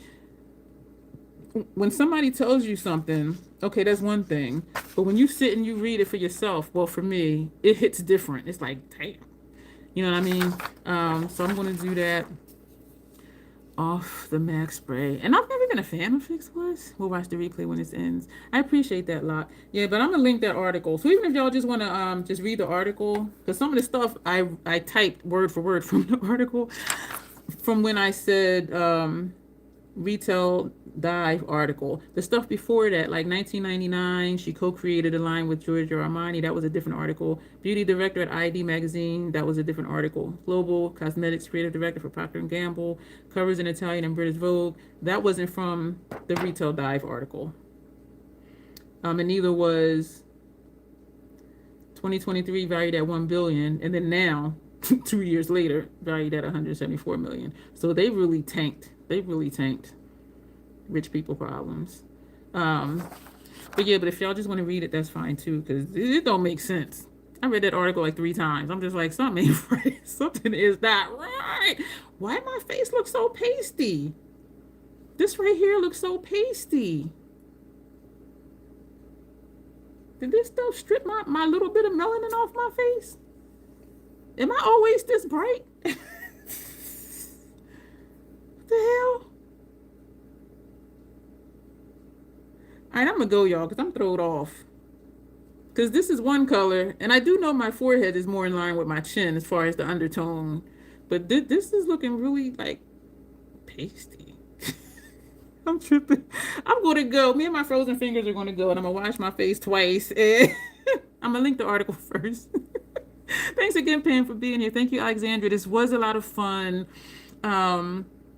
when somebody tells you something, okay, that's one thing, but when you sit and you read it for yourself, well, for me, it hits different. It's like, damn, you know what I mean? So I'm gonna do that off the MAC spray. And I've never been a fan of Fix Plus. We'll watch the replay when it ends. I appreciate that lot. Yeah, but I'm gonna link that article. So even if y'all just wanna just read the article, because some of the stuff I typed word for word from the article from when I said retail dive article. The stuff before that, like 1999, she co-created a line with Giorgio Armani. That was a different article. Beauty director at ID magazine. That was a different article. Global cosmetics creative director for Procter & Gamble. Covers in Italian and British Vogue. That wasn't from the retail dive article. And neither was 2023 valued at $1 billion, and then now 2 years later valued at $174 million. So they really tanked. Rich people problems. But yeah, but if y'all just want to read it, that's fine too, because it don't make sense. I read that article like 3 times. I'm just like, something ain't right. Something is not right. Why my face look so pasty? This right here looks so pasty. Did this stuff strip my little bit of melanin off my face? Am I always this bright? The hell? All right, I'm gonna go, y'all, because I'm thrown off. Because this is one color, and I do know my forehead is more in line with my chin as far as the undertone. But this is looking really like pasty. I'm tripping. I'm going to go. Me and my frozen fingers are going to go, and I'm going to wash my face twice. And I'm going to link the article first. Thanks again, Pam, for being here. Thank you, Alexandra. This was a lot of fun.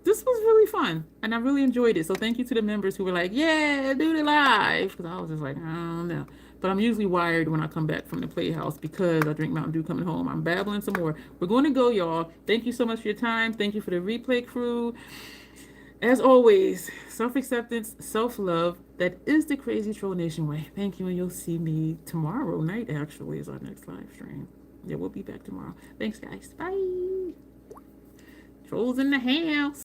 This was really fun, and I really enjoyed it. So thank you to the members who were like, yeah, do it live. Because I was just like, I don't know. But I'm usually wired when I come back from the Playhouse because I drink Mountain Dew coming home. I'm babbling some more. We're going to go, y'all. Thank you so much for your time. Thank you for the replay crew. As always, self-acceptance, self-love, that is the Crazy Troll Nation way. Thank you, and you'll see me tomorrow night, actually, is our next live stream. Yeah, we'll be back tomorrow. Thanks, guys. Bye. Trolls in the house.